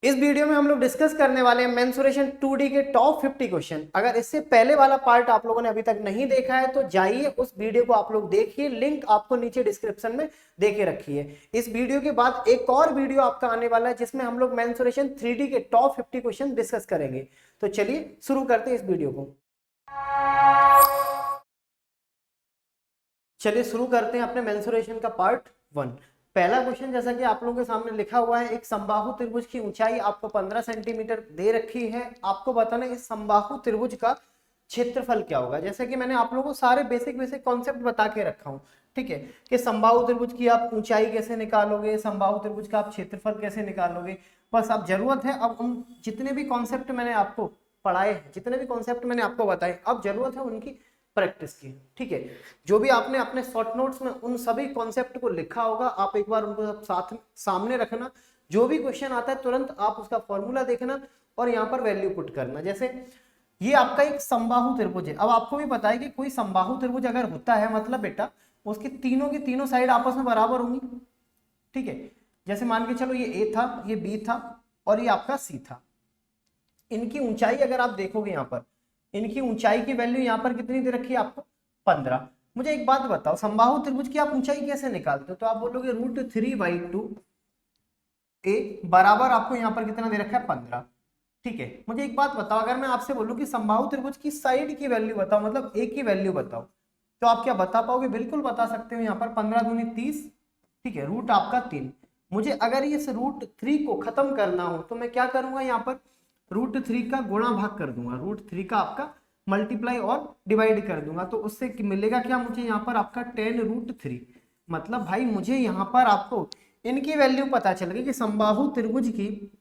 इस वीडियो में हम लोग डिस्कस करने वाले हैं मेंसुरेशन 2D के टॉप 50 क्वेश्चन। अगर इससे पहले वाला पार्ट आप लोगों ने अभी तक नहीं देखा है तो जाइए उस वीडियो को आप लोग देखिए, लिंक आपको नीचे डिस्क्रिप्शन में देके रखी है। इस वीडियो के बाद एक और वीडियो आपका आने वाला है जिसमें हम लोग मेंसुरेशन 3D के टॉप 50 क्वेश्चन डिस्कस करेंगे। तो चलिए शुरू करते हैं इस वीडियो को। चलिए शुरू करते हैं अपने मेंसुरेशन का पार्ट 1। पहला क्वेश्चन जैसा कि आप लोगों के सामने लिखा हुआ है, एक समबाहु त्रिभुज की ऊंचाई आपको 15 सेंटीमीटर दे रखी है। आपको बताना है इस समबाहु त्रिभुज का क्षेत्रफल क्या होगा। जैसे कि मैंने आप लोगों को सारे बेसिक कॉन्सेप्ट बता के रखा हूं, ठीक है, कि समबाहु त्रिभुज की आप ऊंचाई कैसे निकालोगे, समबाहु त्रिभुज का आप क्षेत्रफल कैसे निकालोगे। बस अब जरूरत है, अब उन जितने भी कॉन्सेप्ट मैंने आपको पढ़ाए हैं, जितने भी कॉन्सेप्ट मैंने आपको बताए, अब जरूरत है उनकी प्रैक्टिस की, ठीक है। जो भी आपने अपने शॉर्ट नोट्स में उन सभी कॉन्सेप्ट को लिखा होगा, आप एक बार उनको साथ सामने रखना। जो भी क्वेश्चन आता है तुरंत आप उसका फॉर्मूला देखना और यहाँ पर वैल्यू पुट करना। जैसे ये आपका एक समबाहु त्रिभुज है। अब आपको भी पता है कि कोई समबाहु त्रिभुज अगर होता है मतलब बेटा उसकी तीनों की तीनों साइड आपस में बराबर होंगी, ठीक है। जैसे मान के चलो ये ए था, ये बी था और ये आपका सी था। इनकी ऊंचाई अगर आप देखोगे यहाँ पर, इनकी ऊंचाई की वैल्यू यहाँ पर कितनी दे रखी है आपको, 15। मुझे एक बात बताओ, समबाहु त्रिभुज की आप ऊंचाई कैसे निकालते हो? तो आप बोलोगे √3/2 ए बराबर आपको यहाँ पर कितना दे रखा है, 15, ठीक है। मुझे एक बात बताओ, अगर मैं आपसे बोलूं कि समबाहु त्रिभुज की साइड की वैल्यू बताओ, मतलब ए की वैल्यू बताओ, तो आप क्या बता पाओगे? बिल्कुल बता सकते हो। यहाँ पर 15 दूनी 30, ठीक है, रूट आपका 3। मुझे अगर इस √3 को खत्म करना हो तो मैं क्या करूंगा, यहाँ पर √3 का गुणा भाग कर दूंगा, √3 का आपका मल्टीप्लाई और डिवाइड कर दूंगा। तो उससे मिलेगा क्या मुझे, यहाँ पर आपका 10√3। मतलब भाई मुझे यहाँ पर आपको इनकी वैल्यू पता चल गई कि समबाहु त्रिभुज की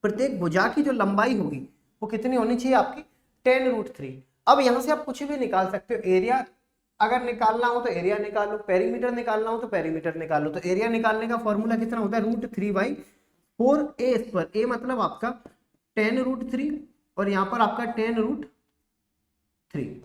प्रत्येक भुजा की जो लंबाई होगी वो कितनी होनी चाहिए आपकी, 10√3। अब यहां से आप कुछ भी निकाल सकते हो। एरिया अगर निकालना हो तो एरिया निकालो, पेरीमीटर निकालना हो तो पेरीमीटर निकालो। तो एरिया निकालने का फॉर्मूला कितना होता है, √3/4 ए स्क्वायर। ए मतलब आपका 10√3 और यहाँ पर आपका 10√3,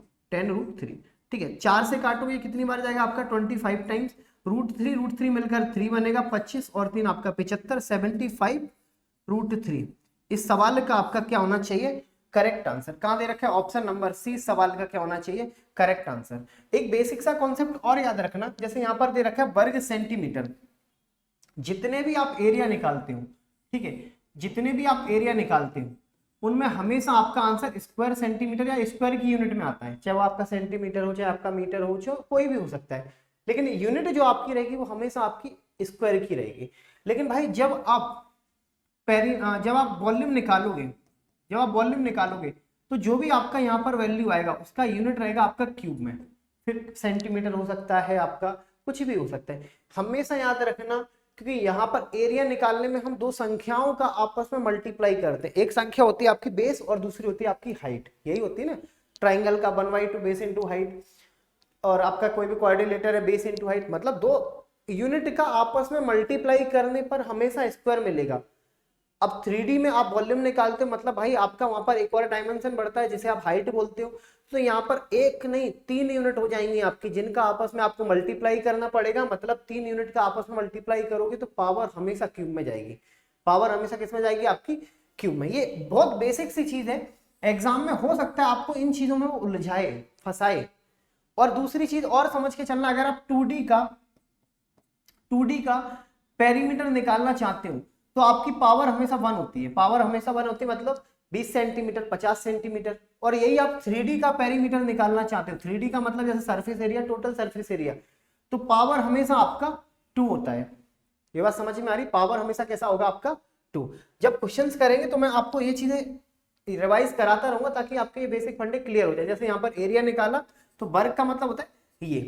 ठीक है। 4 से काटोगे कितनी बार जाएगा आपका, 25 टाइम्स। √3 मिलकर 3 बनेगा 25 और 3 आपका 75, 75√3। इस सवाल का आपका क्या होना चाहिए, करेक्ट आंसर। कहां दे रखा है, ऑप्शन नंबर सी। सवाल का क्या होना चाहिए, करेक्ट आंसर। एक बेसिक सा कॉन्सेप्ट और याद रखना, जैसे यहां पर दे रखा है वर्ग सेंटीमीटर। जितने भी आप एरिया निकालते हो, ठीक है, जितने भी आप एरिया निकालते हो उनमें हमेशा आपका आंसर स्क्वायर सेंटीमीटर या स्क्वायर की यूनिट में आता है। चाहे वो आपका सेंटीमीटर हो, चाहे आपका मीटर हो, चाहे कोई भी हो सकता है, लेकिन यूनिट जो आपकी रहेगी वो हमेशा आपकी स्क्वायर की रहेगी। लेकिन भाई जब आप वॉल्यूम निकालोगे, तो जो भी आपका यहाँ पर वैल्यू आएगा उसका यूनिट रहेगा आपका क्यूब में। फिर सेंटीमीटर हो सकता है, आपका कुछ भी हो सकता है। हमेशा याद रखना, क्योंकि यहाँ पर एरिया निकालने में हम दो संख्याओं का आपस में मल्टीप्लाई करते हैं। एक संख्या होती है आपकी बेस और दूसरी होती है आपकी हाइट, यही होती है ना। ट्राइंगल का 1/2 बेस इंटू हाइट, और आपका कोई भी क्वाड्रिलेटर है बेस इंटू हाइट, मतलब दो यूनिट का आपस में मल्टीप्लाई करने पर हमेशा स्क्वायर मिलेगा। अब 3D में आप वॉल्यूम निकालते हो, मतलब भाई आपका वहां पर एक और डायमेंशन बढ़ता है जिसे आप हाइट बोलते हो। तो यहाँ पर एक नहीं 3 यूनिट हो जाएंगी आपकी, जिनका आपस में आपको मल्टीप्लाई करना पड़ेगा। मतलब 3 यूनिट का आपस में मल्टीप्लाई करोगे तो पावर हमेशा क्यूब में जाएगी। पावर हमेशा किस में जाएगी, आपकी क्यूब में। ये बहुत बेसिक सी चीज है, एग्जाम में हो सकता है आपको इन चीजों में वो उलझाए, फंसाए। और दूसरी चीज और समझ के चलना, अगर आप 2D का पेरीमीटर निकालना चाहते हो तो आपकी पावर हमेशा 1 होती है। पावर हमेशा 1 होती है, मतलब 20 सेंटीमीटर, 50 सेंटीमीटर। और यही आप 3D का पेरीमीटर निकालना चाहते हो, 3D का मतलब जैसे surface area, total surface area, तो पावर हमेशा आपका 2 होता है। ये बात समझ में आ रही, पावर हमेशा कैसा होगा आपका 2। जब क्वेश्चंस करेंगे तो मैं आपको ये चीजें रिवाइज कराता रहूंगा ताकि आपके ये बेसिक फंडे क्लियर हो जाए। जैसे यहाँ पर एरिया निकाला तो वर्ग का मतलब होता है ये,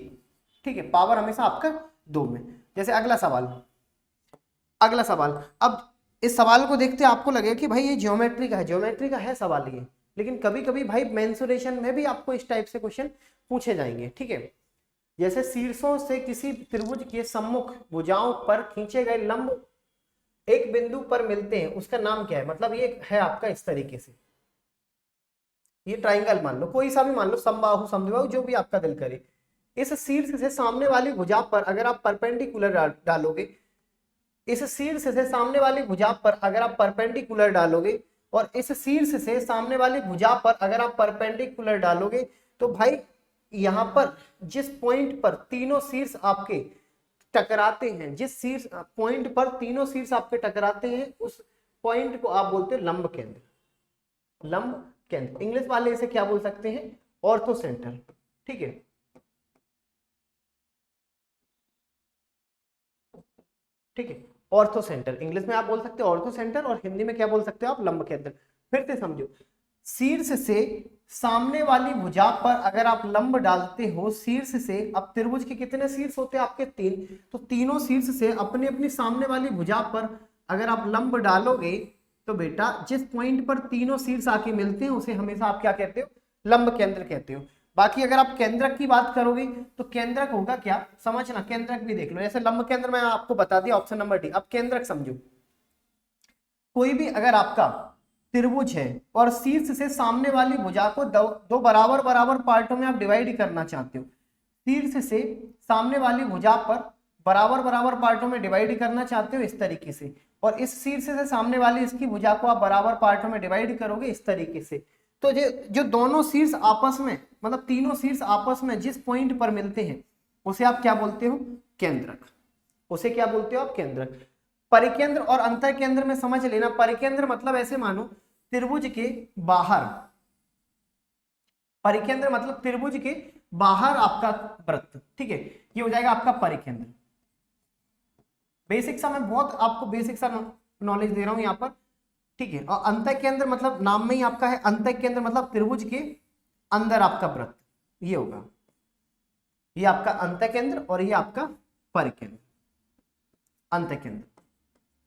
ठीक है, पावर हमेशा आपका 2 में। जैसे अगला सवाल, अब इस सवाल को देखते आपको लगेगा कि भाई ये ज्योमेट्री का है सवाल ये, लेकिन कभी कभी भाई मेंसुरेशन में भी आपको इस टाइप से क्वेश्चन पूछे जाएंगे, ठीक है। जैसे शीर्षों से किसी त्रिभुज के सम्मुख भुजाओं पर खींचे गए लंब एक बिंदु पर मिलते हैं, उसका नाम क्या है। मतलब ये है आपका इस तरीके से, ये ट्राइंगल मान लो, कोई सा भी मान लो, समबाहु समद्विबाहु जो भी आपका दिल करे। इस शीर्ष से सामने वाली भुजा पर अगर आप परपेंडिकुलर डालोगे इस शीर्ष से सामने वाली भुजा पर अगर आप परपेंडिकुलर डालोगे और इस शीर्ष से सामने वाली भुजा पर अगर आप परपेंडिकुलर डालोगे तो भाई यहां पर जिस पॉइंट पर तीनों शीर्ष आपके टकराते हैं, जिस शीर्ष पॉइंट पर तीनों शीर्ष आपके टकराते हैं, उस पॉइंट को आप बोलते हैं लंब केंद्र। लंब केंद्र इंग्लिश वाले इसे क्या बोल सकते हैं? Ortho centre. ठीक है, ठीक है, ऑर्थो सेंटर इंग्लिश में आप बोल सकते हो ऑर्थो सेंटर, और हिंदी में क्या बोल सकते हो आप? लंब केंद्र। फिर से समझो, शीर्ष से सामने वाली भुजा पर अगर आप लंब डालते हो, शीर्ष से, अब त्रिभुज के कितने शीर्ष होते हैं आपके? 3, तो तीनों शीर्ष से अपनी अपनी सामने वाली भुजा पर अगर आप लंब डालोगे तो बेटा जिस पॉइंट पर तीनों शीर्ष आके मिलते हैं उसे हमेशा आप क्या कहते हो? लंब केंद्र कहते हो। बाकी अगर आप केंद्रक की बात करोगे तो केंद्रक होगा क्या, समझना, केंद्रक भी देख लो। जैसे लंब केंद्र मैं आपको बता दिया, ऑप्शन नंबर डी। अब केंद्रक समझो, कोई भी अगर आपका त्रिभुज है और शीर्ष से सामने वाली भुजा को दो बराबर बराबर पार्टों में आप डिवाइड करना चाहते हो, शीर्ष से सामने वाली भुजा पर बराबर बराबर पार्टों में डिवाइड करना चाहते हो इस तरीके से, और इस शीर्ष से सामने वाली इसकी भुजा को आप बराबर पार्टों में डिवाइड करोगे इस तरीके से। तो जो दोनों शीर्ष आपस में, मतलब तीनों शीर्ष आपस में जिस पॉइंट पर मिलते हैं उसे आप क्या बोलते हो? केंद्रक। उसे क्या बोलते हो आप? केंद्रक। परिकेंद्र और अंतर केंद्र में समझ लेना, परिकेंद्र मतलब ऐसे मानो त्रिभुज के बाहर, परिकेंद्र मतलब त्रिभुज के बाहर आपका वृत्त। ठीक है, ये हो जाएगा आपका परिकेंद्र। बेसिक सा, मैं बहुत आपको बेसिक सा नॉलेज दे रहा हूं यहां पर। ठीक है, और अंतर केंद्र मतलब नाम में ही आपका है, अंतर केंद्र मतलब त्रिभुज के अंदर आपका वृत्त, ये होगा, ये आपका अंतर केंद्र और ये आपका परिकेंद्र, अंतर केंद्र।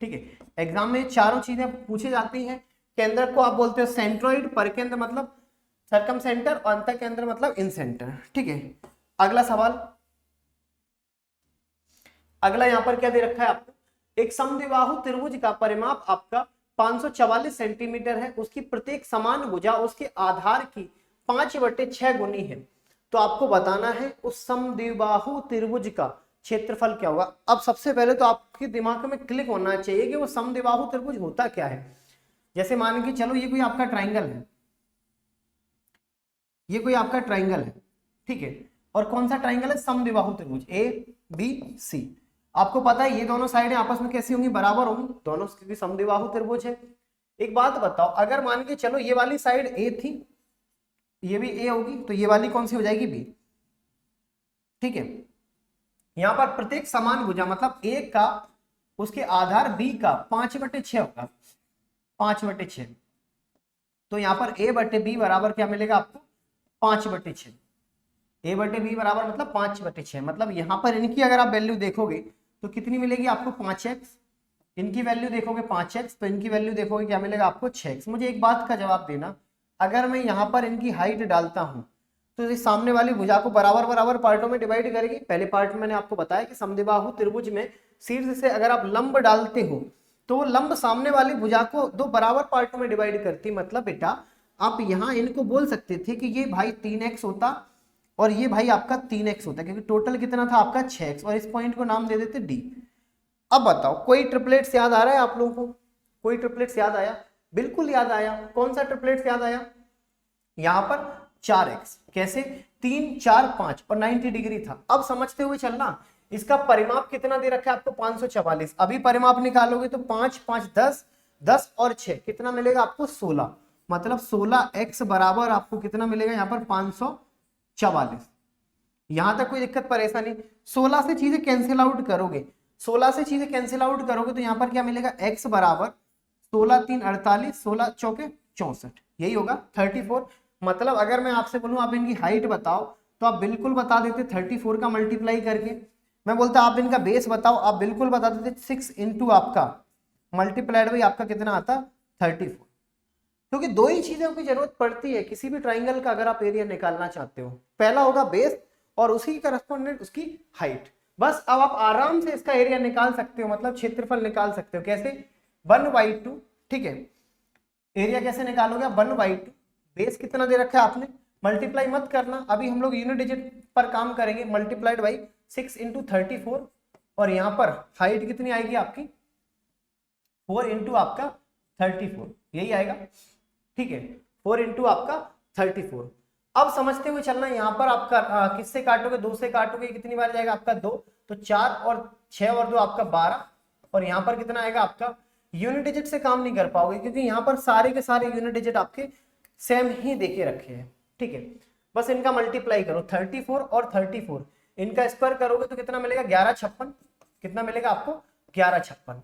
ठीक है, एग्जाम में चारों चीजें पूछी जाती हैं। केंद्र को आप बोलते हो सेंट्रोइड, परिकेंद्र मतलब सर्कम सेंटर, और अंतर केंद्र मतलब इन सेंटर। ठीक है, अगला सवाल, अगला यहां पर क्या दे रखा है आपको? एक समद्विबाहु त्रिभुज का परिमाप आपका 544 सेंटीमीटर है, उसकी प्रत्येक समान भुजा उसके आधार की 5/6 गुनी है। तो आपको बताना है उस समद्विबाहु त्रिभुज का क्षेत्रफल क्या होगा। अब सबसे पहले तो आपके दिमाग में क्लिक होना चाहिए कि वो समद्विबाहु त्रिभुज होता क्या है। जैसे मान के चलो ये कोई आपका ट्राइंगल है, ये कोई आपका ट्राइंगल है, ठीक है, और कौन सा ट्राइंगल है? समद्विबाहु त्रिभुज ABC। आपको पता है ये दोनों साइडें आपस में कैसी होंगी? बराबर होंगी दोनों, क्योंकि समद्विबाहु त्रिभुज है। एक बात बताओ, अगर मान के चलो ये वाली साइड A थी, ये भी A होगी, तो ये वाली कौन सी हो जाएगी? B। ठीक है, यहां पर प्रत्येक समान भुजा मतलब A का उसके आधार B का 5/6 होगा, 5/6। तो यहां पर A/B बराबर क्या मिलेगा आपको? 5/6। A/B बराबर मतलब 5/6। मतलब यहां पर इनकी अगर आप वैल्यू देखोगे तो कितनी मिलेगी आपको? 5x। इनकी वैल्यू देखोगे 5x, तो इनकी वैल्यू देखोगे क्या मिलेगा आपको? 6x। मुझे एक बात का जवाब देना, अगर मैं यहाँ पर इनकी हाइट डालता हूँ तो इस सामने वाली भुजा को बराबर बराबर पार्टों में डिवाइड करेगी। पहले पार्ट में मैंने आपको बताया कि समद्विबाहु त्रिभुज में शीर्ष से अगर आप लंब डालते हो तो वो लंब सामने वाली भुजा को दो बराबर पार्टों में डिवाइड करती। मतलब बेटा आप यहाँ इनको बोल सकते थे कि ये भाई 3x होता और ये भाई आपका 3x होता, क्योंकि टोटल कितना था आपका? 6x, और इस पॉइंट को नाम दे देते D। अब बताओ कोई ट्रिपलेट्स याद आ रहा है आप लोगों को? कोई ट्रिपलेट्स याद आया? बिल्कुल याद आया। कौन सा ट्रिपलेट्स याद आया? यहां पर 4x, कैसे? 3, 4, 5 और 90 डिग्री था। अब समझते हुए चलना, इसका परिमाप कितना दे रखा है आपको? 544। अभी परिमाप निकालोगे तो 5, 5, 10, 10 और 6 कितना मिलेगा आपको? 16। मतलब 16x बराबर आपको कितना मिलेगा यहाँ पर? 544। यहां तक कोई दिक्कत परेशानी? 16 से चीजें कैंसिल आउट करोगे, 16 से चीजें कैंसिल आउट करोगे तो यहाँ पर क्या मिलेगा? x बराबर 16 3 48, 16 चौके 64, यही होगा 34। मतलब अगर मैं आपसे बोलूं आप इनकी हाइट बताओ तो आप बिल्कुल बता देते 34 का मल्टीप्लाई करके। मैं बोलता आप इनका बेस बताओ, आप बिल्कुल बता देते 6 इंटू आपका मल्टीप्लाइड बाई आपका कितना आता? 34। क्योंकि दो ही चीजों की जरूरत पड़ती है किसी भी ट्राइंगल का अगर आप एरिया निकालना चाहते हो। पहला होगा बेस और उसी की करस्पॉन्डेंट उसकी हाइट। बस अब आप आराम से इसका एरिया निकाल सकते हो, मतलब क्षेत्रफल निकाल सकते हो। कैसे? 1/2। ठीक है, एरिया कैसे निकालोगे? 1/2। बेस कितना दे रखा है आपने? मल्टीप्लाई मत करना, अभी हम लोग यूनिट डिजिट पर काम करेंगे। मल्टीप्लाइड बाई 6 इंटू 34, और यहाँ पर हाइट कितनी आएगी आपकी? 4 इंटू आपका 34, यही आएगा, ठीक है, 4 इंटू आपका 34। अब समझते हुए चलना, यहाँ पर आपका किससे काटोगे, 2 से काटोगे, कितनी बार जाएगा आपका 2, तो 4 और 6 और 2 आपका 12, और यहाँ पर कितना आएगा आपका, यूनिट डिजिट से काम नहीं कर पाओगे क्योंकि यहाँ पर सारे के सारे यूनिट डिजिट आपके सेम ही देके रखे हैं, ठीक है। बस इनका मल्टीप्लाई करो, 34 और 34, इनका स्क्वायर करोगे तो कितना मिलेगा, 1156, कितना मिलेगा आपको, 1156।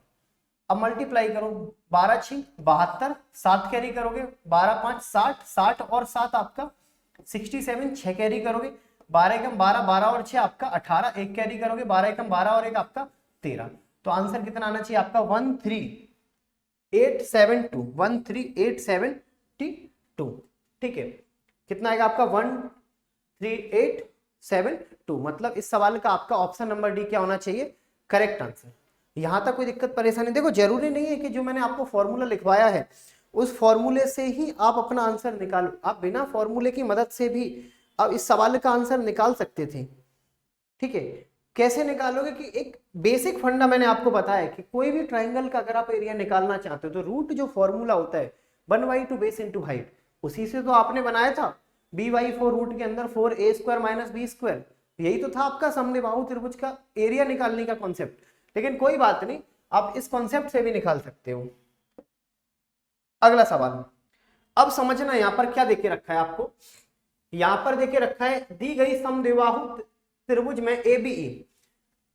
अब मल्टीप्लाई करो, 12 6 72, 7 कैरी करोगे, 12 5 60, 60 और 7 आपका 67, 6 कैरी करोगे, 12 एकम 12, 12 और 6 आपका 18, 1 कैरी करोगे, 12 एकम 12 और 1 आपका 13। तो आंसर कितना आना चाहिए आपका, 13872, 13872, ठीक है। कितना आएगा आपका, 13872, मतलब इस सवाल का आपका ऑप्शन नंबर डी क्या होना चाहिए, करेक्ट आंसर। यहां तक कोई दिक्कत परेशानी, देखो जरूरी नहीं है कि जो मैंने आपको फॉर्मूला लिखवाया है उस फॉर्मूले से ही आप अपना आंसर निकालो, आप बिना फॉर्मूले की मदद से भी आप इस सवाल का आंसर निकाल सकते थे, ठीक है। कैसे निकालोगे कि एक बेसिक फंडा मैंने आपको बताया कि कोई भी ट्राइंगल का अगर आप एरिया निकालना चाहते हो तो रूट जो फॉर्मूला होता है 1/2 बेस इंटू हाइट, उसी से तो आपने बनाया था b/4 रूट के अंदर 4a² माइनस b², यही तो था आपका समद्विबाहु त्रिभुज का एरिया निकालने का कॉन्सेप्ट। लेकिन कोई बात नहीं, आप इस कॉन्सेप्ट से भी निकाल सकते हो। अगला सवाल, अब समझना यहां पर क्या देके रखा है आपको, यहां पर देके रखा है दी गई समद्विबाहु त्रिभुज में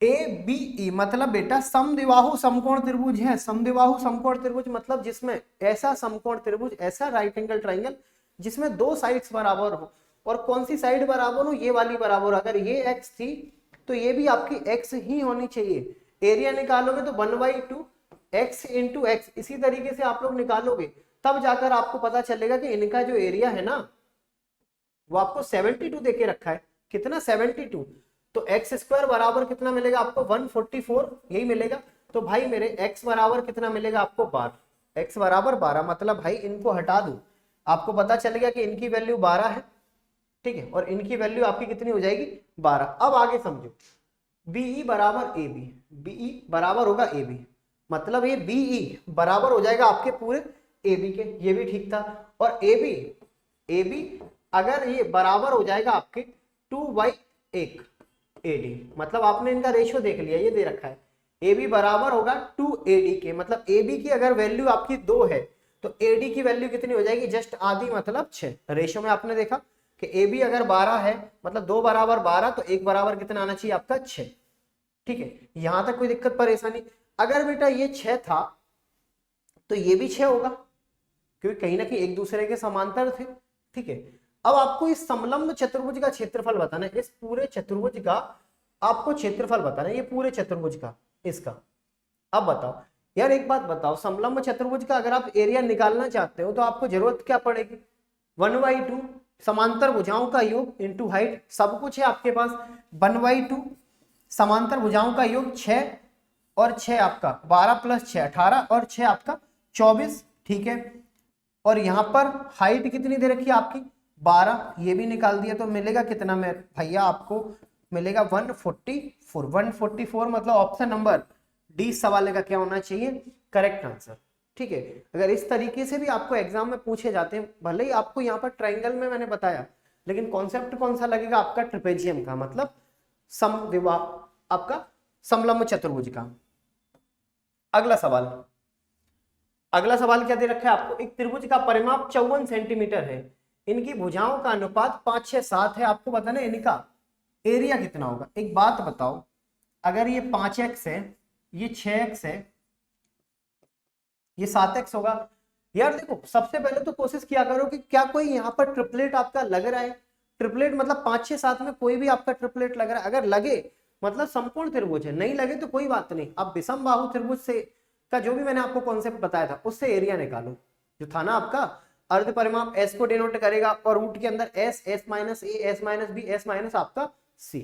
ABE मतलब बेटा समद्विबाहु समकोण त्रिभुज है। समद्विबाहु समकोण त्रिभुज मतलब जिसमें ऐसा समकोण त्रिभुज, ऐसा राइट एंगल ट्राइंगल जिसमें दो साइड्स बराबर हो, और कौन सी साइड बराबर हो, ये वाली बराबर। अगर ये x थी तो ये भी आपकी x ही होनी चाहिए। एरिया निकालोगे तो 1/2 x इंटू एक्स, इसी तरीके से आप लोग निकालोगे, तब जाकर आपको पता चलेगा कि इनका जो एरिया है ना वो आपको 72 देके रखा है। कितना, 72। तो x² बराबर कितना मिलेगा आपको, 144, यही मिलेगा। तो भाई मेरे x बराबर कितना मिलेगा आपको, 12, x बराबर 12, मतलब भाई इनको हटा दो, आपको पता चलेगा कि इनकी वैल्यू 12 है, ठीक है, और इनकी वैल्यू आपकी कितनी हो जाएगी, 12। अब आगे समझो, BE बराबर AB, BE बराबर होगा AB, मतलब ये BE बराबर हो जाएगा आपके पूरे AB के, ये भी ठीक था। और AB अगर ये बराबर हो जाएगा आपके 2/1 AD, मतलब आपने इनका रेशियो देख लिया, ये दे रखा है AB बराबर होगा 2 AD के, मतलब AB की अगर वैल्यू आपकी 2 है तो AD की वैल्यू कितनी हो जाएगी, जस्ट आधी, मतलब 6। रेशियो में आपने देखा कि AB अगर 12 है मतलब 2 बराबर 12, तो 1 बराबर कितना आना चाहिए आपका, 6, ठीक है। यहां तक कोई दिक्कत परेशानी। अगर बेटा ये 6 था तो ये भी 6 होगा, क्योंकि कहीं ना कहीं एक दूसरे के समांतर थे, ठीक है। अब आपको इस समलंब चतुर्भुज का क्षेत्रफल बताना है, इस पूरे चतुर्भुज का आपको क्षेत्रफल बताना है, ये पूरे चतुर्भुज का, इसका। अब बताओ यार, एक बात बताओ, समलंब चतुर्भुज का अगर आप एरिया निकालना चाहते हो तो आपको जरूरत क्या पड़ेगी, 1/2 समांतर भुजाओं का योग इंटू हाइट, सब कुछ है आपके पास। 1/2 समांतर भुजाओं का योग 6 और 6 आपका 12 प्लस 6 18 और 6 आपका 24, ठीक है। और यहां पर हाइट कितनी दे रखी है आपकी, 12, ये भी निकाल दिया तो मिलेगा कितना में भैया, आपको मिलेगा 144 मतलब ऑप्शन नंबर डी सवाल का क्या होना चाहिए, करेक्ट आंसर, ठीक है। अगर इस तरीके से भी आपको एग्जाम में पूछे जाते हैं, भले ही आपको यहाँ पर ट्राइंगल में मैंने बताया, लेकिन कॉन्सेप्ट कौन सा लगेगा आपका, ट्रिपेजियम का, मतलब समद्विबाहु आपका समलंब चतुर्भुज का। अगला सवाल क्या दे रखा है आपको, एक त्रिभुज का परिमाप 54 सेंटीमीटर है, इनकी भुजाओं का अनुपात 5 6 7 है, आपको बताना है इनका एरिया कितना होगा। एक बात बताओ, अगर ये 5x है, ये 6x है, ये 7x होगा, यार देखो सबसे पहले तो कोशिश किया करो कि क्या कोई यहाँ पर ट्रिपलेट आपका लग रहा है। ट्रिपलेट मतलब 5 6 7 में कोई भी आपका ट्रिपलेट लग रहा है, अगर लगे मतलब संपूर्ण त्रिभुज है, नहीं लगे तो कोई बात नहीं, आप विषम बाहु त्रिभुज से का जो भी मैंने आपको कॉन्सेप्ट बताया था उससे एरिया निकालो, जो था ना आपका अर्ध परिमाप S को डिनोट करेगा और रूट के अंदर S, S minus A, S minus B, S minus आपका C।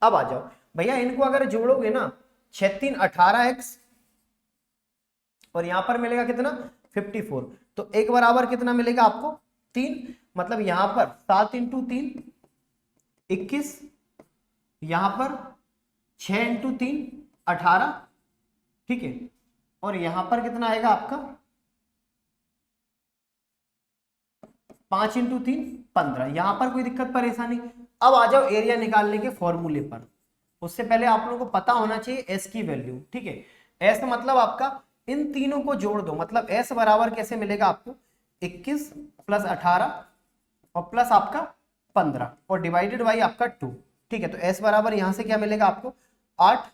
अब आ जाओ भैया, इनको अगर जोड़ोगे ना 6 3 18x और यहां पर मिलेगा कितना 54, तो एक बराबर कितना मिलेगा आपको 3, मतलब यहां पर 7 इंटू 3 21, यहां पर 6 इंटू 3 18, ठीक है, और यहां पर कितना आएगा आपका 5 इंटू 3 15। यहां पर कोई दिक्कत परेशानी। अब आ जाओ एरिया निकालने के फॉर्मूले पर। उससे पहले आप लोगों को पता होना चाहिए एस की वैल्यू, ठीक है। एस मतलब आपका इन तीनों को जोड़ दो, मतलब एस बराबर कैसे मिलेगा आपको 21 प्लस 18 और प्लस आपका 15 और डिवाइडेड बाई आपका 2, ठीक है। तो एस बराबर यहां से क्या मिलेगा आपको 8,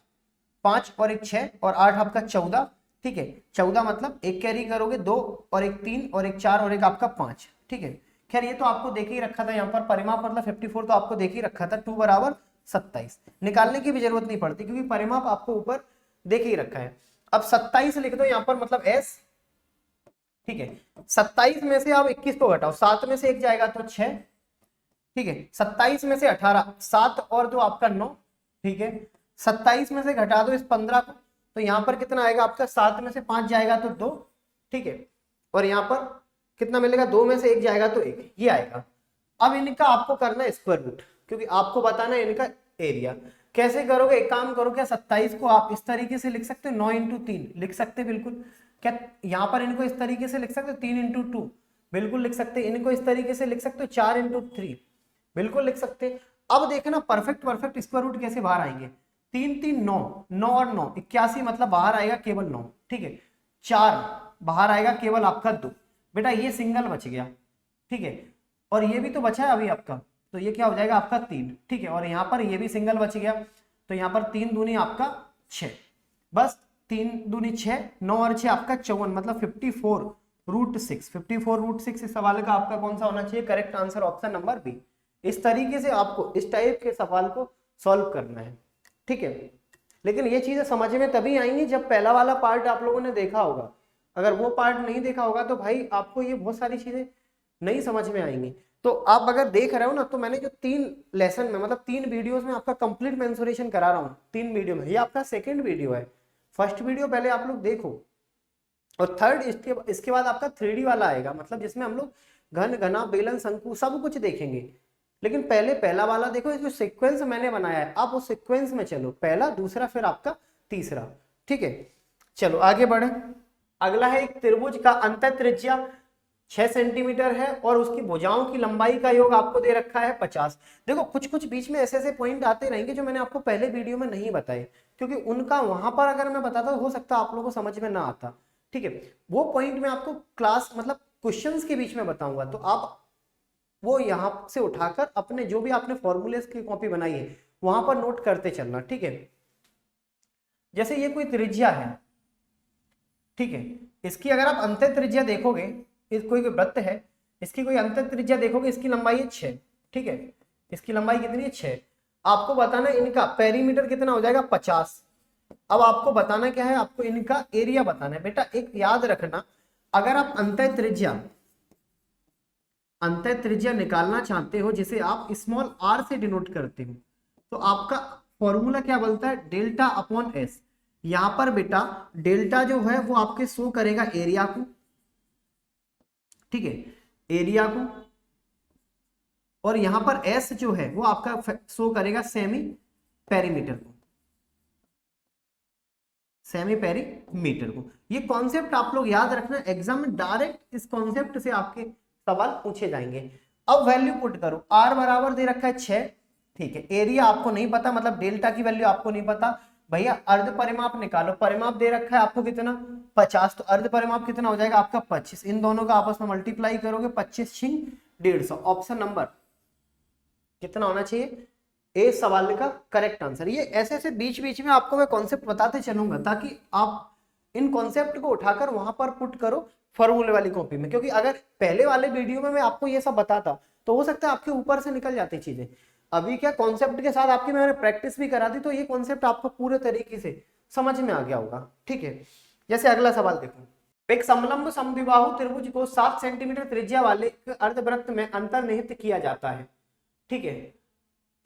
5 और एक 6 और 8 आपका 14, ठीक है। 14 मतलब एक कैरी करोगे 2 और एक 3 और एक 4 और एक आपका 5, ठीक है। खैर ये तो आपको देख ही रखा था, यहाँ पर परिमाप मतलब 54 तो आपको देख ही रखा था। 2 बराबर 27, निकालने की भी जरूरत नहीं पड़ती क्योंकि परिमाप आपको ऊपर देख ही रखा है। अब 27 लिख दो यहाँ पर, मतलब एस, ठीक है। 27 में से आप 21 को घटाओ, 7 में से 1 जाएगा तो 6, ठीक है। 27 में से 18, 7 और 2 आपका 9, ठीक है। 27 में से घटा दो इस 15 को, तो यहाँ पर कितना आएगा आपका 7 में से 5 जाएगा तो 2, ठीक है। और यहाँ पर कितना मिलेगा 2 में से 1 जाएगा तो 1, ये आएगा। अब इनका आपको करना है स्क्वायर रूट, क्योंकि आपको बताना है इनका एरिया। कैसे करोगे, एक काम करो, क्या 27 को आप इस तरीके से लिख सकते हो 9 इंटू 3 लिख सकते बिल्कुल। क्या यहाँ पर इनको इस तरीके से लिख सकते हो 3 इंटू 2 बिल्कुल लिख सकते। इनको इस तरीके से लिख सकते हो 4 इंटू 3 बिल्कुल लिख सकते। अब देखना परफेक्ट परफेक्ट स्क्वायर रूट कैसे बाहर आएंगे। 3 3 9, 9 और 9 81, मतलब बाहर आएगा केवल 9, ठीक है। 4 बाहर आएगा केवल आपका 2, बेटा ये सिंगल बच गया, ठीक है। और ये भी तो बचा है अभी आपका, तो ये क्या हो जाएगा आपका 3, ठीक है। और यहाँ पर ये भी सिंगल बच गया, तो यहाँ पर 3 दूनी आपका 6, बस 3 दूनी 6, 9 और 6 आपका 54, मतलब 54 रूट 6। 54 रूट 6 इस सवाल का आपका कौन सा होना चाहिए, correct answer option number B. इस तरीके से आपको इस टाइप के सवाल को सॉल्व करना है, ठीक है। लेकिन ये चीजें समझ में तभी आएंगी जब पहला वाला पार्ट आप लोगों ने देखा होगा। अगर वो पार्ट नहीं देखा होगा तो भाई आपको ये बहुत सारी चीजें नहीं समझ में आएंगी। तो आप अगर देख रहे हो ना, तो मैंने जो 3 लेसन में मतलब 3 वीडियोस में आपका कंप्लीट मेंसुरेशन करा रहा हूँ 3 वीडियो में। ये आपका सेकंड वीडियो है, फर्स्ट वीडियो पहले आप लोग देखो, और थर्ड इसके बाद आपका 3D वाला आएगा, मतलब जिसमें हम लोग घन घना बेलन शंकु सब कुछ देखेंगे। लेकिन पहले पहला वाला देखो, इसमें सीक्वेंस मैंने बनाया है, आप उस सीक्वेंस में चलो, पहला दूसरा फिर आपका तीसरा, ठीक है। चलो आगे बढ़े। अगला है एक त्रिभुज का अंतः त्रिज्या 6 सेंटीमीटर है और उसकी भुजाओं की लंबाई का योग आपको दे रखा है 50। देखो कुछ कुछ बीच में ऐसे ऐसे पॉइंट आते रहेंगे जो मैंने आपको पहले वीडियो में नहीं बताए, क्योंकि उनका वहां पर अगर मैं बताता हो सकता आप लोगों को समझ में ना आता, ठीक है। वो पॉइंट मैं आपको क्लास मतलब क्वेश्चंस के बीच में बताऊंगा, तो आप वो यहां से उठाकर अपने जो भी आपने फॉर्मूलेस की कॉपी बनाई है वहां पर नोट करते चलना, ठीक है। जैसे ये कोई त्रिज्या है, ठीक है, इसकी अगर आप अंत त्रिज्या देखोगे, इस कोई वृत्त है, इसकी कोई अंत त्रिज्या देखोगे, इसकी लंबाई है 6, ठीक है। इसकी लंबाई कितनी है 6। आपको बताना है इनका पेरीमीटर कितना हो जाएगा 50। अब आपको बताना क्या है, आपको इनका एरिया बताना है। बेटा एक याद रखना, अगर आप अंत त्रिज्या निकालना चाहते हो जिसे आप स्मॉल r से डिनोट करते हो, तो आपका फॉर्मूला क्या बोलता है, डेल्टा अपॉन एस। यहां पर बेटा डेल्टा जो है वो आपके शो करेगा एरिया को, ठीक है, एरिया को, और यहां पर एस जो है वो आपका शो करेगा सेमी पेरीमीटर को, सेमी पेरीमीटर को। ये कॉन्सेप्ट आप लोग याद रखना, एग्जाम में डायरेक्ट इस कॉन्सेप्ट से आपके सवाल पूछे जाएंगे। अब वैल्यू पुट करो, r बराबर दे रखा है 6, ठीक है। एरिया आपको नहीं पता, मतलब डेल्टा की वैल्यू आपको नहीं पता, भैया अर्ध परिमाप निकालो। परिमाप दे रखा है आपको कितना 50, तो अर्ध परिमाप कितना हो जाएगा आपका 25। इन दोनों का आपस में मल्टीप्लाई करोगे, 25 छिंग 150। ऑप्शन नंबर कितना होना चाहिए, ए सवाल का करेक्ट आंसर। ये ऐसे ऐसे बीच बीच में आपको मैं कॉन्सेप्ट बताते चलूंगा ताकि आप इन कॉन्सेप्ट को उठाकर वहां पर पुट करो फॉर्मूले वाली कॉपी में, क्योंकि अगर पहले वाले वीडियो में मैं आपको ये सब बताता तो हो सकता है आपके ऊपर से निकल जाती चीजें। अभी क्या कॉन्सेप्ट के साथ आपकी मैंने प्रैक्टिस भी करा दी, तो ये कॉन्सेप्ट आपको पूरे तरीके से समझ में आ गया होगा, ठीक है। जैसे अगला सवाल देखो, एक समलंब समद्विबाहु त्रिभुज को 7 सेंटीमीटर त्रिज्या वाले अर्धवृत्त में अंतर्निहित किया जाता है, ठीक है।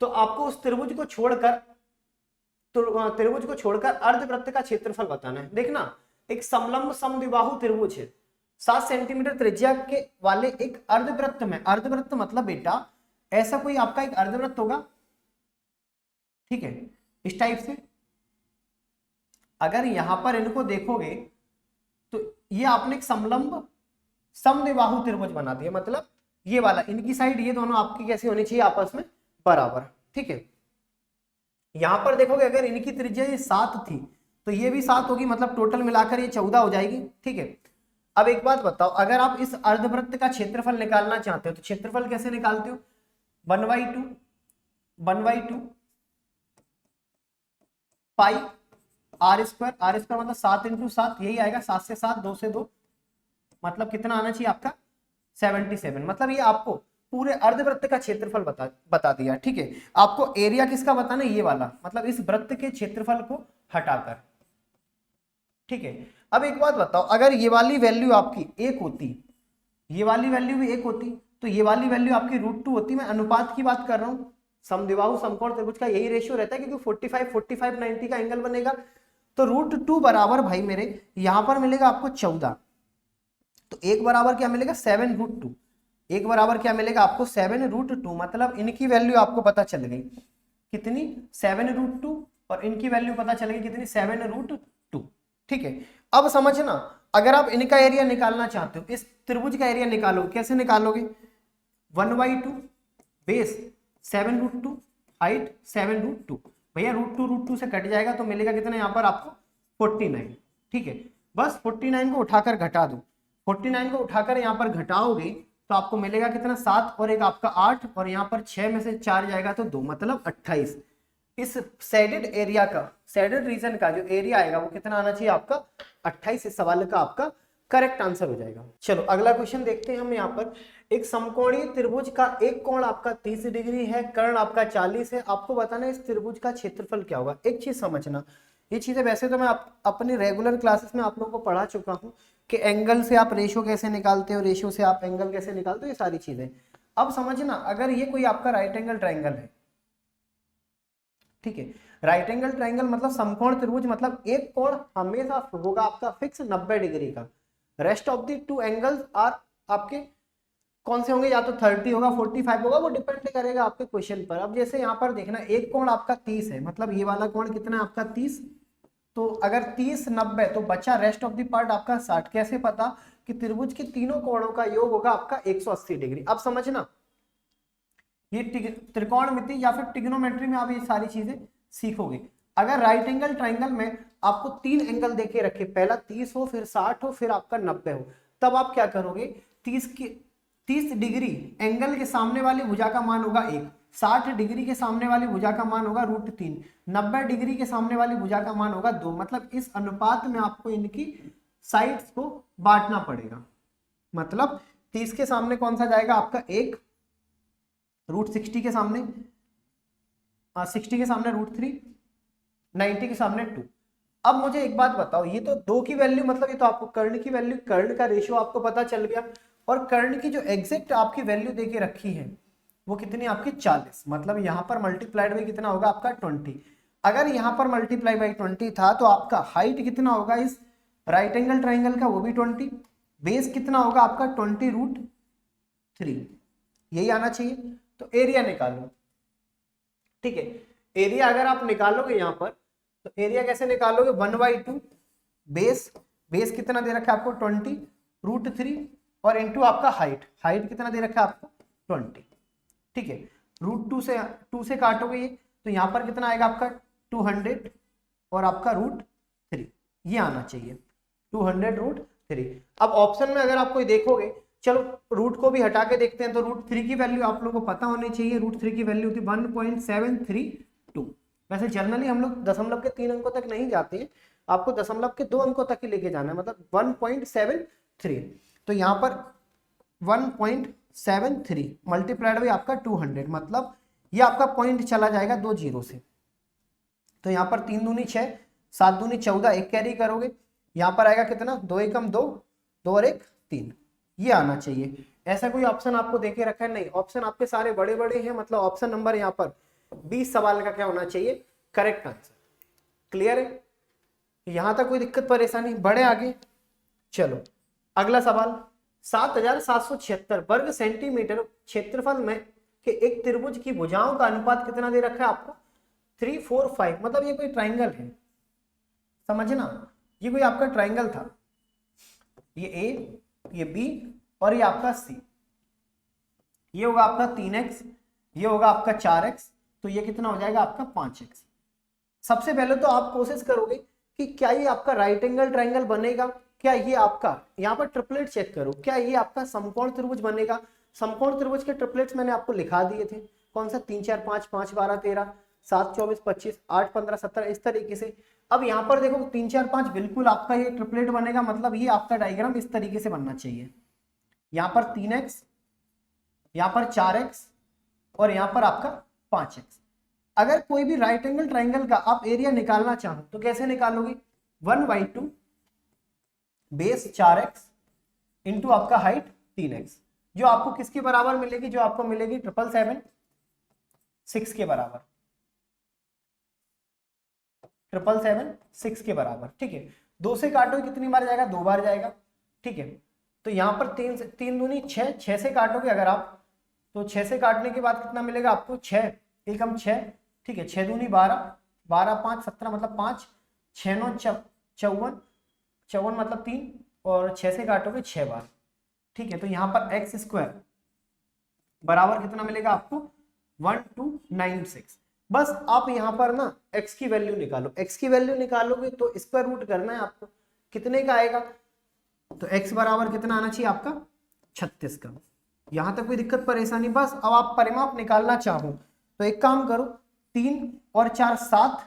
तो आपको उस त्रिभुज को छोड़कर अर्धवृत्त का क्षेत्रफल बताना है। देखना एक समलंब समद्विबाहु त्रिभुज है, 7 सेंटीमीटर त्रिज्या के वाले एक अर्धवृत्त में, अर्धवृत्त मतलब बेटा ऐसा कोई आपका एक अर्धवृत्त होगा, ठीक है, इस टाइप से। अगर यहां पर इनको देखोगे ये आपने एक समलंब समद्विबाहु त्रिभुज बना दिया, मतलब ये वाला इनकी साइड ये दोनों आपकी कैसी होनी चाहिए, आपस में बराबर। ठीक है, यहां पर देखोगे अगर इनकी त्रिज्या ये 7 थी तो ये भी 7 होगी, मतलब टोटल मिलाकर ये 14 हो जाएगी। ठीक है, अब एक बात बताओ, अगर आप इस अर्धवृत्त का क्षेत्रफल निकालना चाहते हो तो क्षेत्रफल कैसे निकालते हो, 1/2 पाई आर स्क्वायर मतलब 7 × 7, यही आएगा 7 से 7, 2 से 2, मतलब कितना आना चाहिए आपका 77। मतलब ये आपको पूरे अर्धवृत्त का क्षेत्रफल बता दिया। ठीक है, आपको एरिया किसका बताना है, ये वाला, मतलब इस वृत्त के क्षेत्रफल को हटाकर। ठीक है, अब एक बात बताओ, अगर ये वाली वैल्यू आपकी 1 होती, ये वाली वैल्यू भी 1 होती, तो ये वाली वैल्यू आपकी √2 होती। मैं अनुपात की बात कर रहा हूं, समद्विबाहु समकोण त्रिभुज का यही रेशियो रहता है, क्योंकि 45 90 का एंगल बनेगा। तो √2 बराबर भाई मेरे यहां पर मिलेगा आपको 14, तो एक बराबर क्या मिलेगा 7√2, एक बराबर क्या मिलेगा आपको 7√2, मतलब इनकी वैल्यू आपको पता चल गई कितनी 7√2, और इनकी वैल्यू पता चल गई कितनी 7√2। ठीक है, अब समझना, अगर आप इनका एरिया निकालना चाहते हो, इस त्रिभुज का एरिया निकालोगे, कैसे निकालोगे, 1/2 बेस 7√2 हाइट 7√2, भैया √2 से कट जाएगा तो मिलेगा कितना यहाँ पर आपको 49। ठीक है, बस 49 को उठाकर घटा दो, 49 को उठाकर यहाँ पर घटाओगे तो आपको मिलेगा कितना 7, और एक आपका 8, और यहाँ पर 6 में से 4 जाएगा तो 2, मतलब 28। इस शेडेड एरिया का, शेडेड रीजन का जो एरिया आएगा वो कितना आना चाहिए आपका 28। इस सवाल का आपका करेक्ट आंसर हो जाएगा। चलो अगला क्वेश्चन देखते हैं हम। यहाँ पर एक समकोणीय त्रिभुज का एक कोण आपका 30 डिग्री है, कर्ण आपका 40 है, आपको बताना है इस त्रिभुज का क्षेत्रफल क्या होगा। एक चीज समझना, ये चीजें वैसे तो मैं अपनी रेगुलर क्लासेस में आप लोगों को पढ़ा चुका हूँ कि एंगल से आप रेशियो कैसे निकालते हो, रेशियो से आप एंगल कैसे निकालते हो, ये सारी चीजें। अब समझना, अगर ये कोई आपका राइट एंगल ट्राइंगल है, ठीक है, राइट एंगल ट्राइंगल मतलब समकोण त्रिभुज, मतलब एक कोण हमेशा होगा आपका फिक्स 90 डिग्री का, rest of the 2 angles are आपके कौन से होंगे, या तो 30 होगा 45 होगा, वो डिपेंड करेगा आपके क्वेश्चन पर। अब जैसे यहाँ पर देखना, एक कोण आपका 30 है, मतलब ये वाला कोण कितना है आपका 30, तो अगर 30 90 तो बचा रेस्ट ऑफ द पार्ट आपका 60। कैसे पता कि त्रिभुज के तीनों कोणों का योग होगा आपका 180 डिग्री। अब समझना, ये त्रिकोणमिति या फिर ट्रिग्नोमेट्री में आप ये सारी चीजें सीखोगे। अगर राइट एंगल ट्राइंगल में आपको 3 एंगल देके रखे, पहला 30 हो, फिर 60 हो, फिर आपका 90 हो, तब आप क्या करोगे, 30 डिग्री एंगल के सामने वाली भुजा का मान होगा 1, 60 डिग्री के सामने वाली भुजा का मान होगा √3, 90 डिग्री के सामने वाली भुजा का मान होगा 2। मतलब इस अनुपात में आपको इनकी साइड्स को बांटना पड़ेगा। मतलब 30 के सामने कौन सा जाएगा आपका 1, √60 के सामने 60 के सामने √3, 90 के सामने 2। अब मुझे एक बात बताओ, ये तो 2 की वैल्यू, मतलब ये तो आपको कर्ण की वैल्यू, कर्ण का रेशियो आपको पता चल गया, और कर्ण की जो एग्जैक्ट आपकी वैल्यू देके रखी है वो कितनी आपकी 40, मतलब यहाँ पर मल्टीप्लाइड बाई कितना होगा आपका 20। अगर यहाँ पर मल्टीप्लाई बाई 20 था तो आपका हाइट कितना होगा इस राइट एंगल ट्राइंगल का, वो भी 20, बेस कितना होगा आपका 20√3, यही आना चाहिए। तो एरिया निकालो। ठीक है, एरिया अगर आप निकालोगे यहाँ पर, तो एरिया कैसे निकालोगे, 1/2 बेस कितना दे रखा है आपको 20√3, और इंटू आपका हाइट कितना दे रखा है आपको 20। ठीक है, √2 से काटोगे ये, तो यहाँ पर कितना आएगा आपका 200, और आपका √3, ये आना चाहिए 200√3। अब ऑप्शन में अगर आप कोई देखोगे, चलो रूट को भी हटा के देखते हैं, तो √3 की वैल्यू आप लोगों को पता होनी चाहिए। √3 की वैल्यू थी 1.732। वैसे जनरली हम लोग दशमलव के 3 अंकों तक नहीं जाते हैं, आपको दशमलव के 2 अंकों तक ही लेके जाना है, मतलब 1.73। तो यहाँ पर 1.73 मल्टीप्लाइड बाई आपका 200, मतलब ये आपका पॉइंट चला जाएगा 2 जीरो से। तो यहाँ पर 3 दूनी 6, 7 दूनी 14, एक कैरी करोगे, यहाँ पर आएगा कितना 2 एकम 2, 2 और 1 3, ये आना चाहिए। ऐसा कोई ऑप्शन आपको देके रखा है नहीं, ऑप्शन आपके सारे बड़े बड़े हैं, मतलब ऑप्शन नंबर यहाँ पर 20 सवाल का क्या होना चाहिए, करेक्ट आंसर। क्लियर है, यहां तक कोई दिक्कत परेशानी, बढ़े आगे। चलो अगला सवाल, 7776 वर्ग सेंटीमीटर क्षेत्रफल में के एक त्रिभुज की भुजाओं का अनुपात कितना दे रखा है आपको 3, 4, 5। मतलब ये कोई ट्राइंगल है, समझना, ये कोई आपका ट्राइंगल था, ये ए, ये बी और ये आपका सी। ये होगा आपका 3x, ये होगा आपका 4x, तो ये कितना हो जाएगा आपका 5x। सबसे पहले तो आप कोशिश करोगे कि क्या ये आपका राइट एंगल ट्रायंगल बनेगा, क्या ये आपका, यहाँ पर ट्रिपलेट चेक करो, क्या ये आपका समकोण त्रिभुज बनेगा। समकोण त्रिभुज के ट्रिपलेट्स मैंने आपको लिखा दिए थे, कौन सा, 3 4 5, 5 12 13, 7 24 25, 8 15 17, इस तरीके से। अब यहाँ पर देखो 3 4 5 बिल्कुल आपका ये ट्रिपलेट बनेगा, मतलब ये आपका डायग्राम इस तरीके से बनना चाहिए। यहाँ पर 3x, यहाँ पर 4x और यहाँ पर आपका 5x। अगर कोई भी राइट एंगल ट्राइंगल का आप एरिया निकालना चाहो तो कैसे निकालोगे, 1/2 बेस 4x इंटू आपका हाइट 3x, जो आपको किसके बराबर मिलेगी, जो आपको मिलेगी 777 के बराबर, 777 के बराबर। ठीक है, 2 से काटो कितनी बार जाएगा, 2 बार जाएगा। ठीक है, तो यहाँ पर 3 दूनी 6, 6 से काटोगे अगर आप, तो 6 से काटने के बाद कितना मिलेगा आपको, 6 एकम 6। ठीक है, 6 दूनी 12, 12 5 17 मतलब 5, 6 9 54, 54 मतलब 3 और 6 से काटोगे 6 बार। ठीक है, तो यहाँ पर एक्स स्क्वायर बराबर कितना मिलेगा आपको, 1296। बस आप यहाँ पर ना x की वैल्यू निकालो, x की वैल्यू निकालोगे तो स्क्वायर रूट करना है आपको, कितने का आएगा, तो x बराबर कितना आना चाहिए आपका, 36 का। यहां तक कोई दिक्कत परेशानी, बस अब आप परिमाप निकालना चाहो तो एक काम करो, 3 और 4 7,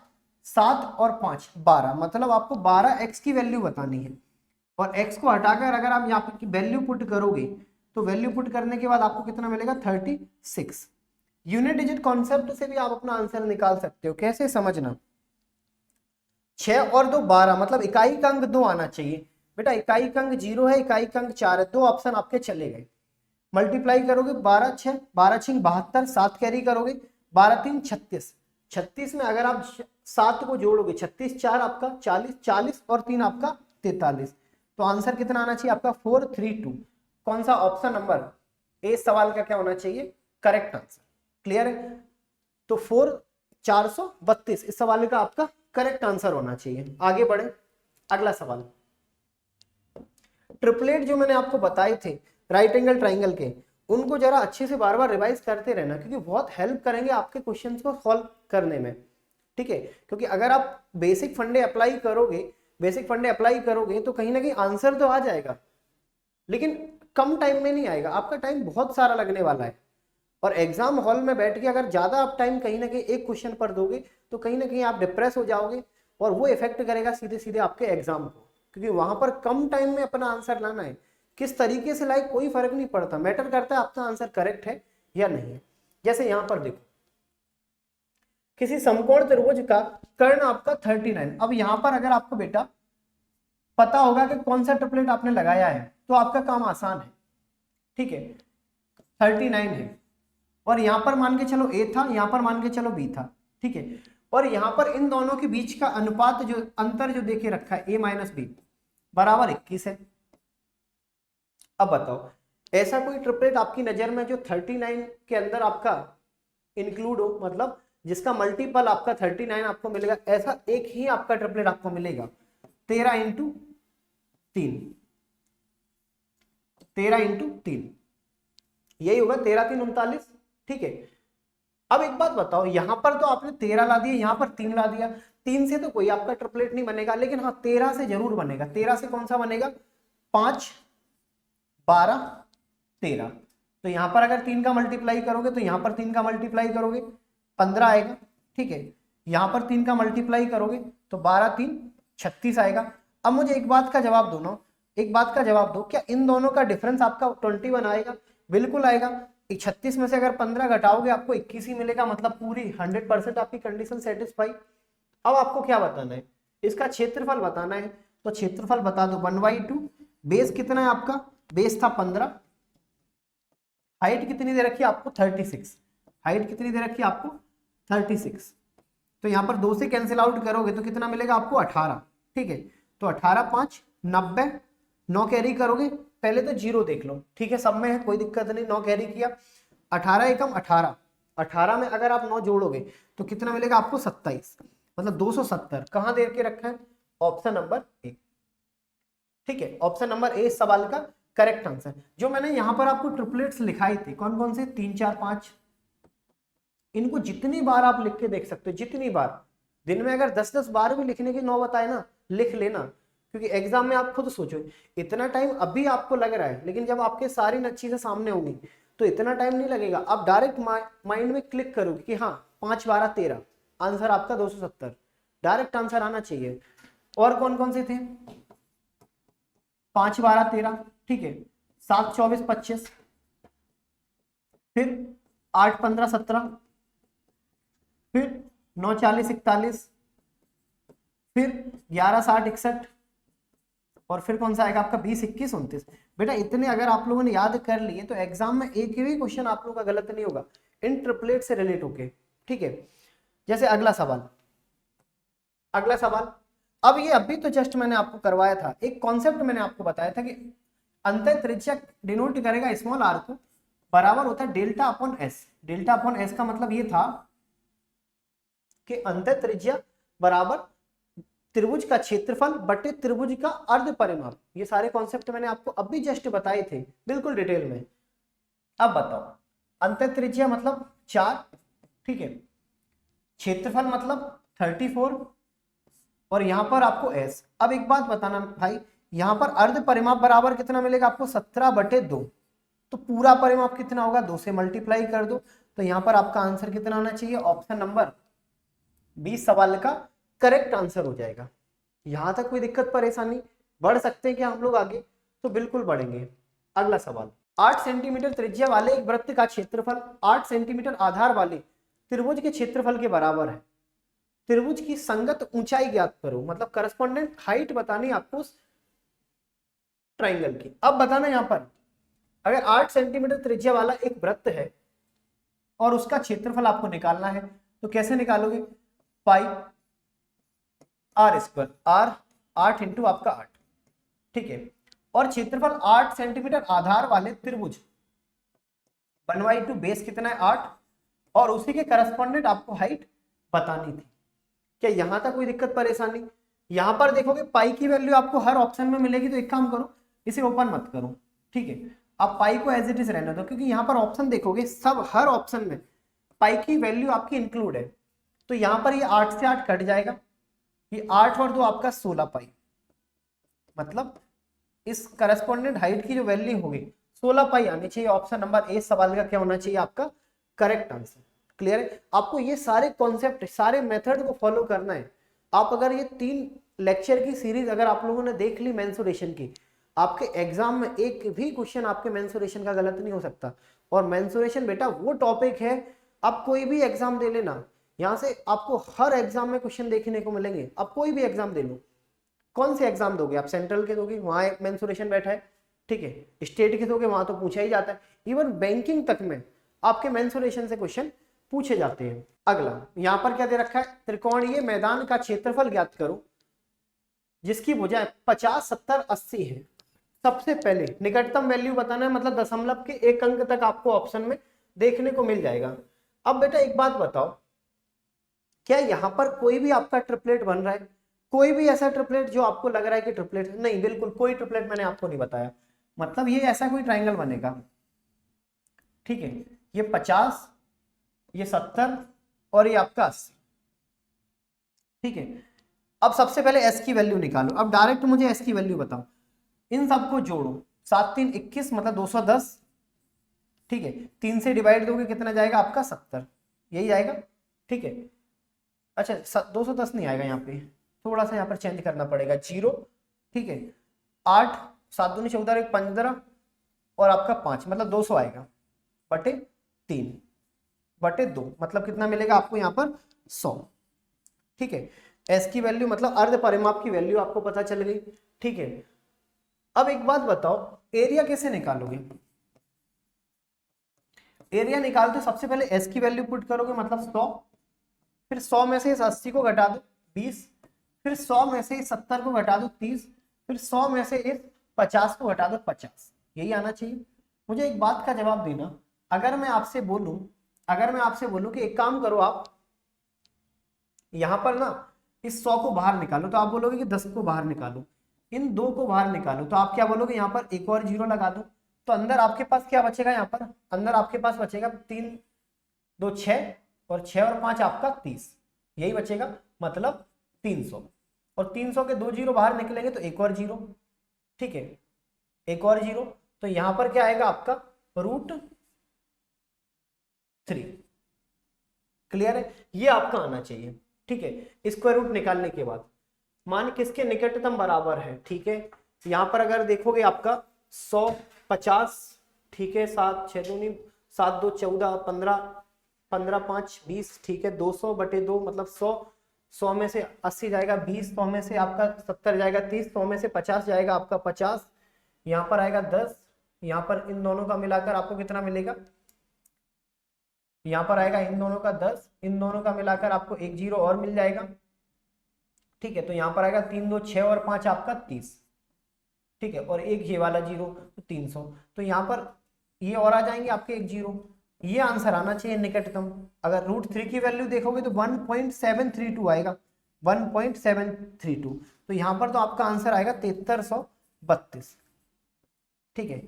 7 और 5 12, मतलब आपको 12x की वैल्यू बतानी है। और x को हटाकर अगर आप यहाँ की वैल्यू पुट करोगे तो वैल्यू पुट करने के बाद आपको कितना मिलेगा, 36। यूनिट डिजिट कॉन्सेप्ट से भी आप अपना आंसर निकाल सकते हो, कैसे समझना, 6 और 2 12, मतलब इकाई का अंक 2 आना चाहिए बेटा, इकाई का अंक 0 है, इकाई का अंक 4 है, 2 ऑप्शन आपके चले गए। मल्टीप्लाई करोगे 12 6 72, 7 कैरी करोगे, 12 3 36, 36 में अगर आप 7 को जोड़ोगे 36 4 आपका 40, 40 और 3 आपका 43, तो आंसर कितना आना चाहिए आपका 432। कौन सा ऑप्शन नंबर ए सवाल का क्या होना चाहिए, करेक्ट आंसर। क्लियर है, तो 432 इस सवाल का आपका करेक्ट आंसर होना चाहिए। आगे बढ़े, अगला सवाल, ट्रिपलेट जो मैंने आपको बताए थे राइट एंगल ट्राइंगल के, उनको जरा अच्छे से बार बार रिवाइज करते रहना, क्योंकि बहुत हेल्प करेंगे आपके क्वेश्चंस को सॉल्व करने में। ठीक है, क्योंकि अगर आप बेसिक फंडे अप्लाई करोगे तो कहीं ना कहीं आंसर तो आ जाएगा, लेकिन कम टाइम में नहीं आएगा, आपका टाइम बहुत सारा लगने वाला है। और एग्जाम हॉल में बैठ के अगर ज्यादा आप टाइम कहीं ना कहीं एक क्वेश्चन पर दोगे तो कहीं ना कहीं आप डिप्रेस हो जाओगे, और वो इफेक्ट करेगा सीधे सीधे आपके एग्जाम को, क्योंकि वहां पर कम टाइम में अपना आंसर लाना है। किस तरीके से लाए कोई फर्क नहीं पड़ता, मैटर करता है आपका आंसर करेक्ट है या नहीं है। जैसे यहां पर देखो, किसी समकोण त्रिभुज का कर्ण आपका 39, अब यहां पर अगर आपको बेटा पता होगा कि कौन सा ट्रिपलेट आपने लगाया है तो आपका काम आसान है। ठीक है, 39 है, और यहां पर मान के चलो a था, यहां पर मान के चलो b था। ठीक है, और यहां पर इन दोनों के बीच का अनुपात जो अंतर जो देखे रखा है a - b बराबर 21 है। अब बताओ, ऐसा कोई ट्रिपलेट आपकी नजर में जो 39 के अंदर आपका इंक्लूड हो, मतलब जिसका मल्टीपल आपका 39 आपको मिलेगा, ऐसा एक ही आपका ट्रिपलेट आपको मिलेगा, 13 इंटू 3, 13 इंटू 3, यही होगा 13 3 39। ठीक है, अब एक बात बताओ, यहां पर तो आपने 13 ला दिया, यहां पर 3 ला दिया, 3 से तो कोई आपका ट्रिपलेट नहीं बनेगा, लेकिन हाँ 13 से जरूर बनेगा। 13 से कौन सा बनेगा, 5 12 13, तो यहां पर अगर 3 का मल्टीप्लाई करोगे तो यहां पर 3 का मल्टीप्लाई करोगे 15 आएगा। ठीक है, यहां पर 3 का मल्टीप्लाई करोगे तो 12 3 36 आएगा। अब मुझे एक बात का जवाब दो ना, एक बात का जवाब दो, क्या इन दोनों का डिफरेंस आपका 21 आएगा? बिल्कुल आएगा। 36 में से अगर 15 घटाओगे आपको 21 ही मिलेगा, मतलब पूरी 100% आपकी कंडीशन सेटिस्फाई। अब आपको क्या बताना है, इसका क्षेत्रफल बताना है, तो क्षेत्रफल बता दो 1/2। बेस कितना है आपका, बेस था 15, हाइट कितनी दे रखी है आपको 36, हाइट कितनी दे रखी है आपको 36, तो यहाँ पर 2 से कैंसिल आउट करोगे तो कितना मिलेगा आपको 18। ठीक है, तो 18 5 90, 9 कैरी करोगे, पहले तो 0 देख लो। ठीक है, सब में है कोई दिक्कत नहीं, 9 कैरी किया, 18 एकम 18, 18 में अगर आप 9 जोड़ोगे तो कितना मिलेगा आपको 27, मतलब 270 कहाँ दे के रखा है, ऑप्शन नंबर ए। ठीक है, ऑप्शन नंबर ए इस सवाल का करेक्ट आंसर। जो मैंने यहाँ पर आपको ट्रिपलेट्स लिखाई थी, कौन कौन से, 3 4 5, इनको जितनी बार आप लिख के देख सकते हो, जितनी बार, दिन में अगर 10 10 बार भी लिखने की नौबत आए ना, लिख लेना, क्योंकि एग्जाम में आप खुद सोचो, इतना टाइम अभी आपको लग रहा है, लेकिन जब आपके सारी चीजें सामने होंगी तो इतना टाइम नहीं लगेगा। आप डायरेक्ट माइंड में क्लिक करोगे कि हाँ 5 12 13, आंसर आपका 270, डायरेक्ट आंसर आना चाहिए। और कौन कौन से थे, 5 12 13, ठीक है, 7 24 25, फिर 8 15 17, फिर 9 40 41, फिर 11 60 61, और फिर कौन सा आएगा आपका 20 21 29। बेटा इतने अगर आप लोगों ने याद कर लिए तो एग्जाम में एक भी क्वेश्चन आप लोगों का गलत नहीं होगा इन ट्रिपलेट से रिलेट होके, ठीक है। जैसे अगला सवाल, अगला सवाल, अब ये अभी तो जस्ट मैंने आपको करवाया था, एक कॉन्सेप्ट मैंने आपको बताया था कि अंतर त्रिज्या डिनोट करेगा स्मॉल आर को बराबर होता है delta upon S. Delta upon S का मतलब ये था कि अंतर त्रिज्या बराबर त्रिभुज का क्षेत्रफल बटे त्रिभुज का अर्ध परिमाप। ये सारे कॉन्सेप्ट मैंने आपको अभी जस्ट बताए थे बिल्कुल डिटेल में। अब बताओ, अंतर त्रिज्या मतलब 4, ठीक है, क्षेत्रफल मतलब 34, और यहां पर आपको एस। अब एक बात बताना भाई, यहां पर अर्ध परिमाप बराबर कितना मिलेगा आपको, 17/2। तो पूरा परिमाप कितना होगा, 2 से मल्टीप्लाई कर दो, तो यहां पर आपका आंसर कितना आना चाहिए, ऑप्शन नंबर 20 सवाल का करेक्ट आंसर हो जाएगा। यहां तक कोई दिक्कत परेशानी, बढ़ सकते हैं क्या हम लोग आगे, तो बिल्कुल बढ़ेंगे। अगला सवाल, 8 सेंटीमीटर त्रिज्या वाले एक वृत्त का क्षेत्रफल 8 सेंटीमीटर आधार वाले त्रिभुज के क्षेत्रफल के बराबर है। त्रिभुज की संगत ऊंचाई ज्ञात करो, मतलब करस्पॉन्डेंट हाइट बतानी आपको उस ट्राइंगल की। अब बताना यहां पर अगर 8 सेंटीमीटर त्रिज्या वाला एक वृत्त है और उसका क्षेत्रफल आपको निकालना है, तो कैसे निकालोगे, पाई आर स्क्वायर, आर 8 इंटू आपका 8, ठीक है, और क्षेत्रफल 8 सेंटीमीटर आधार वाले त्रिभुज 1/2 बेस कितना है 8, और उसी के करस्पॉन्डेंट आपको हाइट बतानी थी। क्या यहां तक कोई दिक्कत परेशानी, यहां पर देखोगे पाई की वैल्यू आपको हर ऑप्शन में मिलेगी, तो एक काम करो इसे ओपन मत करो, ठीक है, आप पाई को एज इट इज रहने दो, क्योंकि यहां पर ऑप्शन देखोगे सब हर ऑप्शन में पाई की वैल्यू आपकी इंक्लूड है। तो यहां पर ये 8 से 8 कट जाएगा, ये 8 और 2 आपका 16 पाई, मतलब इस करस्पॉन्डेंट हाइट की जो वैल्यू होगी 16 पाई आनी चाहिए। ऑप्शन नंबर ए सवाल का क्या होना चाहिए आपका करेक्ट आंसर। क्लियर है, आपको ये सारे कॉन्सेप्ट सारे मेथड को फॉलो करना है। आप अगर ये 3 लेक्चर की सीरीज अगर आप लोगों ने देख ली मेंसुरेशन की, आपके एग्जाम में एक भी क्वेश्चन आपके मेंसुरेशन का गलत नहीं हो सकता। और मेंसुरेशन बेटा वो टॉपिक है, आप कोई भी एग्जाम दे लेना, यहाँ से आपको हर एग्जाम में क्वेश्चन देखने को मिलेंगे। आप कोई भी एग्जाम दे लो, कौन से एग्जाम दोगे आप, सेंट्रल के दोगे वहां मेंसुरेशन बैठा है, ठीक है, स्टेट के दोगे वहां तो पूछा ही जाता है, इवन बैंकिंग तक में आपके मेंसुरेशन से क्वेश्चन पूछे जाते हैं। अगला यहाँ पर क्या दे रखा है, त्रिकोणीय मैदान का क्षेत्रफल ज्ञात करो जिसकी भुजाएं 50 70 80 है। सबसे पहले निकटतम वैल्यू बताना है, मतलब दशमलव के 1 अंक तक आपको ऑप्शन में देखने को मिल जाएगा। अब बेटा एक बात बताओ, क्या यहाँ पर कोई भी आपका ट्रिपलेट बन रहा है, कोई भी ऐसा ट्रिपलेट जो आपको लग रहा है कि ट्रिपलेट नहीं, बिल्कुल कोई ट्रिपलेट मैंने आपको नहीं बताया, मतलब ये ऐसा कोई ट्राइंगल बनेगा, ठीक है, ये 50 ये 70 और ये आपका 80, ठीक है। अब सबसे पहले एस की वैल्यू निकालो, अब डायरेक्ट मुझे एस की वैल्यू बताओ, इन सबको जोड़ो, 7 3 21 मतलब 210, ठीक है, 3 से डिवाइड दोगे कितना जाएगा आपका 70, यही जाएगा, ठीक है। अच्छा 210 नहीं आएगा, यहाँ पे थोड़ा सा यहाँ पर चेंज करना पड़ेगा, 0, ठीक है, 8 7 दूनी 14 1 15 और आपका 5 मतलब 200 आएगा बटे 3 बटे 2, मतलब कितना मिलेगा आपको यहाँ पर 100, ठीक है। एस की वैल्यू मतलब अर्ध परिमाप की वैल्यू आपको पता चल गई, ठीक है। अब एक बात बताओ, एरिया कैसे निकालोगे, एरिया निकालते सबसे पहले एस की वैल्यू पुट करोगे मतलब 100, फिर 100 में से इस 80 को घटा दो 20, फिर 100 में से इस 70 को घटा दो 30, फिर 100 में से इस 50 को घटा दो 50, यही आना चाहिए। मुझे एक बात का जवाब देना, अगर मैं आपसे बोलूं कि एक काम करो, आप यहां पर ना इस 100 को बाहर निकालो, तो आप बोलोगे कि 10 को बाहर निकालो, इन दो को बाहर निकालो, तो आप क्या बोलोगे, यहाँ पर एक और जीरो लगा दो, तो अंदर आपके पास क्या बचेगा, यहाँ पर अंदर आपके पास बचेगा 3 2 6 और 6 और 5 आपका 30, यही बचेगा, मतलब 300। और 300 के 2 जीरो बाहर निकलेंगे तो एक और जीरो, ठीक है, एक और जीरो, तो यहां पर क्या आएगा आपका √3। क्लियर है, ये आपका आना चाहिए, ठीक है। स्क्वायर रूट निकालने के बाद मान किसके निकटतम बराबर है, ठीक है, यहां पर अगर देखोगे आपका 150, ठीक है, 7 6 दूनी 7 2 14 15 15 5 20, ठीक है, 200/2 मतलब 100 में से 80 जाएगा 20, 100 में से आपका 70 जाएगा 30, 100 में से 50 जाएगा आपका 50, यहाँ पर आएगा 10, यहाँ पर इन दोनों का मिलाकर आपको कितना मिलेगा, यहाँ पर आएगा इन दोनों का 10, इन दोनों का मिलाकर आपको एक जीरो और मिल जाएगा, ठीक है, तो यहाँ पर आएगा 3 2 6 और 5 आपका 30, ठीक है, और एक ये वाला जीरो तो 300, तो यहाँ पर ये और आ जाएंगे आपके एक जीरो, ये आंसर आना चाहिए निकटतम। अगर √3 की वैल्यू देखोगे तो 1.732 आएगा, 1.732, तो यहाँ पर तो आपका आंसर आएगा 7332, ठीक है,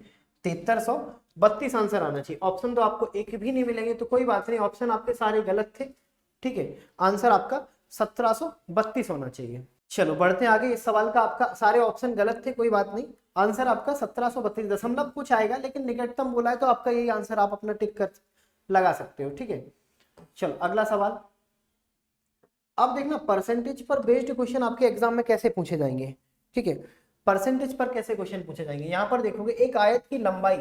7332 आंसर आना चाहिए। ऑप्शन तो आपको एक भी नहीं मिलेंगे, तो कोई बात नहीं, ऑप्शन आपके सारे गलत थे, ठीक है, आंसर आपका 1732 होना चाहिए। चलो बढ़ते हैं आगे, इस सवाल का आपका सारे ऑप्शन गलत थे, कोई बात नहीं, आंसर आपका 1732 दशमलव कुछ आएगा, लेकिन निकटतम बोला है तो आपका यही आंसर आप अपना टिक कर लगा सकते हो, ठीक है। चलो अगला सवाल, अब देखना परसेंटेज पर बेस्ड क्वेश्चन आपके एग्जाम में कैसे पूछे जाएंगे, ठीक है, परसेंटेज पर कैसे क्वेश्चन पूछे जाएंगे। यहाँ पर देखोगे एक आयत की लंबाई,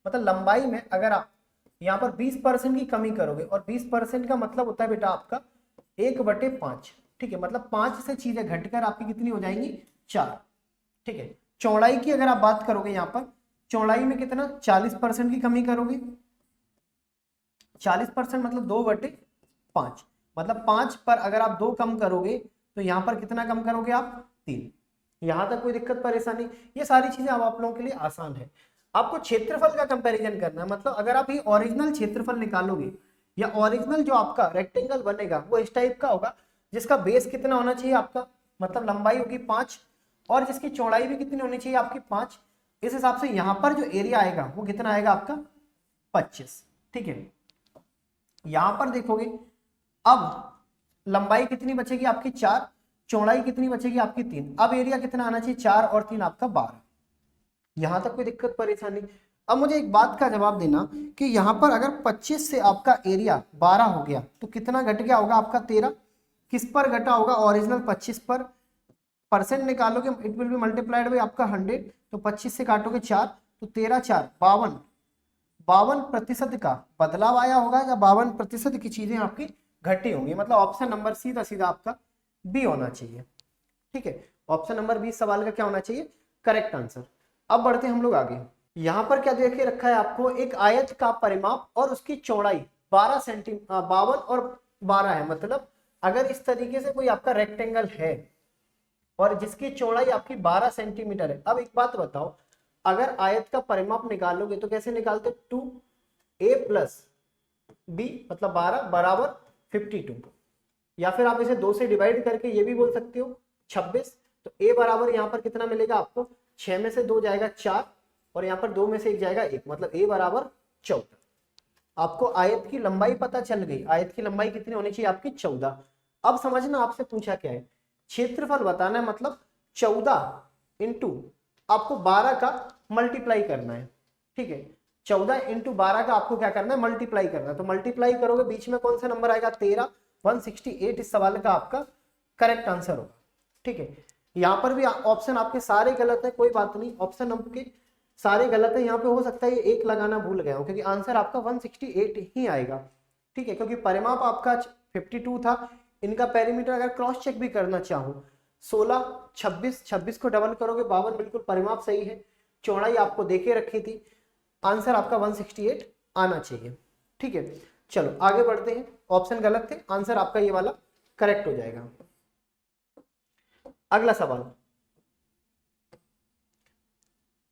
मतलब लंबाई में अगर आप यहाँ पर 20% की कमी करोगे, और 20% का मतलब होता है बेटा आपका 1/5, ठीक है, मतलब 5 से चीजें घटकर आपकी कितनी हो जाएंगी 4, ठीक है। चौड़ाई की अगर आप बात करोगे, यहाँ पर चौड़ाई में कितना 40% की कमी करोगे, 40% मतलब 2/5, मतलब 5 पर अगर आप 2 कम करोगे तो यहाँ पर कितना कम करोगे आप 3, यहां तक कोई दिक्कत परेशानी, ये सारी चीजें अब आप लोगों के लिए आसान है। आपको क्षेत्रफल का कंपैरिजन करना है, मतलब अगर आप ये ओरिजिनल क्षेत्रफल निकालोगे या ओरिजिनल जो आपका रेक्टेंगल बनेगा वो इस टाइप का होगा, जिसका बेस कितना होना चाहिए आपका, मतलब लंबाई होगी 5 और जिसकी चौड़ाई भी कितनी होनी चाहिए आपकी 5, इस हिसाब से यहाँ पर जो एरिया आएगा वो कितना आएगा आपका 25, ठीक है। यहां पर देखोगे अब लंबाई कितनी बचेगी आपकी 4, चौड़ाई कितनी बचेगी आपकी 3, अब एरिया कितना आना चाहिए 4 और 3 आपका 12, यहां तक कोई दिक्कत परेशानी। अब मुझे एक बात का जवाब देना कि यहां पर अगर 25 से आपका एरिया 12 हो गया तो कितना घट गया होगा आपका 13, किस पर घटा होगा ओरिजिनल 25 पर, परसेंट निकालोगे it will be multiplied by आपका 100, तो 25 से काटोगे 4 तो 13 4 52% का बदलाव आया होगा, या 52% की चीजें आपकी घटी होंगी, मतलब ऑप्शन नंबर सीधा सीधा आपका बी होना चाहिए, ठीक है, ऑप्शन नंबर बी सवाल का क्या होना चाहिए करेक्ट आंसर। अब बढ़ते हम लोग आगे, यहां पर क्या देखे रखा है आपको, एक आयत का परिमाप और उसकी चौड़ाई 52 और 12 है, मतलब अगर इस तरीके से कोई आपका रेक्टेंगल है और जिसकी चौड़ाई आपकी 12 सेंटीमीटर है। अब एक बात बताओ, अगर आयत का परिमाप निकालोगे तो कैसे निकालते, 2a + b मतलब 12 बराबर 52, या फिर आप इसे 2 से डिवाइड करके ये भी बोल सकते हो 26, तो a बराबर यहाँ पर कितना मिलेगा आपको, 6 में से 2 जाएगा 4 और यहाँ पर 2 में से 1 जाएगा 1, मतलब a बराबर 14। आपको आयत की लंबाई पता चल गई, आयत की लंबाई कितनी होनी चाहिए आपकी 14। अब समझना आपसे पूछा क्या है, क्षेत्रफल बताना है, मतलब 14 इंटू आपको 12 का मल्टीप्लाई करना है, ठीक है, 14 इंटू 12 का आपको क्या करना है मल्टीप्लाई करना है, तो मल्टीप्लाई करोगे बीच में कौन सा नंबर आएगा 13, 168 इस सवाल का आपका करेक्ट आंसर होगा, ठीक है। यहाँ पर भी ऑप्शन आपके सारे गलत है, कोई बात नहीं, ऑप्शन आपके सारे गलत है, यहाँ पे हो सकता है ये एक लगाना भूल गया हो, क्योंकि आंसर आपका 168 ही आएगा, ठीक है, क्योंकि परिमाप आपका 52 था, इनका पेरीमीटर अगर क्रॉस चेक भी करना चाहो 16 26 26 को डबल करोगे 52, बिल्कुल परिमाप सही है, चौड़ाई आपको देके रखी थी, आंसर आपका 168 आना चाहिए, ठीक है। चलो आगे बढ़ते हैं, ऑप्शन गलत थे, आंसर आपका ये वाला करेक्ट हो जाएगा। अगला सवाल,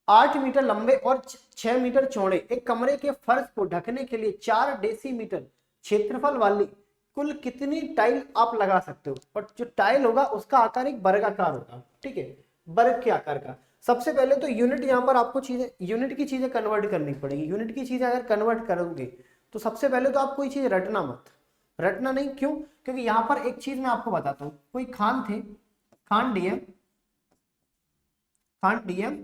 8 मीटर लंबे और 6 मीटर चौड़े एक कमरे के फर्श को ढकने के लिए 4 डेसीमीटर क्षेत्रफल वाली कुल कितनी टाइल आप लगा सकते हो, और जो टाइल होगा उसका आकार एक वर्गाकार होगा, ठीक है, वर्ग के आकार का। सबसे पहले तो यूनिट, यहाँ पर आपको चीजें, यूनिट की चीजें कन्वर्ट करनी पड़ेगी। यूनिट की चीजें अगर कन्वर्ट करोगे तो सबसे पहले तो आप कोई चीज रटना मत, रटना नहीं, क्यों? क्योंकि यहाँ पर एक चीज मैं आपको बताता हूँ, कोई खान थे, खान डीएम, खान डीएम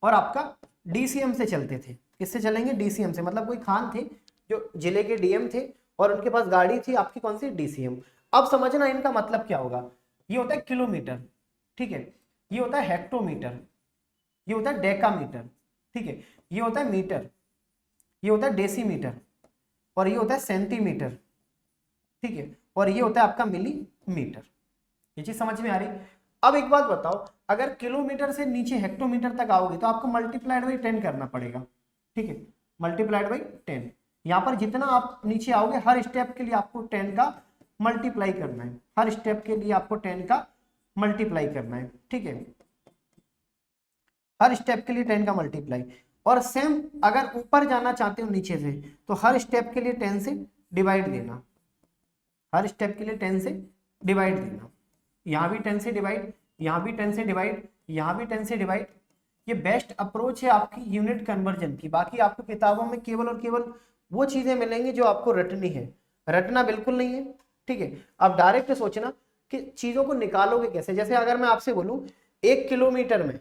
और आपका डीसीएम से चलते थे। किससे चलेंगे? डीसीएम से। मतलब कोई खान थे जो जिले के डीएम थे और उनके पास गाड़ी थी आपकी कौन सी? डीसीएम। अब समझना इनका मतलब क्या होगा। ये होता है किलोमीटर, ठीक है, ये होता है हेक्टोमीटर, ये होता है डेकामीटर, ठीक है, ये होता है मीटर, ये होता है डेसीमीटर और ये होता है सेंटीमीटर, ठीक है, और ये होता है आपका मिलीमीटर। ये चीज समझ में आ रही? अब एक बात बताओ, अगर किलोमीटर से नीचे हेक्टोमीटर तक आओगे तो आपको मल्टीप्लाइड बाई 10 करना पड़ेगा, ठीक है, मल्टीप्लाइड बाई 10। यहाँ पर जितना आप नीचे आओगे हर स्टेप के लिए आपको 10 का मल्टीप्लाई करना है, हर स्टेप के लिए आपको 10 का मल्टीप्लाई करना है, ठीक है, हर स्टेप के लिए 10 का मल्टीप्लाई। और सेम अगर ऊपर जाना चाहते हो नीचे से तो हर स्टेप के लिए 10 से डिवाइड देना, हर स्टेप के लिए 10 से डिवाइड देना। यहाँ भी 10 से डिवाइड, यहाँ भी 10 से डिवाइड, यहाँ भी 10 से डिवाइड। ये बेस्ट अप्रोच है आपकी यूनिट कन्वर्जन की। बाकी आपको किताबों में केवल और केवल वो चीजें मिलेंगी जो आपको रटनी है, रटना बिल्कुल नहीं है, ठीक है। आप डायरेक्ट सोचना कि चीजों को निकालोगे कैसे। जैसे अगर मैं आपसे बोलूं 1 किलोमीटर में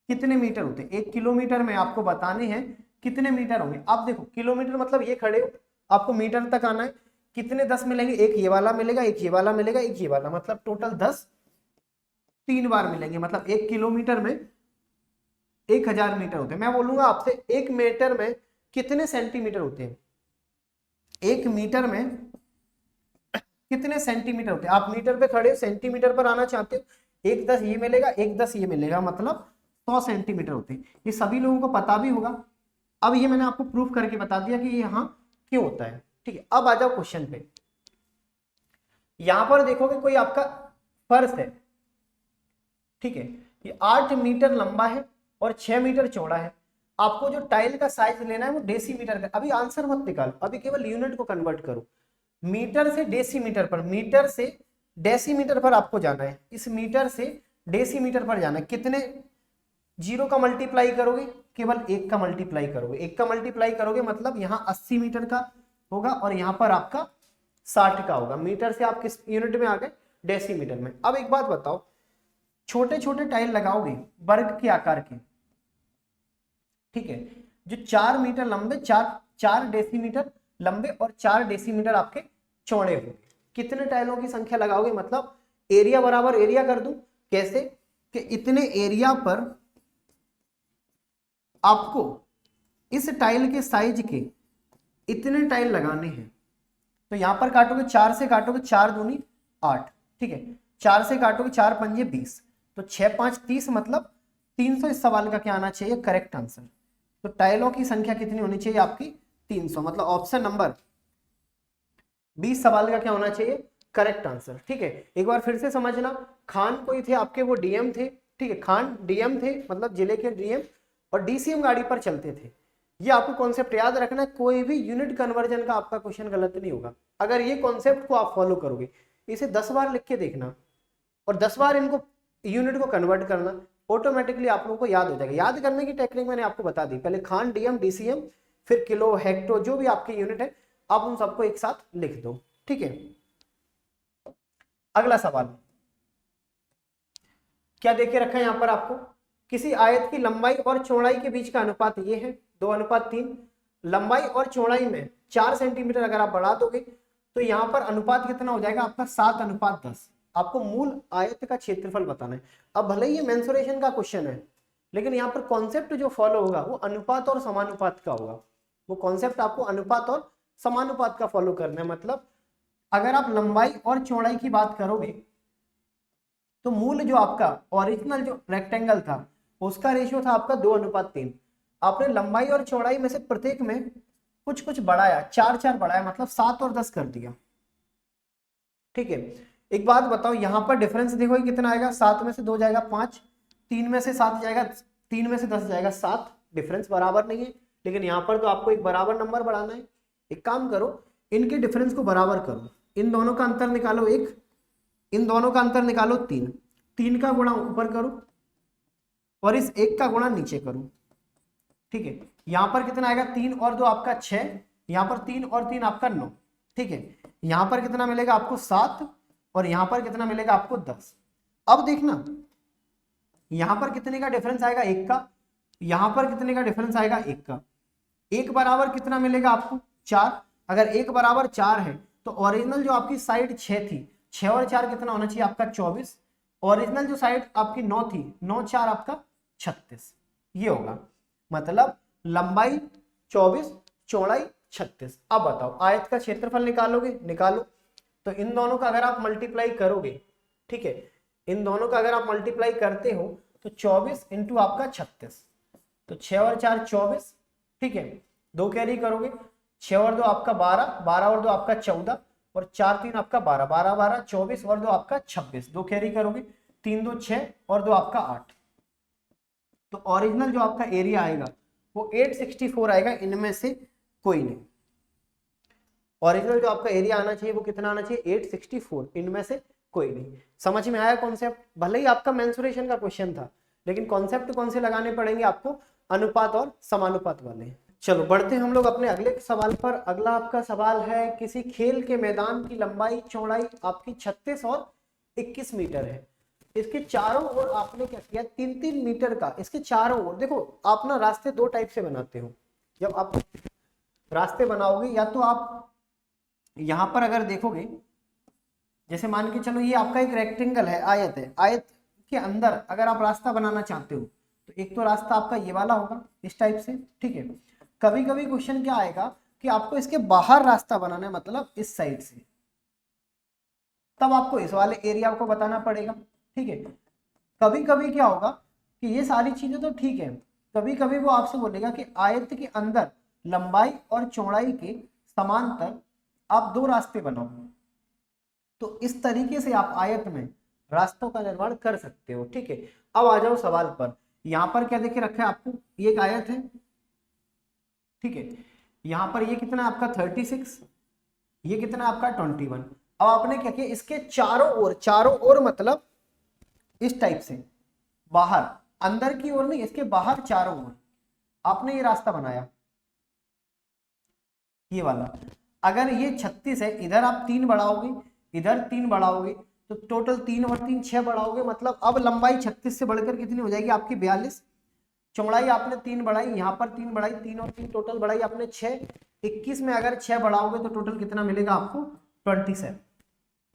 कितने मीटर होते हैं, 1 किलोमीटर में आपको बताने हैं कितने मीटर होंगे। आप देखो किलोमीटर मतलब ये खड़े हो, आपको मीटर तक आना है, कितने 10 मिलेंगे? एक ये वाला मिलेगा, एक ये वाला मिलेगा, एक ये वाला, मतलब टोटल 10 3 बार मिलेंगे। मतलब 1 किलोमीटर में 1000 मीटर होते हैं। मैं बोलूंगा आपसे 1 मीटर में कितने सेंटीमीटर होते हैं? 1 मीटर में कितने सेंटीमीटर होते हैं? आप मीटर पे खड़े हो, सेंटीमीटर पर आना चाहते हो, 1 10 ये मिलेगा, 1 10 ये मिलेगा, मतलब 100 सेंटीमीटर होते हैं। ये सभी लोगों को पता भी होगा। अब ये मैंने आपको प्रूफ करके बता दिया कि ये यहाँ क्यों होता है, ठीक है। अब आ जाओ क्वेश्चन पे। यहां पर देखोगे कोई आपका फर्श है, ठीक है, ये 8 मीटर लंबा है और 6 मीटर चौड़ा है। आपको जो टाइल का साइज लेना है वो डेसीमीटर का। अभी आंसर मत निकालो, अभी केवल यूनिट को कन्वर्ट करो। मीटर से डेसीमीटर पर, मीटर से डेसीमीटर पर आपको जाना है। इस मीटर से डेसीमीटर पर जाना है। कितने 0 का मल्टीप्लाई करोगे? केवल 1 का मल्टीप्लाई करोगे। 1 का मल्टीप्लाई करोगे मतलब यहाँ 80 मीटर का होगा और यहाँ पर आपका 60 का होगा। मीटर से आप किस यूनिट में आ गए? डेसीमीटर में। अब एक बात बताओ, छोटे छोटे टाइल लगाओगे वर्ग के आकार के, ठीक है, जो 4 मीटर लंबे, 4 डेसीमीटर लंबे और 4 डेसीमीटर आपके चौड़े होंगे। कितने टाइलों की संख्या लगाओगे? मतलब एरिया बराबर एरिया कर दूं। कैसे? कि इतने एरिया पर आपको इस टाइल के साइज के इतने टाइल लगाने हैं। तो यहां पर काटोगे, 4 से काटोगे, 4 दूनी 8, ठीक है, 4 से काटोगे, 4 पंजे 20, तो 6 5 30, मतलब 300। इस सवाल का क्या आना चाहिए? Correct answer. तो टाइलों की संख्या कितनी होनी चाहिए आपकी? 300। मतलब ऑप्शन नंबर 20 सवाल का क्या होना चाहिए? करेक्ट आंसर, ठीक है। एक बार फिर से समझना, खान कोई थे आपके, वो डीएम थे, ठीक है, खान डीएम थे, मतलब जिले के डीएम, और डीसीएम गाड़ी पर चलते थे। ये आपको कॉन्सेप्ट याद रखना है। कोई भी यूनिट कन्वर्जन का आपका क्वेश्चन गलत नहीं होगा अगर ये कॉन्सेप्ट को आप फॉलो करोगे। इसे 10 बार लिख के देखना और 10 बार इनको यूनिट को कन्वर्ट करना, ऑटोमेटिकली आप लोगों को याद हो जाएगा। याद करने की टेक्निक मैंने आपको बता दी, पहले खान डीएम डीसीएम, फिर किलो हेक्टो, जो भी आपकी यूनिट है आप उन सबको एक साथ लिख दो, ठीक है। अगला सवाल क्या देके रखा है यहाँ पर आपको? किसी आयत की लंबाई और चौड़ाई के बीच का अनुपात ये है 2:3। लंबाई और चौड़ाई में 4 सेंटीमीटर अगर आप बढ़ा दोगे तो यहाँ पर अनुपात कितना हो जाएगा आपका? 7:10। आपको मूल आयत का क्षेत्रफल बताना है। अब भले ही ये मेंसुरेशन का क्वेश्चन है, लेकिन यहाँ पर कॉन्सेप्ट जो फॉलो होगा वो अनुपात और समानुपात का होगा। वो कॉन्सेप्ट आपको अनुपात और समानुपात का फॉलो करना है। मतलब अगर आप लंबाई और चौड़ाई की बात करोगे तो मूल जो आपका ओरिजिनल जो रेक्टेंगल था उसका रेशियो था आपका 2:3। आपने लंबाई और चौड़ाई में से प्रत्येक में कुछ कुछ बढ़ाया, 4 बढ़ाया, मतलब 7 और 10 कर दिया, ठीक है। एक बात बताओ, यहाँ पर डिफरेंस देखो कितना आएगा? 7 में से 2 जाएगा 5, 3 में से 7 जाएगा, 3 में से 10 जाएगा 7। डिफरेंस बराबर नहीं है, लेकिन यहाँ पर तो आपको एक बराबर नंबर बढ़ाना है। एक काम करो, इनके डिफरेंस को बराबर करो। इन दोनों का अंतर निकालो 1, इन दोनों का अंतर निकालो 3, 3 का गुणा ऊपर करो और इस 1 का गुणा नीचे करूं, ठीक है। यहां पर कितना आएगा 3 और 2 आपका 6, यहां पर 3 और 3 आपका 9, ठीक है। यहां पर कितना मिलेगा आपको 7 और यहां पर कितना मिलेगा आपको 10। अब देखना यहां पर कितने का डिफरेंस आएगा 1 का, यहां पर कितने का डिफरेंस आएगा 1 का। 1 बराबर कितना मिलेगा आपको 4। अगर 1 बराबर 4 है तो ओरिजिनल जो आपकी साइड 6 थी, 6 और 4 कितना होना चाहिए आपका 24। ओरिजिनल जो साइड आपकी 9 थी, 9 4 आपका 36, ये होगा। मतलब लंबाई 24, चौड़ाई 36। अब बताओ आयत का क्षेत्रफल निकालोगे, निकालो। तो इन दोनों का अगर आप मल्टीप्लाई करोगे, ठीक है, इन दोनों का अगर आप मल्टीप्लाई करते हो तो 24 इंटू आपका 36, तो 6 और 4 24, ठीक है। 2 कैरी करोगे, 6 और 2 आपका 12, 12 और 2 आपका 14 और 4 3 आपका 12, 12 12 24 और 2 आपका 26। 2 कैरी करोगे, 3 2 6 और 2 आपका 8। तो ओरिजिनल जो आपका एरिया आएगा वो 864 आएगा, इनमें से कोई नहीं। ओरिजिनल जो आपका एरिया आना चाहिए वो कितना आना चाहिए 864, इनमें से कोई नहीं। समझ में आया कॉन्सेप्ट? भले ही आपका मेंसुरेशन का क्वेश्चन था, लेकिन कॉन्सेप्ट कौन से लगाने पड़ेंगे आपको, अनुपात और समानुपात वाले। चलो बढ़ते हैं हम लोग अपने अगले सवाल पर। अगला आपका सवाल है, किसी खेल के मैदान की लंबाई चौड़ाई आपकी 36 और 21 मीटर है। इसके चारों ओर आपने क्या किया 3-3 मीटर का, इसके चारों ओर देखो आप ना रास्ते 2 टाइप से बनाते हो। जब आप रास्ते बनाओगे या तो आप यहां पर अगर देखोगे, जैसे मान के चलो ये आपका एक रेक्टेंगल है, आयत है, आयत के अंदर अगर आप रास्ता बनाना चाहते हो तो एक तो रास्ता आपका ये वाला होगा इस टाइप से, ठीक है। कभी कभी क्वेश्चन क्या आएगा कि आपको इसके बाहर रास्ता बनाना है, मतलब इस साइड से, तब आपको इस वाले एरिया को बताना पड़ेगा, ठीक है। कभी कभी क्या होगा कि ये सारी चीजें तो ठीक है, कभी कभी वो आपसे बोलेगा कि आयत के अंदर लंबाई और चौड़ाई के समांतर आप 2 रास्ते बनाओ। तो इस तरीके से आप आयत में रास्तों का निर्माण कर सकते हो, ठीक है। अब आ जाओ सवाल पर। यहां पर क्या देखे रखा है आपको, ये एक आयत है, ठीक है। यहां पर ये कितना है आपका 36, ये कितना है आपका 21। अब आपने क्या किया, इसके चारों ओर मतलब इस टाइप से बाहर, अंदर की ओर नहीं, इसके बाहर चारों ओर आपने ये रास्ता बनाया, ये वाला। अगर ये 36 है, इधर आप 3 बढ़ाओगे, इधर 3 बढ़ाओगे, तो टोटल 3 और 3 6 बढ़ाओगे, मतलब अब लंबाई 36 से बढ़कर कितनी हो जाएगी आपकी 42। चौड़ाई आपने 3 बढ़ाई, यहाँ पर 3 बढ़ाई, 3 और 3 टोटल बढ़ाई आपने 6। 21 में अगर 6 बढ़ाओगे तो टोटल कितना मिलेगा आपको 27,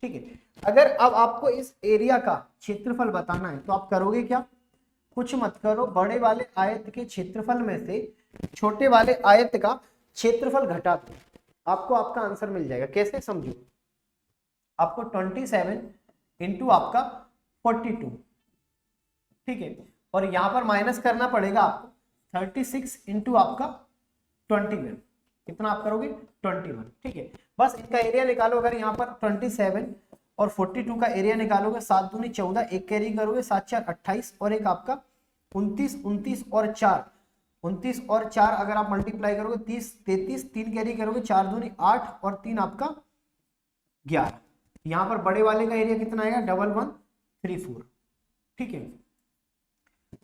ठीक है। अगर अब आपको इस एरिया का क्षेत्रफल बताना है तो आप करोगे क्या, कुछ मत करो, बड़े वाले आयत के क्षेत्रफल में से छोटे वाले आयत का क्षेत्रफल घटा दो, आपको आपका आंसर मिल जाएगा। कैसे समझो, आपको 27 इंटू आपका 42, ठीक है, और यहां पर माइनस करना पड़ेगा आपको 36 इंटू आपका 21, कितना आप करोगे 21, ठीक है। बस इनका एरिया निकालो। अगर यहाँ पर 27 और 42 का एरिया निकालोगे, 7 दूनी 14, एक कैरी करोगे, 7 4 28 और एक आपका 29, 29 और 4, 29 और 4 अगर आप मल्टीप्लाई करोगे 30 33, 3 कैरी करोगे, 4 दूनी 8 और 3 आपका 11। यहाँ पर बड़े वाले का एरिया कितना आएगा 1134, ठीक है।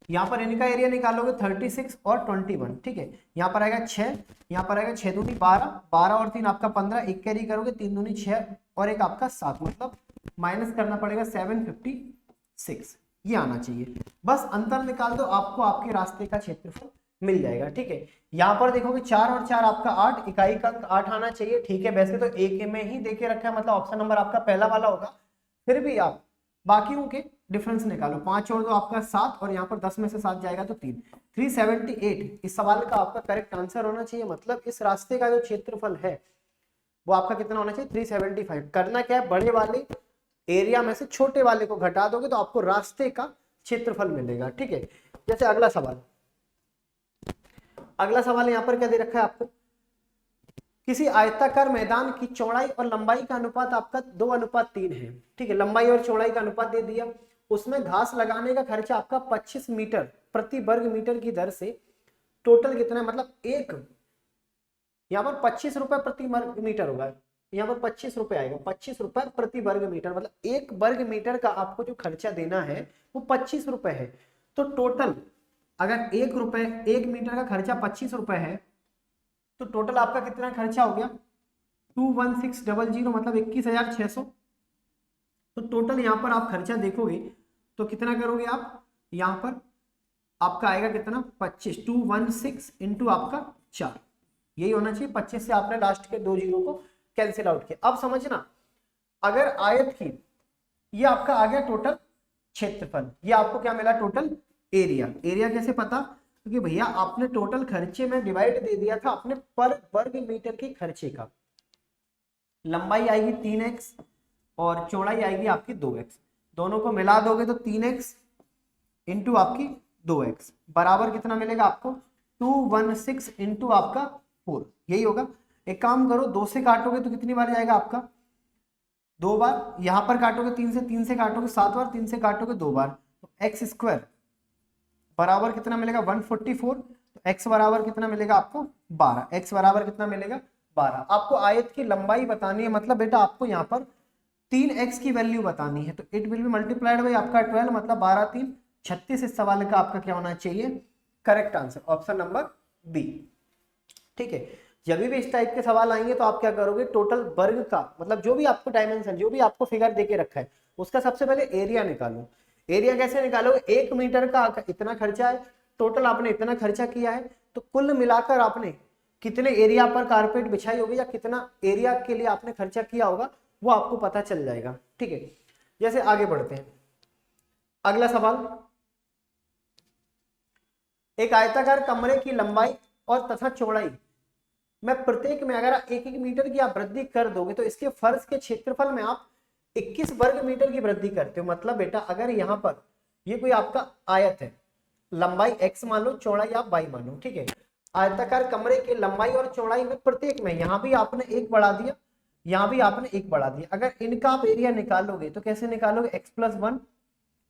यहाँ पर इनका एरिया निकालोगे 36 और 21, ठीक है। यहाँ पर आएगा 6, यहाँ पर आएगा 6 दूनी 12, 12 और 3 आपका 15, एक कैरी करोगे, 3 दूनी 6 और एक आपका 7, मतलब माइनस करना पड़ेगा 756, ये आना चाहिए। बस अंतर निकाल दो, आपको आपके रास्ते का क्षेत्रफल मिल जाएगा, ठीक है। यहाँ पर देखोगे 4 और 4 आपका 8, इकाई का 8 आना चाहिए, ठीक है। वैसे तो एक में ही देके रखा है, मतलब ऑप्शन नंबर आपका पहला वाला होगा, फिर भी आप बाकियों के डिफरेंस निकालो। 5 और 2 आपका 7 और यहाँ पर 10 में से 7 जाएगा तो 3, 378 इस सवाल का आपका करेक्ट आंसर होना चाहिए। मतलब इस रास्ते का जो क्षेत्रफल है वो आपका कितना होना चाहिए 375। करना क्या है, बड़े वाले एरिया में से छोटे वाले को घटा दोगे तो आपको रास्ते का क्षेत्रफल मिलेगा, ठीक है। जैसे अगला सवाल यहाँ पर क्या दे रखा है आपको, किसी आयताकार मैदान की चौड़ाई और लंबाई का अनुपात आपका 2:3 है, ठीक है। लंबाई और चौड़ाई का अनुपात दे दिया, उसमें घास लगाने का खर्चा आपका 25 मीटर प्रति वर्ग मीटर की दर से टोटल कितना है, मतलब एक यहाँ पर 25 रुपए प्रति वर्ग मीटर होगा, यहाँ पर 25 रुपए आएगा, 25 रुपए प्रति वर्ग मीटर, मतलब एक वर्ग मीटर का आपको जो खर्चा देना है वो 25 रुपए है। तो टोटल अगर 1 रुपए 1 मीटर का खर्चा 25 रुपए है तो टोटल आपका कितना खर्चा हो गया 21600 मतलब 21,600। तो टोटल यहाँ पर आप खर्चा देखोगे तो कितना करोगे आप, यहाँ पर आपका आएगा कितना 25, 216 इंटू आपका 4, यही होना चाहिए। 25 से आपने लास्ट के 2 जीरो को कैंसिल आउट किया। अब समझना, अगर आयत की ये आपका आ गया टोटल क्षेत्रफल, ये आपको क्या मिला टोटल एरिया। एरिया कैसे पता, क्योंकि भैया आपने टोटल खर्चे में डिवाइड दे दिया था अपने पर वर्ग मीटर के खर्चे का। लंबाई आएगी 3x और चौड़ाई आएगी आपकी 2x, दोनों को मिला दोगे तो 3x इंटू आपकी 2x बराबर कितना मिलेगा आपको 216 इंटू आपका 4, यही होगा। एक काम करो, 2 से काटोगे तो कितनी बार जाएगा आपका 2 बार, यहां पर काटोगे 3 से काटोगे 7 बार, 3 से काटोगे 2 बार, तो एक्स स्क्वायर बराबर कितना मिलेगा 144। तो x बराबर कितना मिलेगा आपको 12, x बराबर कितना मिलेगा 12। आपको आयत की लंबाई बतानी है, मतलब बेटा आपको यहाँ पर 3x की वैल्यू बतानी है, तो it will be multiplied by आपका 12 मतलब 12 3 36। इस सवाल का आपका क्या होना चाहिए correct answer, option number B. ठीक है, जब भी इस टाइप के सवाल आएंगे तो आप क्या करोगे, टोटल वर्ग का मतलब जो भी आपको डायमेंशन, जो भी आपको फिगर देके रखा है उसका सबसे पहले एरिया निकालो। एरिया कैसे निकालोगे, 1 मीटर का इतना खर्चा है, टोटल आपने इतना खर्चा किया है, तो कुल मिलाकर आपने कितने एरिया पर कारपेट बिछाई होगी या कितना एरिया के लिए आपने खर्चा किया होगा वो आपको पता चल जाएगा। ठीक है, जैसे आगे बढ़ते हैं, अगला सवाल, एक आयताकार कमरे की लंबाई और तथा चौड़ाई में प्रत्येक में अगर 1-1 मीटर की आप वृद्धि कर दोगे तो इसके फर्श के क्षेत्रफल में आप 21 वर्ग मीटर की वृद्धि करते हो। मतलब बेटा अगर यहाँ पर ये कोई आपका आयत है, लंबाई x मान लो, चौड़ाई आप y मानो, ठीक है। आयताकार कमरे के लंबाई और चौड़ाई में प्रत्येक में, यहाँ भी आपने 1 बढ़ा दिया, यहाँ भी आपने 1 बढ़ा दिया। अगर इनका आप एरिया निकालोगे तो कैसे निकालोगे, x+1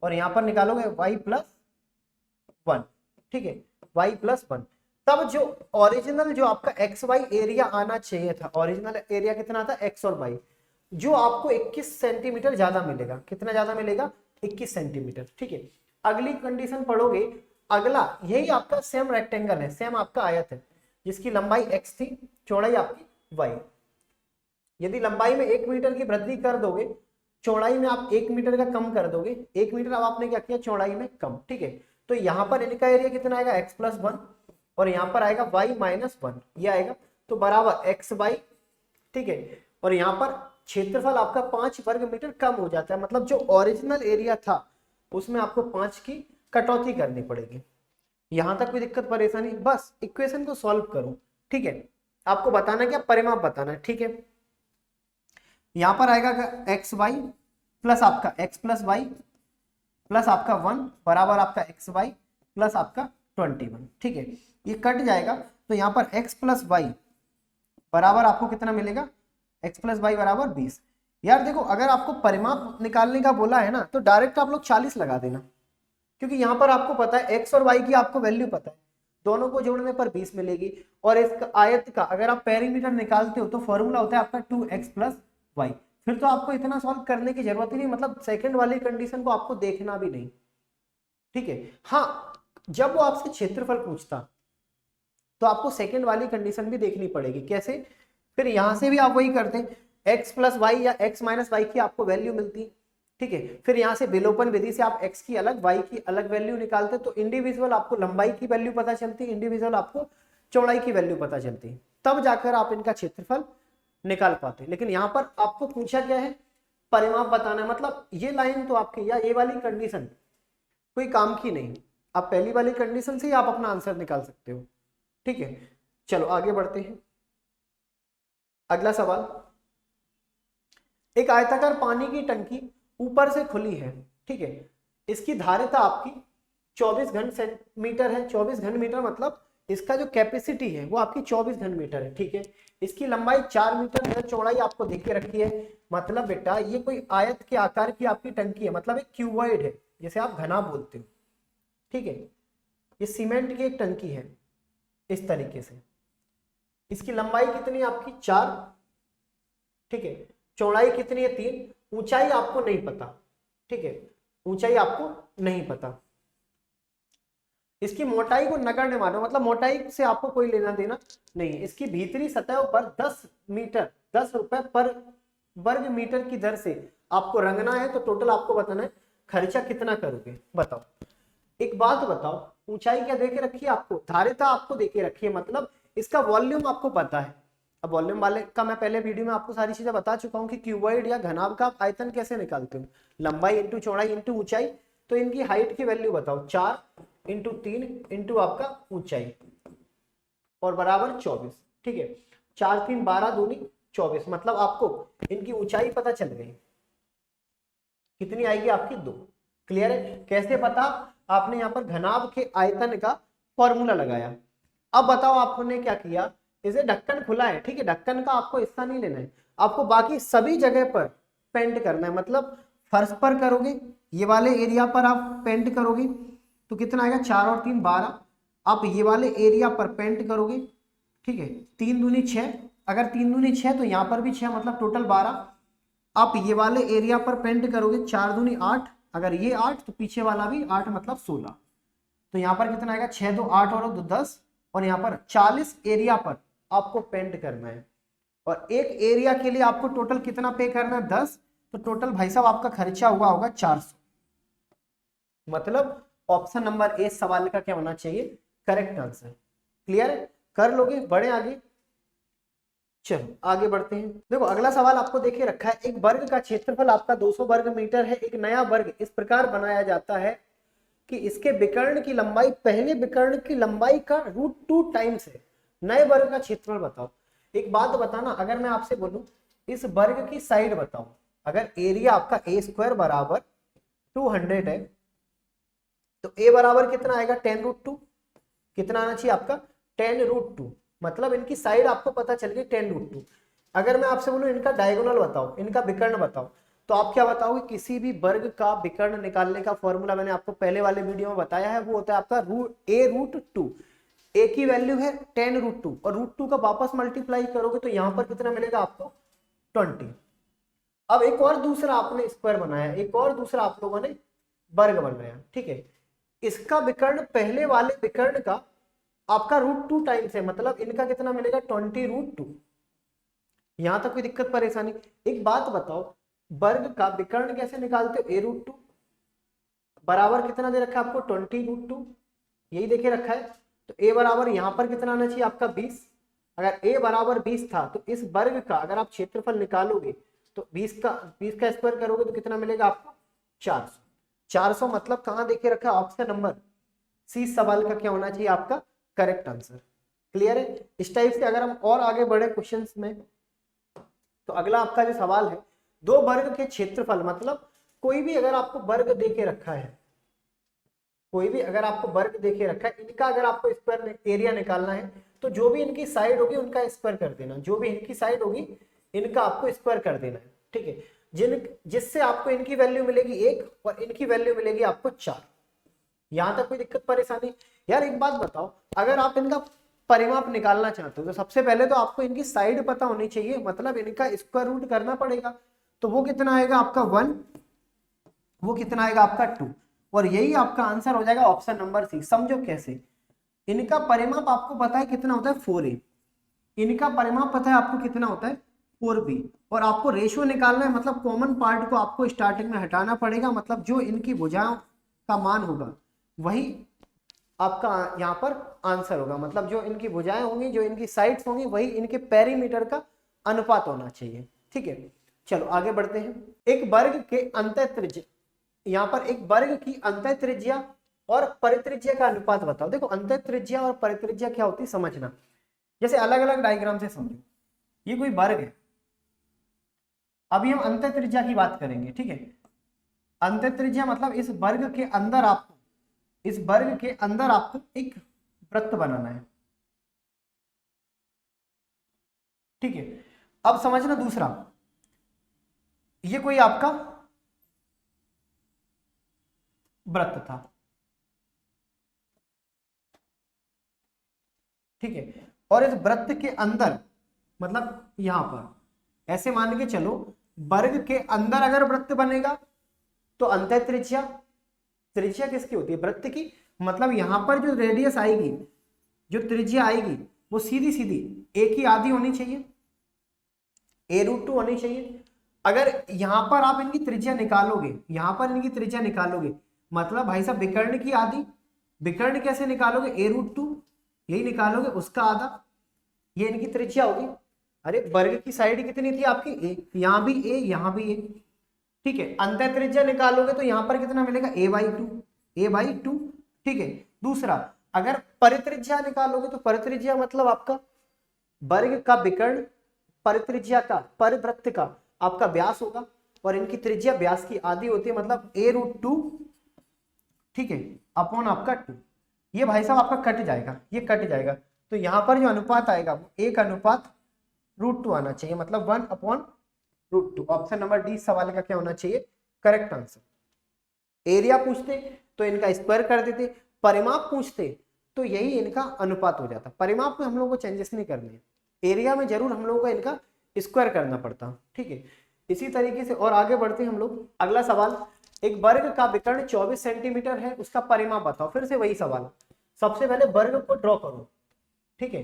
और यहाँ पर निकालोगे y+1, ठीक है, y+1। तब जो ओरिजिनल जो आपका एक्स वाई एरिया आना चाहिए था, ओरिजिनल एरिया कितना था x और y, जो आपको 21 सेंटीमीटर ज्यादा मिलेगा। कितना ज्यादा मिलेगा 21 सेंटीमीटर। ठीक है, अगली कंडीशन पढ़ोगे, अगला यही आपका सेम रेक्टेंगल है, सेम आपका आयत है जिसकी लंबाई x थी, चौड़ाई आपकी y। यदि लंबाई में 1 मीटर की वृद्धि कर दोगे, चौड़ाई में आप 1 मीटर का कम कर दोगे, 1 मीटर अब आपने क्या किया चौड़ाई में कम। ठीक है, तो यहाँ पर इनका एरिया कितना आएगा x+1 और यहाँ पर आएगा y-1, ये आएगा, तो बराबर xy। ठीक है, और यहाँ पर क्षेत्रफल आपका 5 वर्ग मीटर कम हो जाता है, मतलब जो ओरिजिनल एरिया था उसमें आपको 5 की कटौती करनी पड़ेगी। यहां तक कोई दिक्कत परेशानी, बस इक्वेशन को सॉल्व करो। ठीक है, आपको बताना क्या, परिमाप बताना है। ठीक है, यहां पर आएगा एक्स वाई प्लस आपका x+y प्लस आपका 1 बराबर आपका xy प्लस आपका 21। ठीक है, ये कट जाएगा तो यहाँ पर x+y बराबर आपको कितना मिलेगा, x+y बराबर 20। यार देखो, अगर आपको परिमाप निकालने का बोला है ना तो डायरेक्ट आप लोग 40 लगा देना, क्योंकि यहाँ पर आपको पता है x और y की आपको वैल्यू पता है, दोनों को जोड़ने पर 20 मिलेगी। और इस आयत का अगर आप पेरीमीटर निकालते हो तो फॉर्मूला होता है आपका 2x+y, फिर तो आपको इतना सॉल्व करने की जरूरत ही नहीं, मतलब सेकंड वाली कंडीशन को आपको देखना भी नहीं। ठीक है, हाँ जब वो आपसे क्षेत्रफल पूछता तो आपको सेकंड वाली कंडीशन भी देखनी पड़ेगी। कैसे, फिर यहां से भी आप वही करते हैं, x+y या x-y की आपको वैल्यू मिलती। ठीक है, फिर यहाँ से विलोपन विधि से आप x की अलग y की अलग वैल्यू निकालते, तो इंडिविजुअल आपको लंबाई की वैल्यू पता चलती, इंडिविजुअल आपको चौड़ाई की वैल्यू पता चलती, तब जाकर आप इनका क्षेत्रफल निकाल पाते। लेकिन यहाँ पर आपको पूछा क्या है, परिमाप बताना, मतलब ये लाइन तो आपकी या ये वाली कंडीशन कोई काम की नहीं, आप पहली वाली कंडीशन से ही आप अपना आंसर निकाल सकते हो। ठीक है, चलो आगे बढ़ते हैं। अगला सवाल, एक आयताकार पानी की टंकी ऊपर से खुली है। ठीक है, इसकी धारिता आपकी 24 घन सेंटीमीटर है। 24 घन मीटर मतलब इसका जो कैपेसिटी है वो आपकी 24 घन मीटर है। ठीक है, इसकी लंबाई 4 मीटर है, चौड़ाई आपको देख के रखी है। मतलब बेटा ये कोई आयत के आकार की आपकी टंकी है, मतलब एक क्यूबॉइड है, जैसे आप घना बोलते हो। ठीक है, ये सीमेंट की एक टंकी है इस तरीके से। इसकी लंबाई कितनी आपकी 4, ठीक है, चौड़ाई कितनी है 3, ऊंचाई आपको नहीं पता। ठीक है, ऊंचाई आपको नहीं पता। इसकी मोटाई को नगण्य मानो, मतलब मोटाई से आपको कोई लेना देना नहीं है। इसकी भीतरी सतह पर 10 रुपए पर वर्ग मीटर की दर से आपको रंगना है। तो टोटल आपको बताना है खर्चा कितना करोगे, बताओ। एक बात बताओ, ऊंचाई क्या देके रखी है आपको, धारिता आपको देके रखी है, मतलब इसका वॉल्यूम आपको पता है। अब वॉल्यूम वाले का मैं पहले वीडियो में आपको सारी चीजें बता चुका हूँ कि क्यूबॉइड या घनाभ का आप आयतन कैसे निकालते हो, लंबाई इंटू चौड़ाई इंटू ऊंचाई। तो इनकी हाइट की वैल्यू बताओ, 4 इंटू 3 इंटू आपका ऊंचाई और बराबर 24। ठीक है, 4 3 12 दूनी 24, मतलब आपको इनकी ऊंचाई पता चल गई, कितनी आएगी आपकी 2। क्लियर है? कैसे पता, आपने यहाँ पर घनाभ के आयतन का फॉर्मूला लगाया। अब बताओ आपने क्या किया, इसे ढक्कन खुला है, ठीक है, ढक्कन का आपको हिस्सा नहीं लेना है, आपको बाकी सभी जगह पर पेंट करना है। मतलब फर्श पर करोगे, ये वाले एरिया पर आप पेंट करोगे तो कितना आएगा, 4 और 3 12। आप ये वाले एरिया पर पेंट करोगे, ठीक है, 3 दूनी 6, अगर 3 दूनी 6 तो यहाँ पर भी 6, मतलब टोटल 12। आप ये वाले एरिया पर पेंट करोगे, 4 दूनी 8, अगर ये 8 तो पीछे वाला भी 8, मतलब 16। तो यहाँ पर कितना आएगा, 6 2 8 और 2 10, और यहाँ पर 40 एरिया पर आपको पेंट करना है। और एक एरिया के लिए आपको टोटल कितना पे करना है, 10। तो टोटल भाई साहब आपका खर्चा हुआ होगा 400। मतलब ऑप्शन नंबर ए सवाल का क्या होना चाहिए, करेक्ट आंसर। क्लियर है? कर लोगे, बढ़े आगे। चलो आगे बढ़ते हैं। देखो अगला सवाल आपको देखे रखा है, एक वर्ग का क्षेत्रफल आपका 200 वर्ग मीटर है। एक नया वर्ग इस प्रकार बनाया जाता है कि इसके विकर्ण की लंबाई पहले विकर्ण की लंबाई का √2 टाइम्स है। नए वर्ग का क्षेत्रफल बताओ। एक बात बताना, अगर मैं आपसे बोलूं इस वर्ग की साइड बताओ, अगर एरिया आपका a² बराबर 200 है तो a बराबर कितना आएगा, 10√2। कितना आना चाहिए आपका, 10√2, मतलब इनकी साइड आपको पता चल गई 10√2। अगर मैं आपसे बोलूं इनका डायगोनल बताओ, इनका विकर्ण बताओ, तो आप क्या बताओगे, किसी भी वर्ग का विकर्ण निकालने का फॉर्मूला मैंने आपको पहले वाले वीडियो में बताया है, वो होता है आपका a√2। a की वैल्यू है 10√2 और √2 का वापस मल्टीप्लाई करोगे तो यहां पर कितना मिलेगा आपको, 20। अब एक और दूसरा आपने स्क्वायर बनाया, एक और दूसरा आप लोगों ने वर्ग बनाया, ठीक है, इसका विकर्ण पहले वाले विकर्ण का आपका √2 टाइम्स है, मतलब इनका कितना मिलेगा, 20√2। यहां तक कोई दिक्कत परेशानी? एक बात बताओ, वर्ग का विकर्ण कैसे निकालते हो, a√2 बराबर कितना दे रखा है आपको, 20√2, यही देखे रखा है। तो a बराबर यहां पर कितना आना चाहिए आपका 20। अगर a बराबर 20 था तो इस वर्ग का अगर आप क्षेत्रफल निकालोगे तो 20 का स्क्वायर करोगे तो कितना मिलेगा आपको, 400। 400 मतलब कहां देखे रखा है, ऑप्शन नंबर सी सवाल का क्या होना चाहिए आपका, करेक्ट आंसर। क्लियर है? इस टाइप से अगर हम और आगे बढ़े क्वेश्चंस में, तो अगला आपका जो सवाल है, दो वर्ग के क्षेत्रफल, मतलब कोई भी अगर आपको वर्ग देके रखा है, कोई भी अगर आपको वर्ग देके रखा है, इनका अगर आपको स्क्वायर एरिया निकालना है तो जो भी इनकी साइड होगी उनका स्क्वायर कर देना, जो भी इनकी साइड होगी इनका आपको स्क्वायर कर देना है, ठीक है, जिससे आपको इनकी वैल्यू मिलेगी 1 और इनकी वैल्यू मिलेगी आपको 4। यहां तक कोई दिक्कत परेशानी? यार एक बात बताओ, अगर आप इनका परिमाप निकालना चाहते हो तो सबसे पहले तो आपको इनकी साइड पता होनी चाहिए, मतलब इनका स्क्वायर रूट करना पड़ेगा। तो वो कितना आएगा आपका 1, वो कितना आएगा आपका 2, और यही आपका आंसर हो जाएगा ऑप्शन नंबर सी। समझो कैसे, इनका परिमाप आपको पता है कितना होता है 4a, इनका परिमाप पता है आपको कितना होता है 4b, और आपको रेशियो निकालना है, मतलब कॉमन पार्ट को आपको स्टार्टिंग में हटाना पड़ेगा, मतलब जो इनकी भुजाओं का मान होगा वही आपका यहाँ पर आंसर होगा, मतलब जो इनकी भुजाएं होंगी, जो इनकी साइड्स होंगी, वही इनके पेरीमीटर का अनुपात होना चाहिए, ठीक है। चलो आगे बढ़ते हैं। एक वर्ग के अंतः त्रिज्या, यहाँ पर एक वर्ग की अंतः त्रिज्या और परित्रिज्या का अनुपात बताओ। देखो अंतः त्रिज्या और परित्रिज्या क्या होती है समझना, जैसे अलग अलग डायग्राम से समझो। ये कोई वर्ग है, अभी हम अंतः त्रिज्या की बात करेंगे, ठीक है। अंतः त्रिज्या मतलब इस वर्ग के अंदर आपको, इस वर्ग के अंदर आपको एक वृत्त बनाना है, ठीक है। अब समझना दूसरा, ये कोई आपका वृत्त था, ठीक है, और इस वृत्त के अंदर मतलब यहां पर ऐसे मान के चलो, वर्ग के अंदर अगर वृत्त बनेगा तो अंतः त्रिज्या, त्रिज्या किसकी होती है, वृत्त की, मतलब यहाँ पर जो रेडियस आएगी, जो त्रिज्या आएगी, वो सीधी सीधी a की आधी होनी चाहिए, a√2 होनी चाहिए। अगर यहाँ पर आप इनकी त्रिज्या निकालोगे, यहाँ पर इनकी त्रिज्या निकालोगे, मतलब भाई साहब विकर्ण की आधी, विकर्ण कैसे निकालोगे, a√2 यही निकालोगे, उसका आधा, ये इनकी त्रिज्या होगी। अरे वर्ग की साइड कितनी थी आपकी, a, यहाँ भी a, यहाँ भी a, ठीक है। अंत त्रिज्या निकालोगे तो यहाँ पर कितना मिलेगा, a/2, ठीक है। दूसरा, अगर परित्रिज्या निकालोगे तो परित्रिज्या मतलब आपका वर्ग का विकर्ण परित्रिज्या का परिवृत्त का आपका व्यास होगा, और इनकी त्रिज्या व्यास की आधी होती है, मतलब a√2, ठीक है, अपॉन आपका 2। ये भाई साहब आपका कट जाएगा, ये कट जाएगा, तो यहाँ पर जो अनुपात आएगा वो 1/√2 आना चाहिए, मतलब 1/√2। ऑप्शन नंबर डी सवाल का क्या होना चाहिए, करेक्ट आंसर। एरिया पूछते तो इनका स्क्वायर कर देते, परिमाप पूछते तो यही इनका अनुपात हो जाता। परिमाप में हम लोगों को चेंजेस नहीं करने हैं, एरिया में जरूर हम लोगों को इनका स्क्वायर करना पड़ता, ठीक है। इसी तरीके से और आगे बढ़ते हैं हम लोग। अगला सवाल, एक वर्ग का विकर्ण 24 सेंटीमीटर है, उसका परिमाप बताओ। फिर से वही सवाल, सबसे पहले वर्ग को ड्रॉ करो, ठीक है।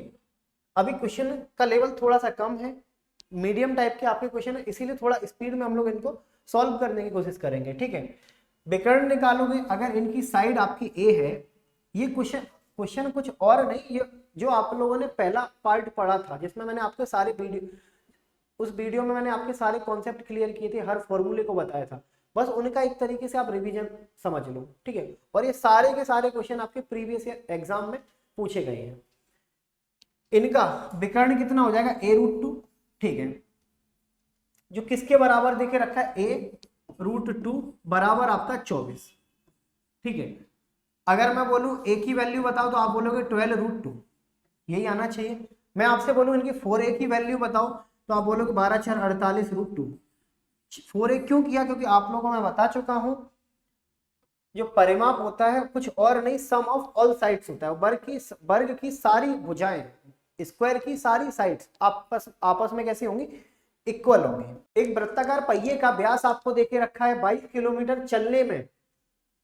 अभी क्वेश्चन का लेवल थोड़ा सा कम है, मीडियम टाइप के आपके क्वेश्चन है, इसीलिए थोड़ा स्पीड में हम लोग इनको सॉल्व करने की कोशिश करेंगे, ठीक है। विकर्ण निकालोगे, अगर इनकी साइड आपकी ए है, ये क्वेश्चन कुछ और नहीं, ये जो आप लोगों ने पहला पार्ट पढ़ा था, जिसमें मैंने आपके सारे उस वीडियो में मैंने आपके सारे कॉन्सेप्ट क्लियर किए थे, हर फॉर्मूले को बताया था, बस उनका एक तरीके से आप रिवीजन समझ लो, ठीक है। और ये सारे के सारे क्वेश्चन आपके प्रीवियस एग्जाम में पूछे गए हैं। इनका विकर्ण कितना हो जाएगा, a√2, ठीक है, जो किसके बराबर देके रखा है, a√2 बराबर आपका 24, ठीक है। अगर मैं बोलूं a की वैल्यू बताओ तो आप बोलोगे 12√2, यही आना चाहिए। मैं आपसे बोलूं इनकी 4a की वैल्यू बताओ तो आप बोलोगे 12×4 = 48√2। 4a क्यों किया, क्योंकि आप लोगों को मैं बता चुका हूं, जो परिमाप होता है कुछ और नहीं, सम ऑफ ऑल साइड्स होता है। वर्ग की सारी भुजाएं, स्क्वायर की सारी साइड्स आपस में कैसी होंगी, इक्वल होंगी। एक वृत्ताकार पहिए का व्यास आपको देके रखा है 22 किलोमीटर, चलने में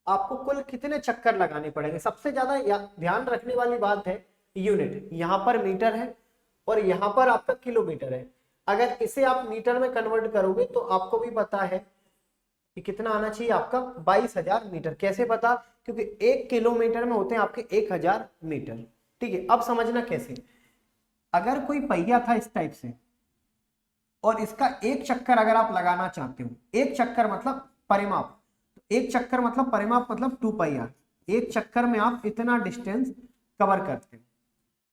आपको कुल कितने चक्कर लगाने पड़ेंगे। सबसे ज्यादा ध्यान रखने वाली बात है यूनिट, यहाँ पर मीटर है और यहाँ पर आपका किलोमीटर है। अगर इसे आप मीटर में कन्वर्ट करोगे तो आपको भी पता है कि कितना आना चाहिए आपका, 22,000 मीटर। कैसे पता, क्योंकि 1 किलोमीटर में होते हैं आपके 1000 मीटर, ठीक है। अब समझना कैसे, अगर कोई पहिया था इस टाइप से और इसका एक चक्कर अगर आप लगाना चाहते हो, एक चक्कर मतलब परिमाप, एक चक्कर मतलब परिमाप मतलब 2πr, एक चक्कर में आप इतना डिस्टेंस कवर करते हो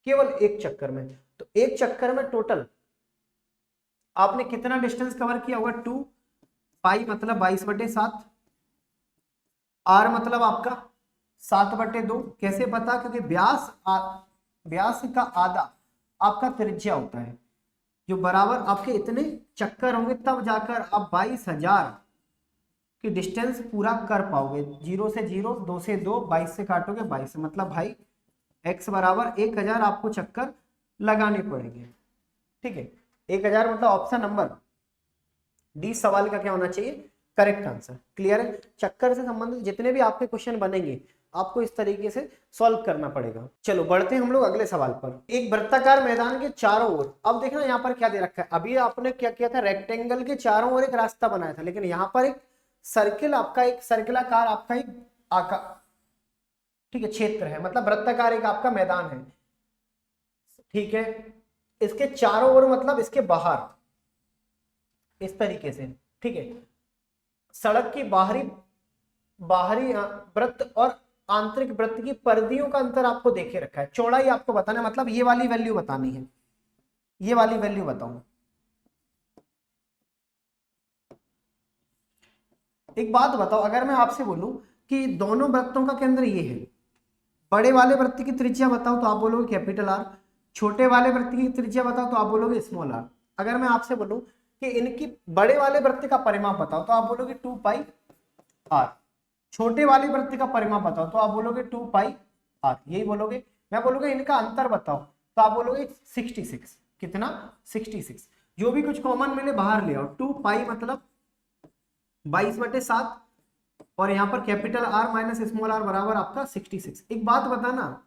केवल एक चक्कर में। तो एक चक्कर में टोटल आपने कितना डिस्टेंस कवर किया होगा, 2π मतलब 22/7, r मतलब आपका 7/2। कैसे पता, क्योंकि व्यास का आधा आपका त्रिज्या होता है, जो बराबर आपके इतने चक्कर होंगे तब जाकर आप 22,000 की डिस्टेंस पूरा कर पाओगे। 0 से 0, 2 से 2, 22 से काटोगे 22, मतलब भाई x बराबर 1000 आपको चक्कर लगाने पड़ेंगे, ठीक है। 1000 मतलब ऑप्शन नंबर डी सवाल का क्या होना चाहिए, करेक्ट आंसर। क्लियर है। चक्कर से संबंधित जितने भी आपके क्वेश्चन बनेंगे आपको इस तरीके से सॉल्व करना पड़ेगा। चलो बढ़ते हैं हम लोग अगले सवाल पर। एक वृत्ताकार मैदान के चारों ओर, अब देखना यहाँ पर क्या दे रखा है। अभी आपने क्या किया था, रेक्टेंगल के चारों ओर एक रास्ता बनाया था, लेकिन यहाँ पर एक सर्किल आपका, एक सर्किलाकार आपका एक आकार, ठीक है, क्षेत्र है, मतलब वृत्ताकार एक आपका मैदान है, ठीक है। इसके चारों ओर मतलब इसके बाहर इस तरीके से, ठीक है, सड़क की बाहरी वृत्त और आंतरिक वृत्त की परिधियों का अंतर आपको देखे रखा है। चौड़ाई आपको बताना है, मतलब ये वाली वैल्यू बतानी है, ये वाली वैल्यू बताऊं। एक बात बताओ, अगर मैं आपसे बोलूं कि दोनों वृत्तों का केंद्र ये है, बड़े वाले वृत्त की त्रिज्या बताओ तो आप बोलोगे कैपिटल R, छोटे वाले वृत्त की त्रिज्या बताओ तो आप बोलोगे स्मॉल r। अगर मैं आपसे बोलूं कि इनकी बड़े वाले वृत्त का परिमाप बताओ तो आप बोलोगे 2πr, छोटे वाले वृत्त का परिमाप बताओ तो आप बोलोगे 2πr, यही बोलोगे। मैं बोलूंगा इनका अंतर बताओ तो आप बोलोगे 66, कितना, 66। जो भी कुछ कॉमन मिले बाहर ले आओ, 2π मतलब 22/7 और यहाँ पर capital R minus small r बराबर आपका 66। एक बात बताना,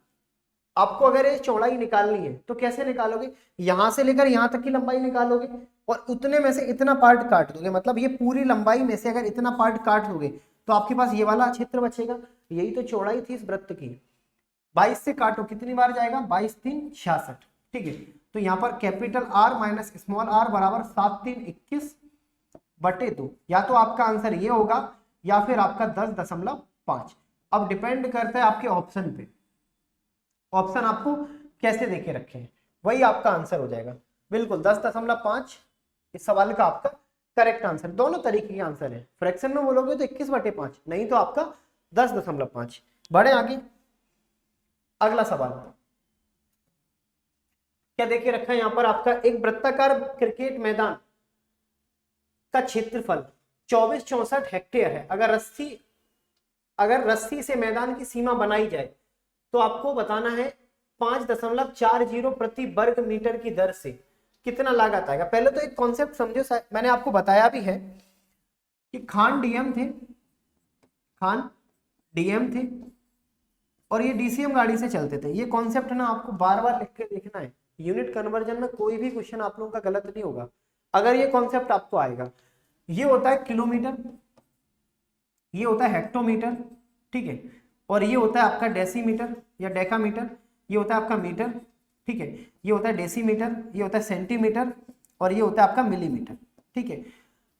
आपको अगर ये चौड़ाई निकालनी है तो कैसे निकालोगे, यहां से लेकर यहां तक की लंबाई निकालोगे और उतने में से इतना पार्ट काट दोगे, मतलब ये पूरी लंबाई में से अगर इतना पार्ट काट दोगे तो आपके पास ये वाला क्षेत्र बचेगा। यही तो चौड़ाई थी इस वृत्त की। 22 से काटो कितनी बार जाएगा, 22 3 66, ठीक है। तो यहाँ पर capital R minus small r बराबर 7 3 21/2। या तो आपका आंसर ये होगा या फिर आपका 10.5। अब डिपेंड करता है आपके ऑप्शन पे, ऑप्शन आपको कैसे देके रखे हैं वही आपका आंसर हो जाएगा। बिल्कुल 10.5 इस सवाल का आपका करेक्ट आंसर। दोनों तरीके के आंसर है, फ्रैक्शन में बोलोगे तो 21/5, नहीं तो आपका 10.5। बढ़े आगे, अगला सवाल क्या देखे रखा है यहाँ पर आपका, एक वृत्ताकार क्रिकेट मैदान का क्षेत्रफल 2464 हेक्टेयर है। अगर रस्सी से मैदान की सीमा बनाई जाए तो आपको बताना है 5.40 प्रति वर्ग मीटर की दर से कितना लागत आएगा। पहले तो एक कॉन्सेप्ट समझो, मैंने आपको बताया भी है कि खान डीएम थे और ये डीसीएम गाड़ी से चलते थे। ये कॉन्सेप्ट ना आपको बार बार लिख के देखना है, यूनिट कन्वर्जन में कोई भी क्वेश्चन आप लोगों का गलत नहीं होगा अगर ये कॉन्सेप्ट आपको आएगा। ये होता है किलोमीटर, ये होता है हेक्टोमीटर, ठीक है, और ये होता है आपका डेसीमीटर या डेकामीटर, ये होता है आपका मीटर, ठीक है, ये होता है डेसीमीटर, ये होता है सेंटीमीटर और ये होता है आपका मिलीमीटर, ठीक है।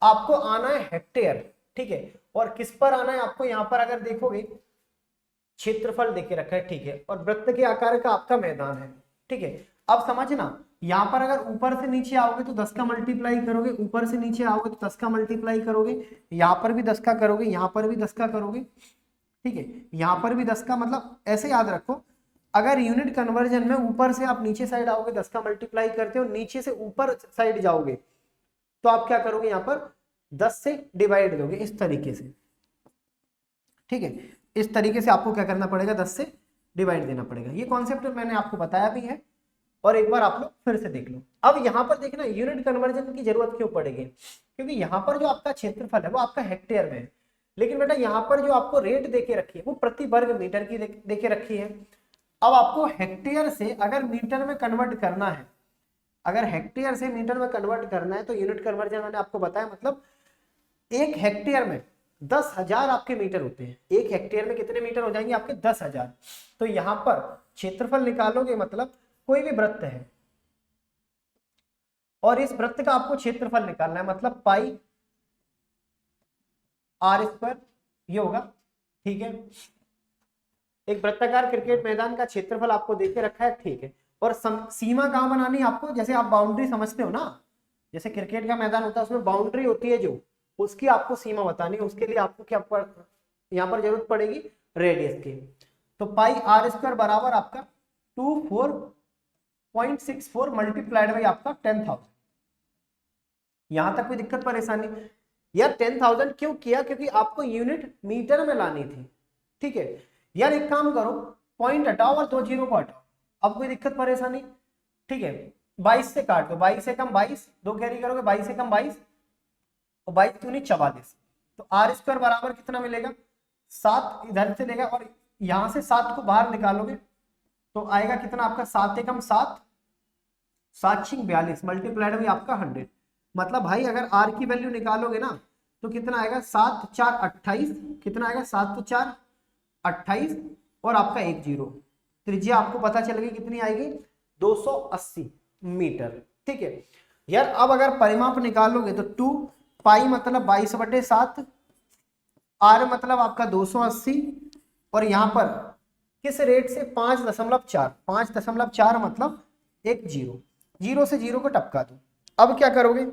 आपको आना है हेक्टेयर, ठीक है, और किस पर आना है आपको, यहाँ पर अगर देखोगे क्षेत्रफल देके रखा है, ठीक है, और वृत्त के आकार का आपका मैदान है, ठीक है। अब समझना, यहाँ पर अगर ऊपर से नीचे आओगे तो 10 का मल्टीप्लाई करोगे, ऊपर से नीचे आओगे तो 10 का मल्टीप्लाई करोगे, यहाँ पर भी 10 का करोगे, यहाँ पर भी 10 का करोगे, ठीक है, यहाँ पर भी 10 का, मतलब ऐसे याद रखो। अगर यूनिट कन्वर्जन में ऊपर से आप नीचे साइड आओगे 10 का मल्टीप्लाई करते हो, नीचे से ऊपर साइड जाओगे तो आप क्या करोगे, यहाँ पर 10 से डिवाइड दोगे इस तरीके से, ठीक है। इस तरीके से आपको क्या करना पड़ेगा, 10 से डिवाइड देना पड़ेगा। ये कॉन्सेप्ट मैंने आपको बताया भी है और एक बार आप लोग फिर से देख लो। अब यहाँ पर देखना यूनिट कन्वर्जन की जरूरत क्यों पड़ेगी, क्योंकि यहाँ पर जो आपका क्षेत्रफल है वो आपका हेक्टेयर में है, लेकिन बेटा यहाँ पर जो आपको रेट देके रखी है वो प्रति वर्ग मीटर की देके रखी है। अब आपको हेक्टेयर से अगर मीटर में कन्वर्ट करना है, अगर हेक्टेयर से मीटर में कन्वर्ट करना है तो यूनिट कन्वर्जन मैंने आपको बताया, मतलब एक हेक्टेयर में 10,000 आपके मीटर होते हैं। एक हेक्टेयर में कितने मीटर हो जाएंगे आपके, 10,000। तो यहाँ पर क्षेत्रफल निकालोगे, मतलब कोई भी वृत्त है और इस वृत्त का आपको क्षेत्रफल निकालना है, मतलब पाई r², ये होगा, ठीक है। एक वृत्ताकार क्रिकेट मैदान का क्षेत्रफल आपको देके रखा है, ठीक है, और सीमा कहाँ बनानी है आपको, जैसे आप बाउंड्री समझते हो ना, जैसे क्रिकेट का मैदान होता है उसमें बाउंड्री होती है जो, उसकी आपको सीमा बतानी है। उसके लिए आपको क्या यहाँ पर जरूरत पड़ेगी, रेडियस की। तो पाई r² बराबर आपका 24.64 मल्टीप्लाइड बाई आपका 10,000। यहां तक कोई दिक्कत परेशानी यार? 10,000 क्यों किया, क्योंकि आपको यूनिट मीटर में लानी थी, ठीक है यार। एक काम करो, पॉइंट हटाओ और 2 जीरो को हटाओ, अब कोई दिक्कत परेशानी, ठीक है। 22 से काट दो, 22 से कम 22, 2 कैरी करोगे, 22 से कम 22 और 22 दूनी 44। तो r² बराबर कितना मिलेगा, 7 इधर से लेगा और यहां से 7 को बाहर निकालोगे तो आएगा कितना आपका, 7 एकम 7, 7 छिंग 42 मल्टीप्लाइड में आपका 100। मतलब भाई अगर r की वैल्यू निकालोगे ना तो कितना आएगा, 7 4 28, कितना आएगा, 7 4 28 और आपका 1 0, त्रिज्या आपको पता चल गई कितनी आएगी, 280 मीटर, ठीक है यार। अब अगर परिमाप निकालोगे तो 2 पाई मतलब 22/7, r मतलब आपका 280 और यहाँ पर किस रेट से, 5.4, 5.4 मतलब 1 0, 0 से 0 को टपका दो। अब क्या करोगे,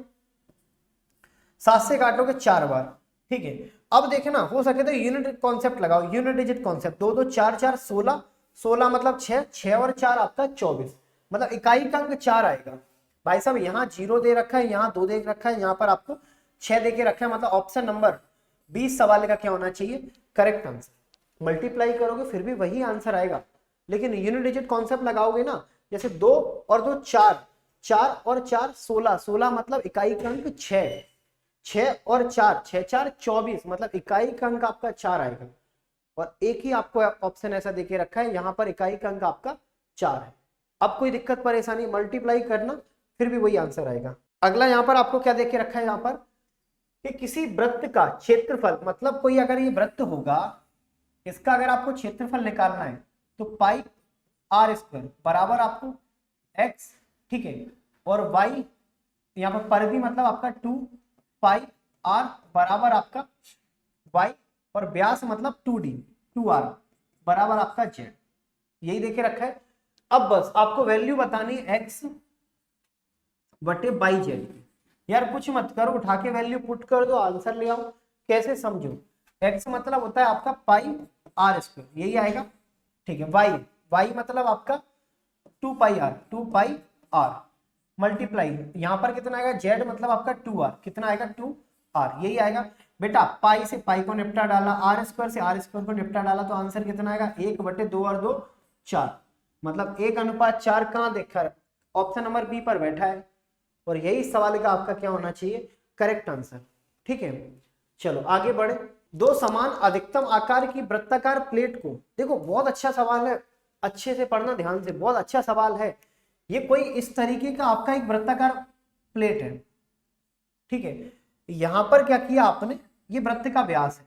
7 से काटोगे 4 बार, ठीक है। अब देखना, हो सके तो यूनिट कॉन्सेप्ट लगाओ, यूनिट डिजिट कॉन्सेप्ट। 2 2 4 4 16, 16 मतलब 6, 6 और 4 आपका 24, मतलब इकाई का अंक 4 आएगा। भाई साहब यहाँ 0 दे रखा है, यहाँ 2 दे रखा है, यहाँ पर आपको 6 दे के रखा है, मतलब ऑप्शन नंबर 20 सवाल का क्या होना चाहिए, करेक्ट आंसर। मल्टीप्लाई करोगे फिर भी वही आंसर आएगा, लेकिन यूनिट डिजिट कॉन्सेप्ट लगाओगे ना, जैसे 2 और 2 4, 4 और 4 16, 16 मतलब इकाई का अंक 6, 6 और 4, 6 4 24, मतलब इकाई का अंक आपका 4 आएगा। और एक ही आपको ऑप्शन ऐसा देके रखा है, यहाँ पर इकाई का अंक आपका 4 है। अब कोई दिक्कत परेशानी, मल्टीप्लाई करना फिर भी वही आंसर आएगा। अगला यहाँ पर आपको क्या देके रखा है, यहाँ पर कि किसी वृत्त का क्षेत्रफल, मतलब कोई अगर ये वृत्त होगा, इसका अगर आपको क्षेत्रफल निकालना है तो पाई आर स्क्वायर बराबर आपको एक्स, ठीक है, और वाई यहाँ पर परिधि मतलब आपका 2 पाई आर बराबर आपका वाई, और व्यास मतलब 2d 2r बराबर आपका जेड, यही देके रखा है। अब बस आपको वैल्यू बतानी है एक्स बटे बाई जेड। यार कुछ मत करो, उठा के वैल्यू पुट कर दो, आंसर ले आओ। कैसे समझो, एक्स मतलब होता है आपका पाई आर स्क्वायर, यही आएगा, ठीक है। वाई, वाई मतलब आपका 2 पाई आर, 2 पाई आर मल्टीप्लाई यहाँ पर कितना आएगा, जेड मतलब आपका 2r, कितना आएगा 2r, यही आएगा। बेटा पाई से पाई को निपटा डाला, आर स्क्वायर से आर स्क्वायर को निपटा डाला, तो आंसर कितना आएगा 1 बटे 2 और 2 4, मतलब 1:4 कहाँ देखा, ऑप्शन नंबर बी पर बैठा है। और यही सवाल का आपका क्या होना चाहिए, करेक्ट आंसर, ठीक है। चलो आगे बढ़े। दो समान अधिकतम आकार की वृत्ताकार प्लेट को, देखो बहुत अच्छा सवाल है, अच्छे से पढ़ना ध्यान से, बहुत अच्छा सवाल है ये। कोई इस तरीके का आपका एक वृत्ताकार प्लेट है, ठीक है। यहां पर क्या किया आपने, ये वृत्त का व्यास है,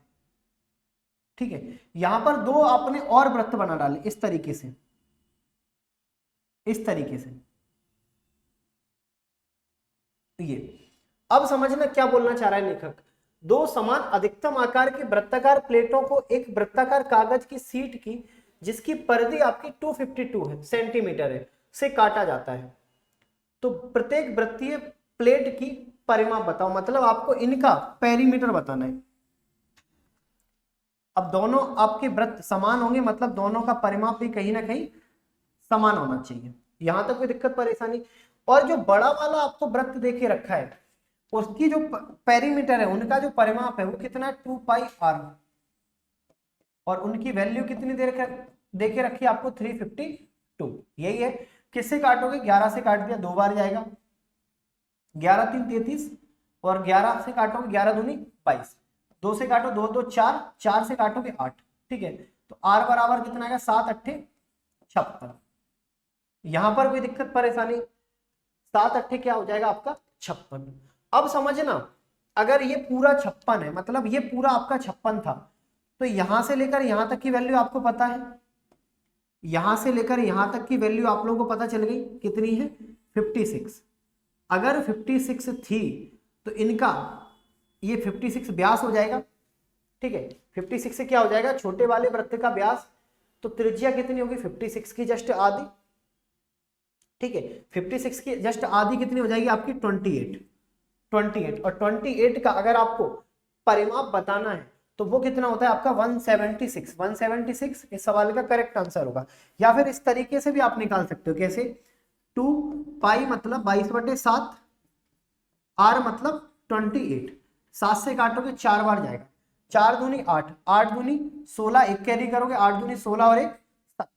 ठीक है। यहां पर दो आपने और वृत्त बना डाले इस तरीके से, इस तरीके से, ये। अब समझना क्या बोलना चाह रहा है लेखक, दो समान अधिकतम आकार की वृत्ताकार प्लेटों को एक वृत्ताकार कागज की शीट की, जिसकी परिधि आपकी 252 है सेंटीमीटर है, से काटा जाता है। तो प्रत्येक वृत्तीय प्लेट की परिमाप बताओ, मतलब आपको इनका पेरीमीटर बताना है। अब दोनों आपके वृत्त समान होंगे, मतलब दोनों का परिमाप भी कहीं ना कहीं समान होना चाहिए, यहां तक कोई दिक्कत परेशानी। और जो बड़ा वाला आपको वृत्त देके रखा है, उसकी जो पेरीमीटर है, उनका जो परिमाप है वो कितना है 2 पाई आर, और उनकी वैल्यू कितनी देके रखी है आपको 352, यही है। किससे काटोगे, 11 से काट दिया, 2 बार जाएगा, 11 3 33, और 11 से काटोगे 11 दूनी 22, 2 से काटो 2 2 4, 4 से काटोगे 8, ठीक है। तो आर बराबर कितना आएगा 7 8 56, यहां पर कोई दिक्कत परेशानी, 7 8 क्या हो जाएगा आपका 56। अब समझना, अगर ये पूरा 56 है, मतलब ये पूरा आपका 56 था, तो यहां से लेकर यहां तक की वैल्यू आपको पता है, यहां से लेकर यहां तक की वैल्यू आप लोगों को पता चल गई कितनी है 56। अगर 56 थी तो इनका ये 56 व्यास हो जाएगा, ठीक है। 56 से क्या हो जाएगा, छोटे वाले वृत्त का व्यास, तो त्रिज्या कितनी होगी 56 की जस्ट आधी, ठीक है। 56 की जस्ट आधी कितनी हो जाएगी आपकी 28, और 28 का अगर आपको परिमाप बताना है तो वो कितना होता है आपका 176, 176 इस सवाल का करेक्ट आंसर होगा। या फिर इस तरीके से भी आप निकाल सकते हो, कैसे, 2 पाई मतलब 22/7, आर मतलब 28, 7 से काटोगे 4 बार जाएगा, 4 दूनी 8, 8 दूनी 16, एक कैरी करोगे 8 दूनी 16 और 1 7,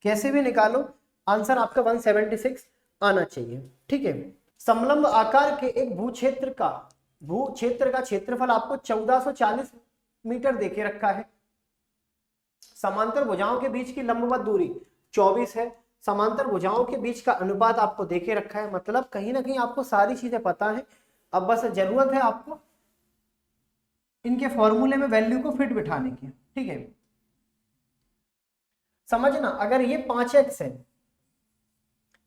कैसे भी निकालो आंसर आपका 176 आना चाहिए, ठीक है। समलंब आकार के एक भूक्षेत्र का क्षेत्रफल आपको 1440 मीटर देके रखा है। समांतर भुजाओं के बीच की लंबवत दूरी 24 है। समांतर भुजाओं के बीच का अनुपात आपको देके रखा है, मतलब कहीं ना कहीं आपको सारी चीजें पता है। अब बस जरूरत है आपको इनके फॉर्मूले में वैल्यू को फिट बिठाने की, ठीक है। समझना, अगर ये 5x है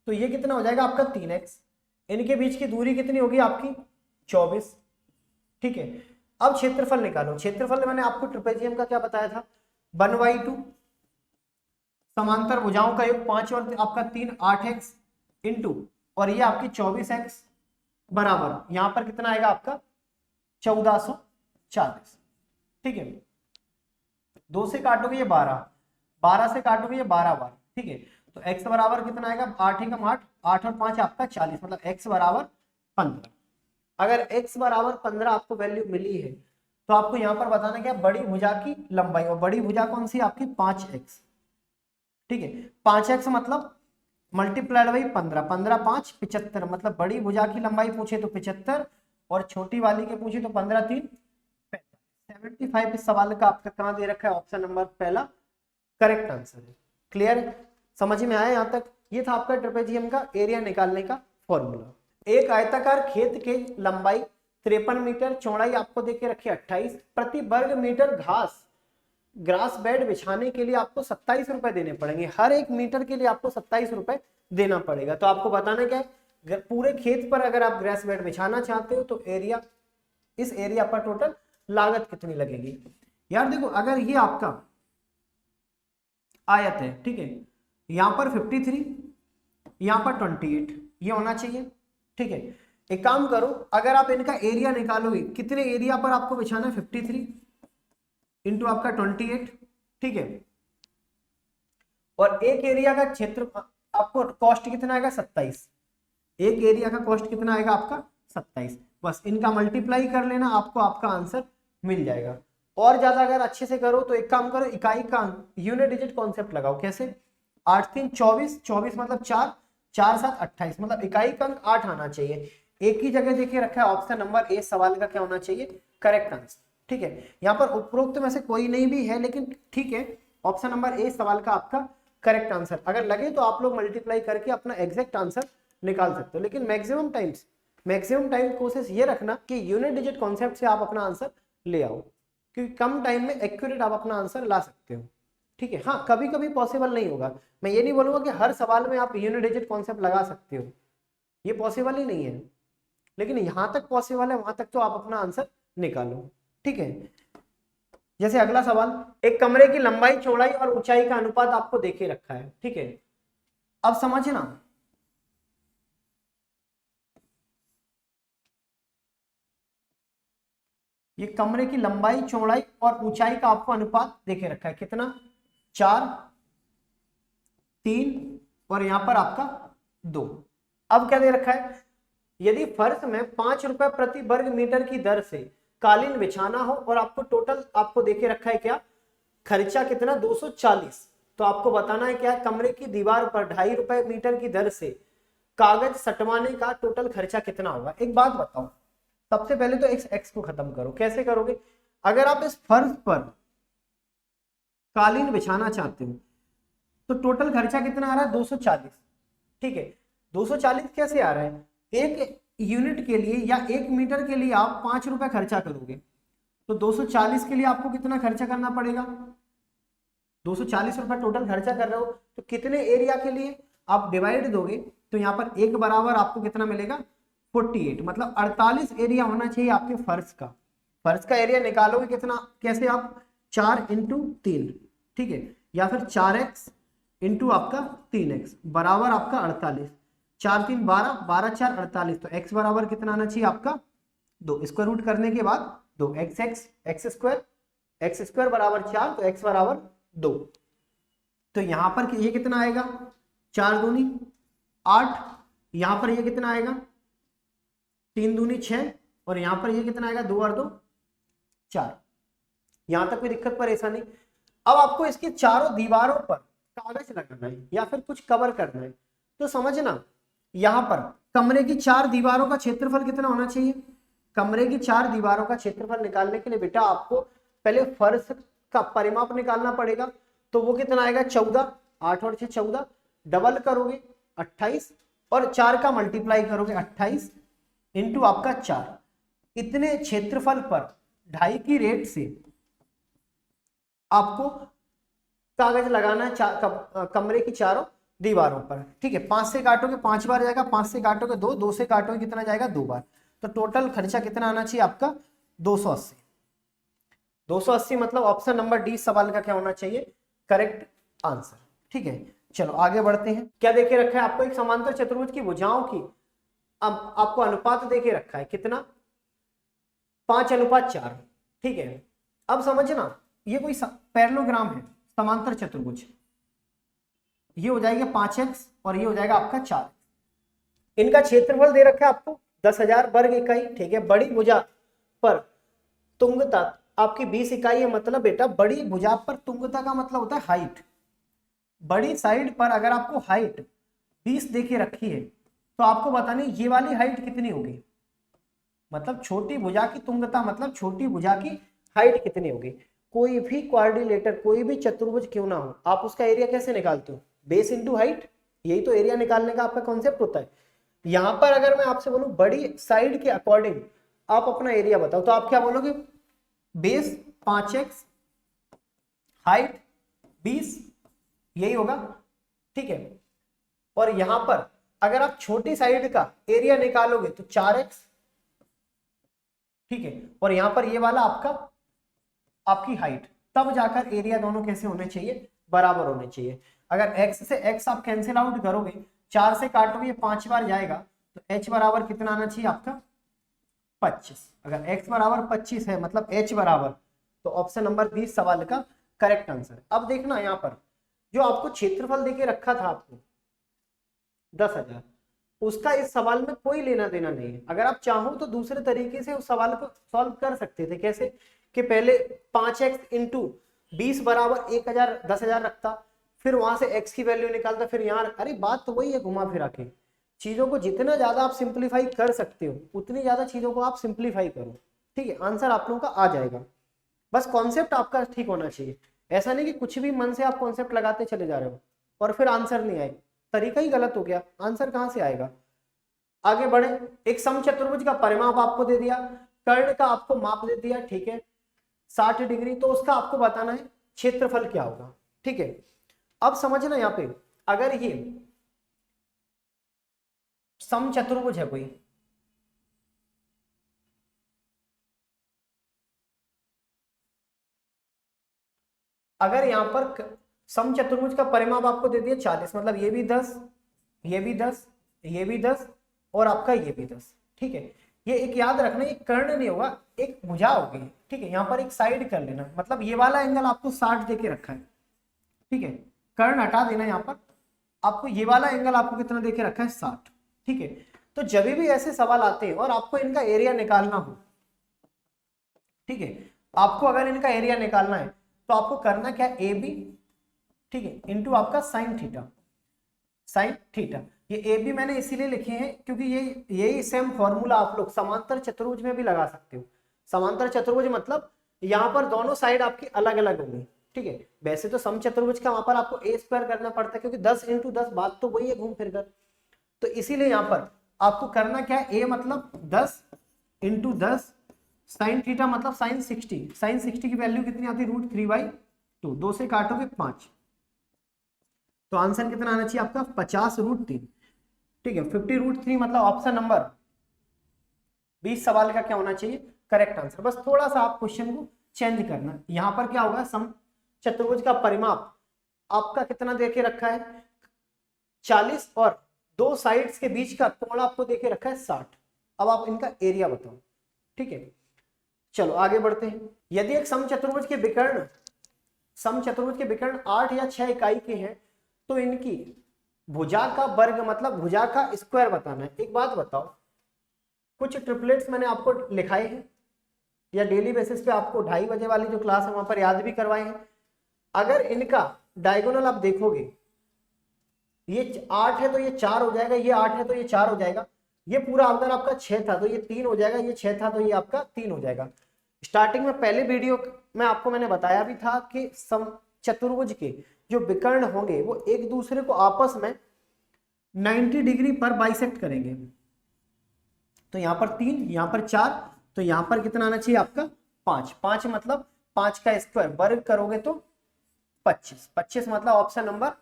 तो ये कितना हो जाएगा आपका 3x, इनके बीच की दूरी कितनी होगी आपकी 24, ठीक है। अब क्षेत्रफल निकालो, क्षेत्रफल मैंने आपको ट्रिपेजियम का क्या बताया था 1/2, समांतर भुजाओं का योग 5 और आपका 3 8x इंटू, और ये आपकी 24x बराबर यहां पर कितना आएगा आपका 1440, ठीक है। 2 से काटोगे ये 12, 12 से काटोगे ये 12 बार, ठीक है। तो x बराबर कितना आएगा 8 एकम 8, 8 और 5 आपका 40, मतलब x बराबर 15। अगर x बराबर 15 आपको वैल्यू मिली है तो आपको यहाँ पर बताना क्या, बड़ी भुजा की लंबाई, और बड़ी भुजा कौन सी आपकी 5x, ठीक है। 5x मतलब मल्टीप्लाइड बाई 15, 15 5 75, मतलब बड़ी भुजा की लंबाई पूछे तो 75 और छोटी वाली के पूछे तो 15 3 75। इस सवाल का आपका कहाँ दे रखा है, ऑप्शन नंबर पहला करेक्ट आंसर है। क्लियर, समझ में आया यहाँ तक। ये था आपका ट्रेपेजियम का एरिया निकालने का फॉर्मूला। एक आयताकार खेत के लंबाई 53 मीटर, चौड़ाई आपको देके रखी 28, प्रति वर्ग मीटर ग्रास बेड बिछाने के लिए आपको 27 रुपए देने पड़ेंगे। हर एक मीटर के लिए आपको 27 रुपए देना पड़ेगा। तो आपको बताना क्या है, पूरे खेत पर अगर आप ग्रास बेड बिछाना चाहते हो तो एरिया, इस एरिया पर टोटल लागत कितनी लगेगी। यार देखो, अगर ये आपका आयत है, ठीक है, यहां पर 53, यहां पर 28, ये होना चाहिए, ठीक है। एक काम करो, अगर आप इनका एरिया निकालोगे, कितने एरिया पर आपको बिछाना है, 53 इंटू आपका 28, ठीक है। और एक एरिया का क्षेत्र आपको कॉस्ट कितना आएगा, 27। एक एरिया का कॉस्ट कितना आएगा आपका, 27। बस इनका मल्टीप्लाई कर लेना, आपको आपका आंसर मिल जाएगा। और ज्यादा अगर अच्छे से करो तो एक काम करो, इकाई का यूनिट डिजिट कॉन्सेप्ट लगाओ। कैसे, 8 3 24, 24 मतलब 4, 4 7 28, मतलब इकाई का अंक 8 आना चाहिए। एक ही जगह देखिए रखा है, ऑप्शन नंबर ए सवाल का क्या होना चाहिए, करेक्ट आंसर, ठीक है। यहाँ पर उपरोक्त में से कोई नहीं भी है, लेकिन ठीक है, ऑप्शन नंबर ए सवाल का आपका करेक्ट आंसर। अगर लगे तो आप लोग मल्टीप्लाई करके अपना एग्जैक्ट आंसर निकाल सकते हो, लेकिन मैक्सिमम टाइम कोशिश ये रखना कि यूनिट डिजिट कॉन्सेप्ट से आप अपना आंसर ले आओ, क्योंकि कम टाइम में एक्यूरेट आप अपना आंसर ला सकते हो, ठीक है। हाँ, कभी कभी पॉसिबल नहीं होगा, मैं ये नहीं बोलूंगा कि हर सवाल में आप यूनिट डिजिट कॉन्सेप्ट लगा सकते हो, ये पॉसिबल ही नहीं है, लेकिन यहां तक पॉसिबल है, वहां तक तो आप अपना आंसर निकालो, ठीक है। जैसे अगला सवाल, एक कमरे की लंबाई, चौड़ाई और ऊंचाई का अनुपात आपको देखे रखा है, ठीक है। अब समझना, ये कमरे की लंबाई, चौड़ाई और ऊंचाई का आपको अनुपात देखे रखा है, कितना, 4 3 और यहां पर आपका 2। अब क्या दे रखा है, यदि फर्श में 5 रुपए प्रति वर्ग मीटर की दर से कालीन बिछाना हो और आपको टोटल आपको देके रखा है क्या, खर्चा कितना, 240, तो आपको बताना है क्या, कमरे की दीवार पर 2.5 रुपए मीटर की दर से कागज सटवाने का टोटल खर्चा कितना होगा। एक बात बताओ, सबसे पहले तो x को खत्म करो। कैसे करोगे, अगर आप इस फर्श पर कालीन बिछाना चाहते हो तो टोटल खर्चा कितना आ रहा है, 240, ठीक है। 240 कैसे आ रहा है, एक यूनिट के लिए या 1 मीटर के लिए आप 5 रुपए खर्चा करोगे, तो 240 के लिए आपको कितना खर्चा करना पड़ेगा, 240 रुपए टोटल खर्चा कर रहे हो, तो कितने एरिया के लिए आप डिवाइड दोगे, तो यहाँ पर एक बराबर आपको कितना मिलेगा, 48, मतलब 48 एरिया होना चाहिए आपके फर्श का। फर्श का एरिया निकालोगे कितना, कैसे, आप 4 इंटू 3, ठीक है, या फिर 4x इंटू आपका 3x बराबर आपका 48, 4 3 12, 12 4 48, तो x बराबर कितना आना चाहिए आपका 2। स्क्वायर रूट करने के बाद 2, एक्स स्क्वायर बराबर 4, तो x बराबर 2। तो यहां पर ये कितना आएगा, 4 दूनी 8, यहां पर ये कितना आएगा, 3 दूनी 6, और यहां पर ये कितना आएगा, 2 और 2 4। यहां तक कोई दिक्कत परेशानी। अब आपको इसके चारों दीवारों पर कागज लगाना है या फिर कुछ कवर करना है, तो समझना, यहां पर कमरे की 4 दीवारों का क्षेत्रफल कितना होना चाहिए। कमरे की 4 दीवारों का क्षेत्रफल निकालने के लिए बेटा आपको पहले फर्श का परिमाप निकालना पड़ेगा, तो वो कितना आएगा, 14, 8 और 6 14, डबल करोगे 28 और 4 का मल्टीप्लाई करोगे 28 इंटू आपका 4। इतने क्षेत्रफल पर 2.5 की रेट से आपको कागज लगाना है कमरे की चारों दीवारों पर, ठीक है। 5 से काटोगे 5 बार जाएगा, 5 से काटोगे 2, 2 से काटोगे कितना जाएगा, 2 बार, तो टोटल खर्चा कितना आना चाहिए आपका 280। 280 मतलब ऑप्शन नंबर डी सवाल का क्या होना चाहिए, करेक्ट आंसर, ठीक है। चलो आगे बढ़ते हैं। क्या देखे रखा है आपको, एक समांतर चतुर्भुज की भुजाओं की अब आपको अनुपात देके रखा है, कितना, 5:4, ठीक है। अब समझना, ये कोई पैरेललोग्राम है, समांतर चतुर्भुज, ये हो जाएगा 5x और ये हो जाएगा आपका 4। इनका क्षेत्रफल दे रखा है आपको 10,000 वर्ग इकाई, ठीक है। बड़ी भुजा पर तुंगता आपकी 20 इकाई है, मतलब बेटा बड़ी भुजा पर तुंगता का मतलब होता है हाइट। बड़ी साइड पर अगर आपको हाइट 20 देके रखी है, तो आपको बतानी ये वाली हाइट कितनी होगी, मतलब छोटी भुजा की तुंगता मतलब छोटी भुजा की हाइट कितनी होगी। कोई भी क्वाड्रिलेटर, कोई भी चतुर्भुज क्यों ना हो, आप उसका एरिया कैसे निकालते हो, बेस इंटू हाइट, यही तो एरिया निकालने का आपका कॉन्सेप्ट होता है। यहां पर अगर मैं आपसे बोलूं बड़ी साइड के अकॉर्डिंग आप अपना एरिया बताओ, तो आप क्या बोलोगे, बेस 5x, हाइट 20, यही होगा, ठीक है। और यहां पर अगर आप छोटी साइड का एरिया निकालोगे तो 4x, ठीक है, और यहां पर ये वाला आपका आपकी हाइट, तब जाकर एरिया दोनों कैसे होने चाहिए, बराबर होने चाहिए। अगर x से x आप कैंसिल आउट करोगे, 4 से काटोगे 5 बार जाएगा, तो h बराबर कितना आना चाहिए आपका 25। अगर x बराबर 25 है मतलब h बराबर, तो ऑप्शन नंबर 20 सवाल का करेक्ट आंसर। अब देखना यहाँ पर जो आपको क्षेत्रफल देके रखा था आपको 10,000, उसका इस सवाल में कोई लेना देना नहीं है। अगर आप चाहो तो दूसरे तरीके से उस सवाल को सॉल्व कर सकते थे। कैसे कि पहले 5x इंटू 20 बराबर 1,000 10,000 रखता, फिर वहां से x की वैल्यू निकालता, फिर यहाँ, अरे बात तो वही है घुमा फिरा के। चीजों को जितना ज्यादा आप सिंप्लीफाई कर सकते हो उतनी ज्यादा चीजों को आप सिंप्लीफाई करो, ठीक है, आंसर आप लोगों का आ जाएगा। बस कॉन्सेप्ट आपका ठीक होना चाहिए। ऐसा नहीं कि कुछ भी मन से आप कॉन्सेप्ट लगाते चले जा रहे हो और फिर आंसर नहीं आएगा, तरीका ही गलत हो गया, आंसर कहां से आएगा। आगे बढ़े, एक समचतुर्भुज का परिमाप आपको दे दिया, कर्ण का आपको माप दे दिया, ठीक है 60 डिग्री, तो उसका आपको बताना है क्षेत्रफल क्या होगा, ठीक है। अब समझना यहाँ पे, अगर ये समचतुर्भुज है कोई, अगर यहाँ पर समचतुर्भुज का परिमाप आपको दे दिया 40, मतलब ये भी 10, ये भी 10, ये भी 10 और आपका ये भी 10, ठीक है। ये एक याद रखना, ये कर्ण नहीं होगा, एक भुजा होगी, ठीक है। यहाँ पर एक साइड कर लेना, मतलब ये वाला एंगल आपको 60 देके रखा है, ठीक है, कर्ण हटा देना, यहाँ पर आपको ये वाला एंगल आपको कितना देके रखा है 60, ठीक है। तो जब भी ऐसे सवाल आते हैं और आपको इनका एरिया निकालना हो, ठीक है, आपको अगर इनका एरिया निकालना है तो आपको करना क्या, ए बी, ठीक है, इंटू आपका साइन थीटा, साइन थीटा। ये ए बी मैंने इसीलिए लिखे हैं क्योंकि यही सेम फॉर्मूला आप लोग समांतर चतुर्भुज में भी लगा सकते हो। समांतर चतुर्भुज मतलब यहाँ पर दोनों साइड आपकी अलग अलग होंगी, ठीक है। वैसे तो समचतुर्भुज का वहां पर आपको ए स्क्वायर करना पड़ता है क्योंकि 10 इंटू 10 बात तो वही है घूम फिर कर, तो इसीलिए यहाँ पर आपको करना क्या है, ए मतलब 10 इंटू 10 साइन थीटा मतलब साइन 60, साइन 60 की वैल्यू कितनी आती है, √3/2, 2 से काटोगे 5, तो आंसर कितना आना चाहिए आपका 50√3, ठीक है। 50√3 मतलब ऑप्शन नंबर 20 सवाल का क्या होना चाहिए, करेक्ट आंसर। बस थोड़ा सा आप क्वेश्चन को चेंज करना, यहां पर क्या होगा, सम चतुर्भुज का परिमाप आपका कितना देके रखा है 40 और दो साइड्स के बीच का कोण आपको देके रखा है 60। अब आप इनका एरिया बताओ, ठीक है। चलो आगे बढ़ते हैं। यदि एक समचतुर्भुज के विकर्ण 8 या 6 इकाई के हैं तो इनकी भुजा का वर्ग मतलब भुजा का स्क्वायर बताना है। एक बात बताओ, कुछ ट्रिपलेट्स मैंने आपको लिखाए हैं या डेली बेसिस पे आपको 2:30 बजे वाली जो क्लास है वहां पर याद भी करवाए हैं। अगर इनका डायगोनल आप देखोगे, ये 8 है तो ये 4 हो जाएगा, ये 8 है तो ये 4 हो जाएगा, ये पूरा अगर आपका 6 था तो ये 3 हो जाएगा, ये 6 था तो ये आपका 3 हो जाएगा। स्टार्टिंग में पहले वीडियो में आपको मैंने बताया भी था कि समचतुर्भुज के जो विकर्ण होंगे वो एक दूसरे को आपस में 90 डिग्री पर बाइसेक्ट करेंगे। तो यहां पर 3, यहां पर 4, तो यहां पर कितना आना चाहिए आपका 5, 5 मतलब 5 का स्क्वायर, वर्ग करोगे तो 25, 25 मतलब ऑप्शन नंबर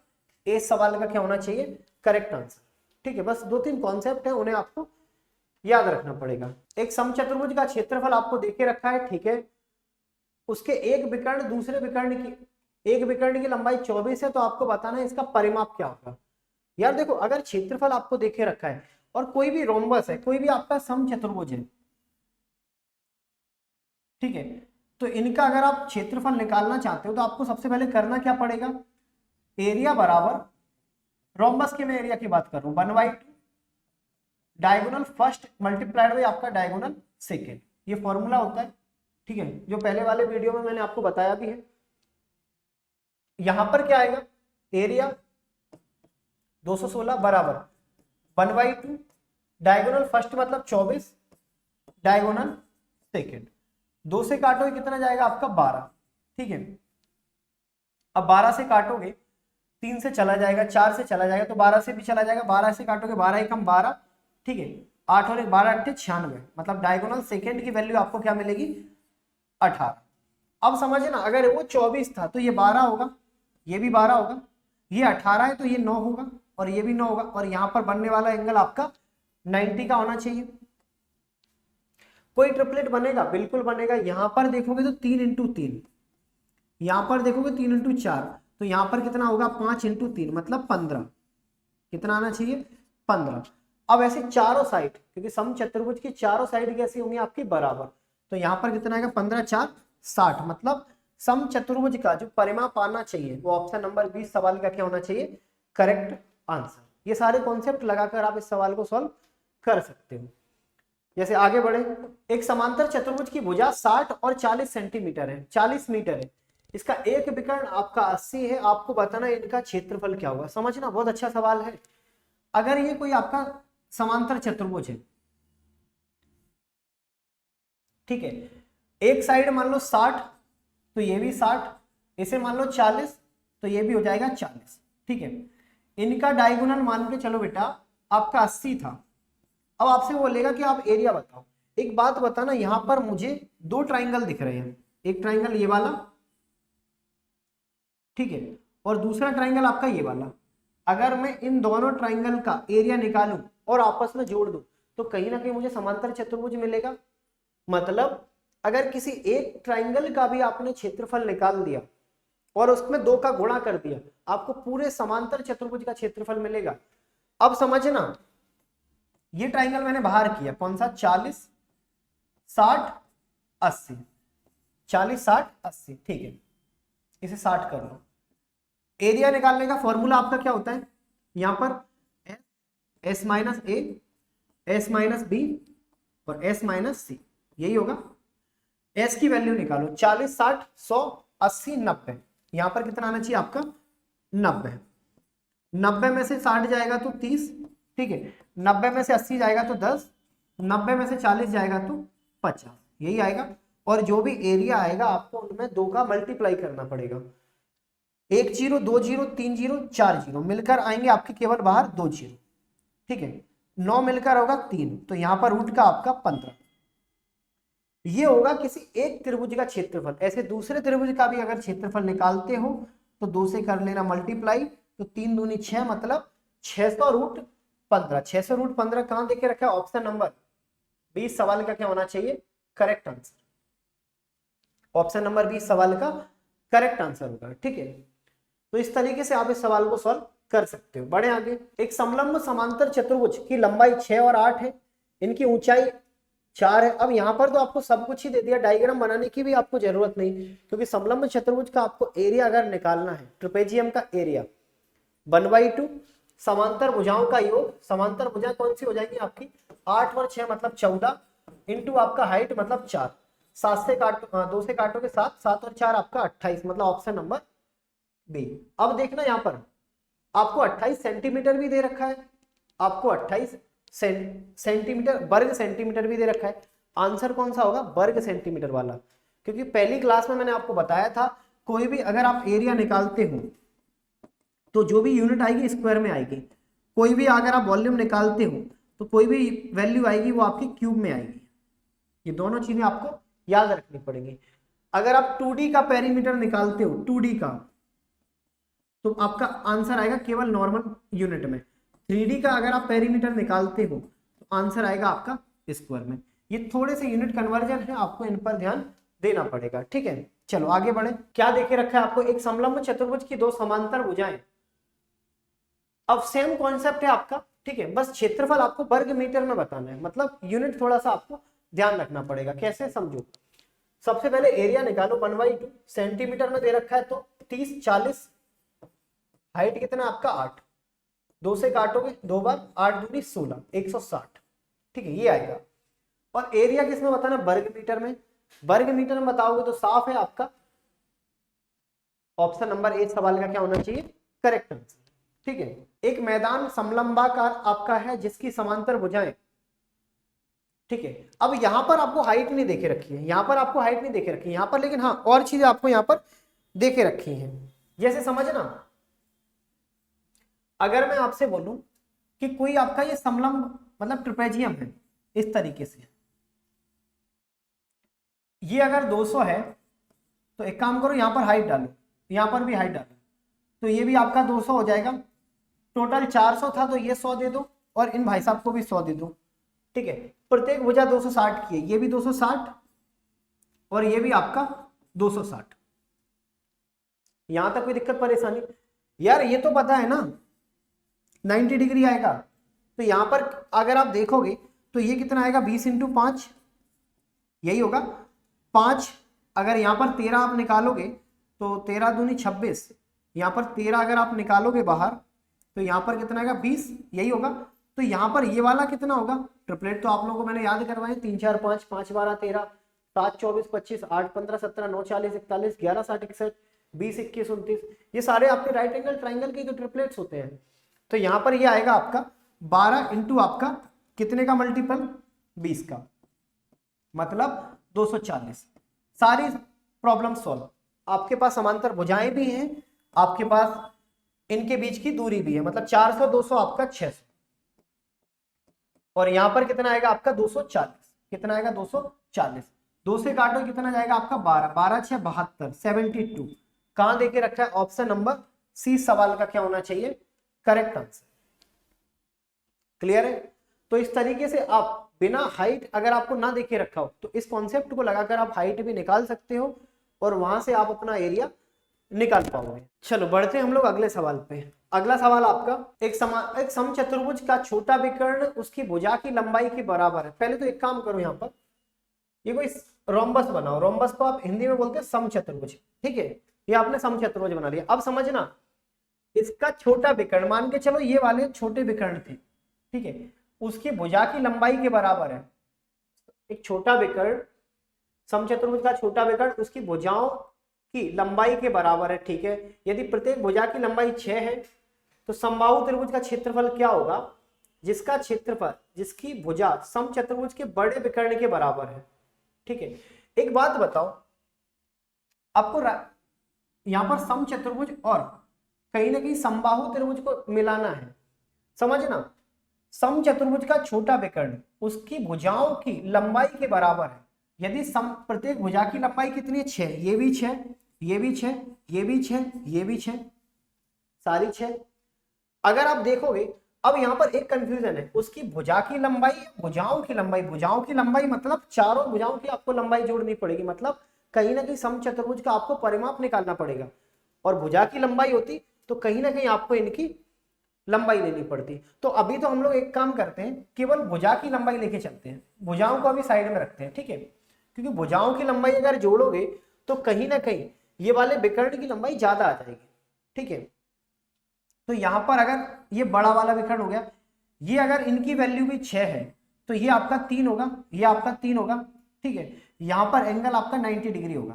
ए सवाल का क्या होना चाहिए, करेक्ट आंसर, ठीक है। बस 2-3 कॉन्सेप्ट है, उन्हें आपको याद रखना पड़ेगा। एक समचतुर्भुज का क्षेत्रफल आपको देके रखा है, ठीक है, उसके एक विकर्ण दूसरे विकर्ण की, एक विकर्ण की लंबाई 24 है, तो आपको बताना है इसका परिमाप क्या होगा। यार देखो, अगर क्षेत्रफल आपको देखे रखा है और कोई भी रोम्बस है, कोई भी आपका समचतुर्भुज है, ठीक है, तो इनका अगर आप क्षेत्रफल निकालना चाहते हो तो आपको सबसे पहले करना क्या पड़ेगा, एरिया बराबर, रोम्बस के मैं एरिया की बात कर रहा हूं, 1/2 डायगोनल फर्स्ट मल्टीप्लाइड बाय आपका डायगोनल सेकेंड, ये फॉर्मूला होता है, ठीक है, जो पहले वाले वीडियो में मैंने आपको बताया भी है। यहां पर क्या आएगा, एरिया 216 बराबर 1/2 डायगोनल फर्स्ट मतलब 24 डायगोनल सेकेंड। 2 से काटोगे कितना जाएगा आपका 12, ठीक है। अब 12 से काटोगे 3 से चला जाएगा, 4 से चला जाएगा तो 12 से भी चला जाएगा, 12 से काटोगे 12 एकम 12, ठीक है। 8 और 1 12 8 96, मतलब डायगोनल सेकेंड की वैल्यू आपको क्या मिलेगी 18। अब समझे ना, अगर वो 24 था तो ये 12 होगा, ये भी 12 होगा, ये 18 है तो ये 9 होगा और ये भी 9 होगा, और यहाँ पर बनने वाला एंगल आपका 90 का होना चाहिए। कोई ट्रिपलेट बनेगा, बिल्कुल बनेगा। यहाँ पर देखोगे तो 3 इंटू 3, यहाँ पर देखोगे 3 इंटू 4, तो यहाँ पर कितना होगा 5 इंटू 3 मतलब 15, कितना आना चाहिए 15। अब ऐसे चारों साइड, क्योंकि सम चतुर्भुज की चारों साइड कैसी होंगी आपकी बराबर, तो यहाँ पर कितना आएगा 15 4 60, मतलब सम चतुर्भुज का जो परिमाप आना चाहिए वो ऑप्शन नंबर 20 सवाल का क्या होना चाहिए, करेक्ट आंसर। ये सारे कॉन्सेप्ट लगाकर आप इस सवाल को सॉल्व कर सकते हो। जैसे आगे बढ़े, एक समांतर चतुर्भुज की भुजा 60 और 40 सेंटीमीटर है, 40 मीटर है, इसका एक विकर्ण आपका 80 है, आपको बताना इनका क्षेत्रफल क्या होगा। समझना, बहुत अच्छा सवाल है। अगर ये कोई आपका समांतर चतुर्भुज है, ठीक है, एक साइड मान लो 60 तो ये भी 60, इसे मान लो 40 तो ये भी हो जाएगा 40, ठीक है। इनका डायगोनल मान के चलो बेटा आपका 80 था। अब आपसे बोलेगा कि आप एरिया बताओ। एक बात बताना, यहां पर मुझे 2 ट्राइंगल दिख रहे हैं, एक ट्राइंगल ये वाला, ठीक है, और दूसरा ट्राइंगल आपका ये वाला। अगर मैं इन दोनों ट्राइंगल का एरिया निकालूं और आपस में जोड़ दूं तो कहीं ना कहीं मुझे समांतर चतुर्भुज मिलेगा। मतलब अगर किसी एक ट्राइंगल का भी आपने क्षेत्रफल निकाल दिया और उसमें 2 का गुणा कर दिया, आपको पूरे समांतर चतुर्भुज का क्षेत्रफल मिलेगा। अब समझना, ये ट्राइंगल मैंने बाहर किया, कौन सा 40 60 80, 40 60 80, ठीक है, इसे 60 कर लो। एरिया निकालने का फॉर्मूला आपका क्या होता है, यहां पर एस माइनस ए, एस माइनस बी और एस माइनस सी, यही होगा। एस की वैल्यू निकालो, 40 60 100 80 90, यहां पर कितना आना चाहिए आपका 90। 90 में से 60 जाएगा तो 30, ठीक है, 90 में से 80 जाएगा तो 10, 90 में से 40 जाएगा तो 50, यही आएगा। और जो भी एरिया आएगा आपको उनमें 2 का मल्टीप्लाई करना पड़ेगा, 1 0 2 0 3 0 4 0 मिलकर आएंगे आपके केवल बाहर 2 0, ठीक है, 9 मिलकर होगा 3, तो यहां पर रूट का आपका 15। ये होगा किसी एक त्रिभुज का क्षेत्रफल। ऐसे दूसरे त्रिभुज का भी अगर क्षेत्रफल निकालते हो तो 2 से कर लेना मल्टीप्लाई, तो 3 दूनी 6 मतलब 600 रूट 15। 600 रूट 15 कहां देके रखा है, ऑप्शन नंबर 20 सवाल का क्या होना चाहिए, करेक्ट आंसर। ऑप्शन नंबर 20 सवाल का करेक्ट आंसर होगा, ठीक है। तो इस तरीके से आप इस सवाल को सॉल्व कर सकते हो। बढ़े आगे, एक समलंब समांतर चतुर्भुज की लंबाई 6 और 8 है, इनकी ऊंचाई 4 है। अब यहाँ पर तो आपको सब कुछ ही दे दिया, डायग्राम बनाने की भी आपको जरूरत नहीं, क्योंकि समलंब चतुर्भुज का आपको एरिया अगर निकालना है, ट्रेपेजियम का एरिया 1/2 समांतर भुजाओं का योग, समांतर भुजा कौन सी हो जाएगी आपकी 8 और 6 मतलब 14 इंटू आपका हाइट मतलब 4, 7 से काटो 2 से काटोगे 7, 7 और 4 आपका 28, मतलब ऑप्शन नंबर बी। अब देखना यहाँ पर आपको 28 सेंटीमीटर भी दे रखा है, आपको 28 सेंटीमीटर वर्ग सेंटीमीटर भी दे रखा है। आंसर कौन सा होगा, वर्ग सेंटीमीटर वाला, क्योंकि पहली क्लास में मैंने आपको बताया था कोई भी अगर आप एरिया निकालते हो तो जो भी यूनिट आएगी स्क्वायर में आएगी, कोई भी अगर आप वॉल्यूम निकालते हो तो कोई भी वैल्यू आएगी वो आपकी क्यूब में आएगी। ये दोनों चीजें आपको याद रखनी पड़ेंगी। अगर आप 2D का पेरीमीटर निकालते हो, 2D का, तो आपका आंसर आएगा केवल नॉर्मल यूनिट में। 3D का अगर आप पेरीमीटर निकालते हो तो आंसर आएगा आपका स्क्वायर में। ये थोड़े से यूनिट कन्वर्जन है, आपको इन पर ध्यान देना पड़ेगा, ठीक है। चलो आगे बढ़े, क्या देखे रखा है आपको, एक समलंब चतुर्भुज की 2 समांतर भुजाएं। अब सेम कॉन्सेप्ट है आपका, ठीक है, बस क्षेत्रफल आपको वर्ग मीटर में बताना है, मतलब यूनिट थोड़ा सा आपको ध्यान रखना पड़ेगा। कैसे समझो, सबसे पहले एरिया निकालो, 1/2 सेंटीमीटर में दे रखा है तो 30 40, हाइट कितना आपका 8, 2 से काटोगे 2 बार, 8 दूनी 16 160, ठीक है, ये आएगा। और एरिया किसमें बताना, वर्ग मीटर में। वर्ग मीटर में बताओगे तो साफ है आपका ऑप्शन नंबर ए सवाल का क्या होना चाहिए, करेक्ट आंसर, ठीक है। एक मैदान समलंबाकार आपका है जिसकी समांतर भुजाएं ठीक है। अब यहाँ पर आपको हाइट नहीं देखे रखी है, यहाँ पर आपको हाइट नहीं देखे रखी है यहाँ पर, लेकिन हाँ और चीजें आपको यहाँ पर देखे रखी हैं। जैसे समझना, अगर मैं आपसे बोलूं कि कोई आपका ये समलंब मतलब ट्रिपेजियम है इस तरीके से, ये अगर 200 है तो एक काम करो यहाँ पर हाइट डालो, यहाँ पर भी हाइट डालो, तो ये भी आपका 200 हो जाएगा। टोटल 400 था तो ये 100 दे दो और इन भाई साहब को भी 100 दे दो। ठीक है, प्रत्येक भुजा 260 की है, ये भी 260 और ये भी आपका 260। यहां तक कोई दिक्कत परेशानी? यार ये तो पता है ना 90 डिग्री आएगा, तो यहां पर अगर आप देखोगे तो ये कितना आएगा 20 × 5, यही होगा 5। अगर यहाँ पर 13 आप निकालोगे तो 13 दूनी 26, यहाँ पर 13 अगर आप निकालोगे बाहर तो यहाँ पर कितना आएगा 20, यही होगा। तो यहाँ पर ये वाला कितना होगा, ट्रिपलेट तो आप लोगों को मैंने याद करवाए 3 4 5 5 12 13 7 24 25 8 15 17 9 40 41 11 60 61 20 21 29, ये सारे आपके राइट एंगल ट्राइंगल के जो ट्रिपलेट्स होते हैं। तो यहाँ पर ये आएगा आपका 12 इंटू आपका कितने का मल्टीपल 20 का, मतलब 240। सारी प्रॉब्लम सॉल्व। आपके पास समांतर भुजाएं भी हैं, आपके पास इनके बीच की दूरी भी है, मतलब 400 200 आपका 600, और यहां पर कितना आएगा आपका 240। कितना आएगा 240, 2 से काटो कितना जाएगा आपका 12, 12 6 72, 72। कहां देके रखा है? ऑप्शन नंबर सी सवाल का क्या होना चाहिए? Correct answer. क्लियर है? तो इस तरीके से आप बिना हाइट अगर आपको ना देखे रखा हो तो इस कॉन्सेप्ट को लगाकर आप हाइट भी निकाल सकते हो और वहां से आप अपना एरिया निकाल पाओगे। चलो बढ़ते हैं हम लोग अगले सवाल पे। अगला सवाल आपका एक समचतुर्भुज का छोटा विकर्ण उसकी भुजा की लंबाई के बराबर है। पहले तो एक काम करो, यहाँ पर ये कोई रोम्बस बनाओ। रोम्बस को आप हिंदी में बोलते हैं समचतुर्भुज। ठीक है, ये आपने समचतुर्भुज बना लिया। अब समझना, इसका छोटा विकर्ण, मान के चलो ये वाले छोटे विकर्ण थे, ठीक है, उसकी भुजा की लंबाई के बराबर है। एक छोटा विकर्ण, समचतुर्भुज का छोटा विकर्ण उसकी भुजाओं की लंबाई के बराबर है। ठीक है, यदि प्रत्येक भुजा की लंबाई 6 है तो समबाहु त्रिभुज का क्षेत्रफल क्या होगा? जिसका क्षेत्रफल, जिसकी भुजा समचतुर्भुज के बड़े विकर्ण के बराबर है। ठीक है, एक बात बताओ, आपको यहां पर समचतुर्भुज और कहीं ना कहीं समबाहु त्रिभुज को मिलाना है। समझना, समचतुर्भुज का छोटा विकर्ण उसकी भुजाओं की लंबाई के बराबर है। यदि प्रत्येक भुजा की लंबाई कितनी है? 6, ये भी 6, ये भी 6, ये भी 6, ये भी 6, सारी 6। अगर आप देखोगे, अब यहाँ पर एक कंफ्यूजन है, उसकी भुजा की लंबाई, भुजाओं की लंबाई। भुजाओं की लंबाई मतलब चारों भुजाओं की आपको लंबाई जोड़नी पड़ेगी, मतलब कहीं ना कहीं समचतुर्भुज का आपको परिमाप निकालना पड़ेगा। और भुजा की लंबाई होती तो कहीं ना कहीं आपको इनकी लंबाई लेनी पड़ती। तो अभी तो हम लोग एक काम करते हैं, केवल भुजा की लंबाई लेके चलते हैं, भुजाओं को अभी साइड में रखते हैं। ठीक है, क्योंकि भुजाओं की लंबाई अगर जोड़ोगे तो कहीं ना कहीं ये वाले विकर्ण की लंबाई ज्यादा आ जाएगी। ठीक है, तो यहां पर अगर ये बड़ा वाला विकर्ण हो गया, ये अगर इनकी वैल्यू भी 6 है तो ये आपका 3 होगा, ये आपका 3 होगा। ठीक है, यहां पर एंगल आपका 90 डिग्री होगा।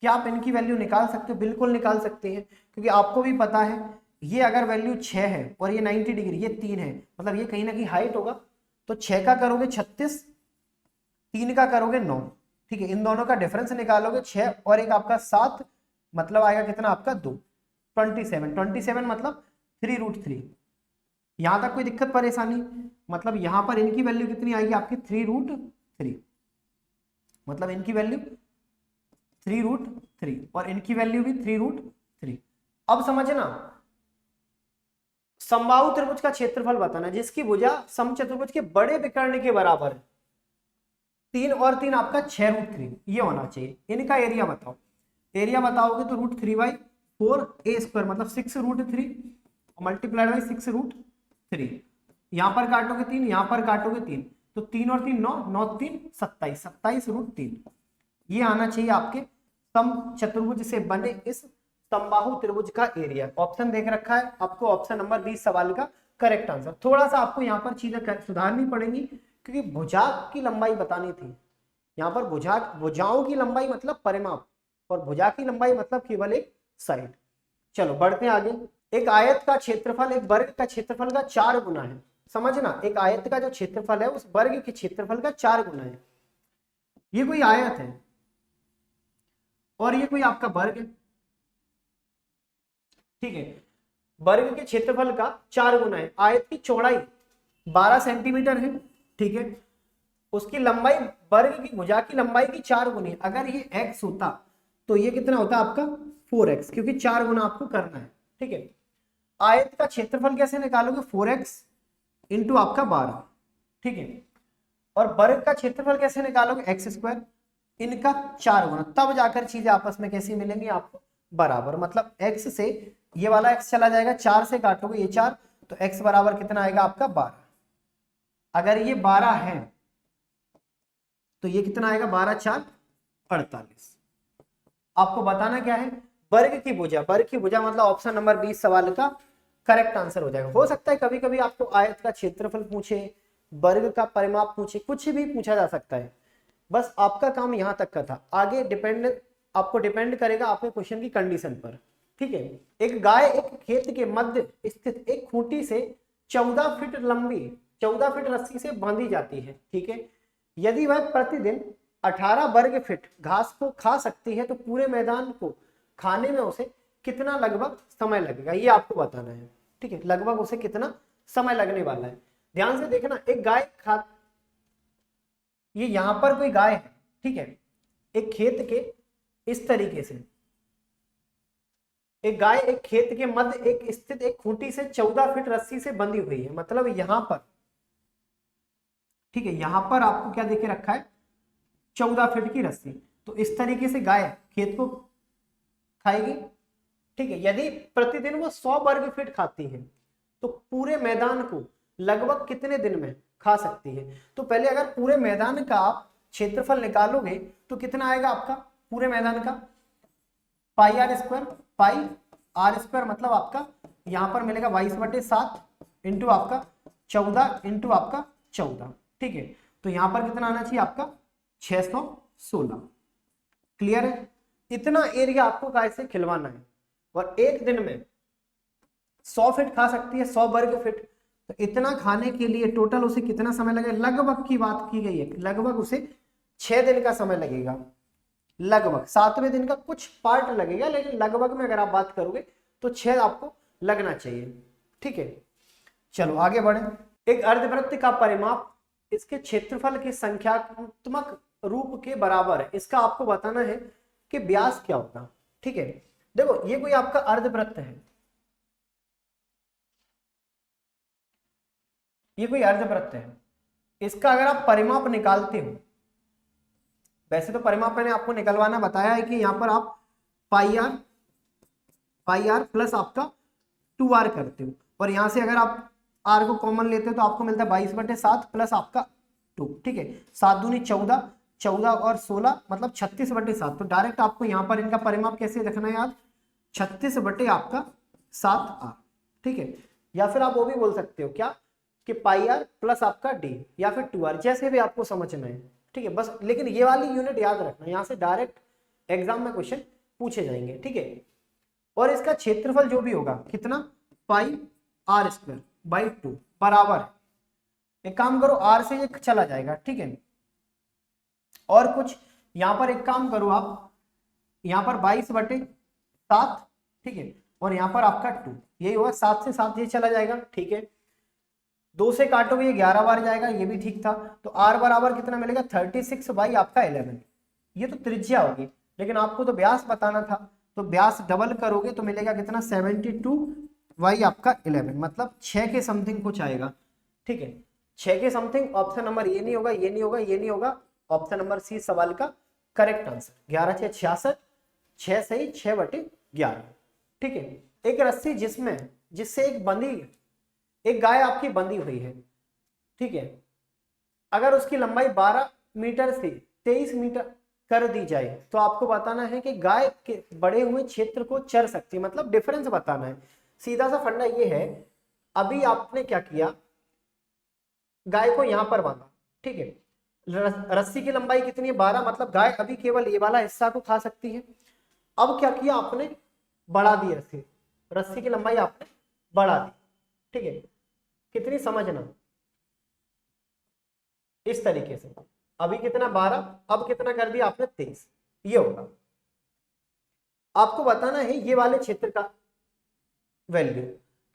क्या आप इनकी वैल्यू निकाल सकते हो? बिल्कुल निकाल सकते हैं, क्योंकि आपको भी पता है ये अगर वैल्यू 6 है और ये 90 डिग्री, ये 3 है, मतलब ये कहीं ना कहीं हाइट होगा। तो 6 का करोगे 36, 3 का करोगे 9। ठीक है, इन दोनों का डिफरेंस निकालोगे 6 और एक आपका 7, मतलब आएगा कितना आपका 2, 27। 27 मतलब 3√3। यहां तक कोई दिक्कत परेशानी? मतलब यहां पर इनकी वैल्यू कितनी आएगी आपकी 3√3, मतलब इनकी वैल्यू 3√3 और इनकी वैल्यू भी 3√3। अब समझना, समबाहु त्रिभुज का क्षेत्रफल बताना जिसकी भुजा समचतुर्भुज के बड़े विकर्ण के बराबर है। 3 और 3 आपका 6√3 ये होना चाहिए। इनका एरिया बताओ। एरिया बताओगे तो √3/4 a² मतलब 6√3 मल्टीप्लाइड बाई 6√3। यहां पर काटोगे 3, यहां पर काटोगे 3, तो 3 और 3 9, 9 3 27, 27√3। ये आना चाहिए आपके समचतुर्भुज से बने इस समबाहु त्रिभुज का एरिया। ऑप्शन देख रखा है आपको, ऑप्शन नंबर 20 सवाल का करेक्ट आंसर। थोड़ा सा आपको यहाँ पर चीजें सुधारनी पड़ेंगी, क्योंकि भुजा की लंबाई बतानी थी। यहाँ पर भुजाओं की लंबाई मतलब परिमाप और भुजा की लंबाई मतलब केवल एक साइड। चलो बढ़ते हैं आगे। एक आयत का क्षेत्रफल एक वर्ग का क्षेत्रफल का 4 गुना है। समझना, एक आयत का जो क्षेत्रफल है उस वर्ग के क्षेत्रफल का 4 गुना है। ये कोई आयत है और ये कोई आपका वर्ग है, ठीक है। वर्ग के क्षेत्रफल का 4 गुना है। आयत की चौड़ाई 12 सेंटीमीटर है, ठीक है। उसकी लंबाई, वर्ग की भुजा की लंबाई की 4 गुनी। अगर ये x होता तो ये कितना होता आपका 4x, क्योंकि 4 गुना आपको करना है, ठीक है। आयत का क्षेत्रफल कैसे निकालोगे, 4x इंटू आपका 12, ठीक है। और वर्ग का क्षेत्रफल कैसे निकालोगे, एक्स स्क्वायर, इनका 4 गुना, तब जाकर चीजें आपस में कैसी मिलेंगी आपको, बराबर। मतलब x से ये वाला x चला जाएगा, 4 से काटोगे ये 4, तो x बराबर कितना आएगा आपका 12। अगर ये 12 है तो ये कितना आएगा, 12 4 48। आपको बताना क्या है, वर्ग की भुजा। वर्ग की भुजा मतलब ऑप्शन नंबर 20 सवाल का करेक्ट आंसर हो जाएगा। हो सकता है कभी कभी आपको आयत का क्षेत्रफल पूछे, वर्ग का परिमाप पूछे, कुछ भी पूछा जा सकता है। बस आपका काम यहां तक का था, आगे आपको डिपेंड करेगा आपके क्वेश्चन की कंडीशन पर, ठीक है। एक गाय एक खेत के मध्य स्थित एक खूंटी से 14 फीट लंबी 14 फीट रस्सी से बांधी जाती है, ठीक है। यदि वह प्रतिदिन 18 वर्ग फीट घास को खा सकती है तो पूरे मैदान को खाने में उसे कितना लगभग समय लगेगा, ये आपको बताना है, ठीक है। लगभग उसे कितना समय लगने वाला है, ध्यान से देखना। एक गाय ये यहां पर कोई गाय है, ठीक है। एक खेत के इस तरीके से एक गाय एक खेत के मध्य एक स्थित एक खूंटी से 14 फीट रस्सी से बंधी हुई है। मतलब यहां पर, ठीक है, यहां पर आपको क्या देखे रखा है, 14 फीट की रस्सी। तो इस तरीके से गाय खेत को खाएगी, ठीक है। यदि प्रतिदिन वो 100 वर्ग फीट खाती है तो पूरे मैदान को लगभग कितने दिन में खा सकती है। तो पहले अगर पूरे मैदान का आप क्षेत्रफल निकालोगे तो कितना आएगा आपका पूरे मैदान का, pi r square. Pi r square मतलब आपका यहां पर मिलेगा 22/7 इंटू आपका 14 इंटू आपका 14, ठीक है। तो यहां पर कितना आना चाहिए आपका 616। क्लियर है, इतना एरिया आपको गाय से खिलवाना है। और एक दिन में 100 फीट खा सकती है, 100 वर्ग फीट। तो इतना खाने के लिए टोटल उसे कितना समय लगेगा, लगभग की बात की गई है, लगभग उसे 6 दिन का समय लगेगा। लगभग 7वें दिन का कुछ पार्ट लगेगा, लेकिन लगभग में अगर आप बात करोगे तो 6 आपको लगना चाहिए, ठीक है। चलो आगे बढ़े। एक अर्धवृत्त का परिमाप इसके क्षेत्रफल के संख्यात्मक रूप के बराबर है। इसका आपको बताना है कि व्यास क्या होगा, ठीक है। देखो ये कोई आपका अर्धवृत्त है, ये कोई अर्धवृत्त है। इसका अगर आप परिमाप निकालते हो, वैसे तो परिमाप मैंने आपको निकलवाना बताया है कि यहां पर आप पाई आर प्लस आपका 2r करते हो, और यहां से अगर आप r को कॉमन लेते हो तो आपको मिलता है 22/7 प्लस आपका 2, ठीक है। 7 दूनी 14, 14 और 16 मतलब 36/7। तो डायरेक्ट आपको यहां पर इनका परिमाप कैसे रखना है याद, 36 आपका 7r, ठीक है। या फिर आप वो भी बोल सकते हो क्या कि पाई आर प्लस आपका डी, या फिर 2r, जैसे भी आपको समझना है, ठीक है। बस लेकिन ये वाली यूनिट याद रखना, यहां से डायरेक्ट एग्जाम में क्वेश्चन पूछे जाएंगे, ठीक है। और इसका क्षेत्रफल जो भी होगा कितना, पाई आर स्क्वायर बाई 2 बराबर है, एक काम करो आर से ये चला जाएगा, ठीक है। और कुछ यहां पर एक काम करो आप, यहां पर 22/7, ठीक है, और यहां पर आपका 2, यही होगा 7 से 7 ये चला जाएगा, ठीक है। 2 से काटोगे ये 11 बार जाएगा, ये भी ठीक था। तो r बराबर कितना मिलेगा 36 बाई आपका 11। ये तो त्रिज्या होगी, लेकिन आपको तो व्यास बताना था, तो व्यास डबल करोगे तो मिलेगा कितना 72 बाई आपका 11, मतलब 6 के समथिंग कुछ आएगा, ठीक है। 6 के समथिंग, ऑप्शन नंबर ये नहीं होगा, ये नहीं होगा, ये नहीं होगा, ऑप्शन नंबर सी सवाल का करेक्ट आंसर। 11 6 66, 6 सही 6/11, ठीक है। एक रस्सी जिससे एक गाय आपकी बंधी हुई है, ठीक है। अगर उसकी लंबाई 12 मीटर से 23 मीटर कर दी जाए तो आपको बताना है कि गाय के बड़े हुए क्षेत्र को चर सकती है, मतलब डिफरेंस बताना है। सीधा सा फंडा ये है, अभी आपने क्या किया, गाय को यहां पर बांधा, ठीक है। रस्सी की लंबाई कितनी है 12, मतलब गाय अभी केवल ये वाला हिस्सा को खा सकती है। अब क्या किया आपने, बढ़ा दी रस्सी की लंबाई आपने बढ़ा दी, ठीक है। कितनी समझना, इस तरीके से। अभी कितना 12, अब कितना कर दिया आपने 23, ये होगा। आपको बताना है ये वाले क्षेत्र का वैल्यू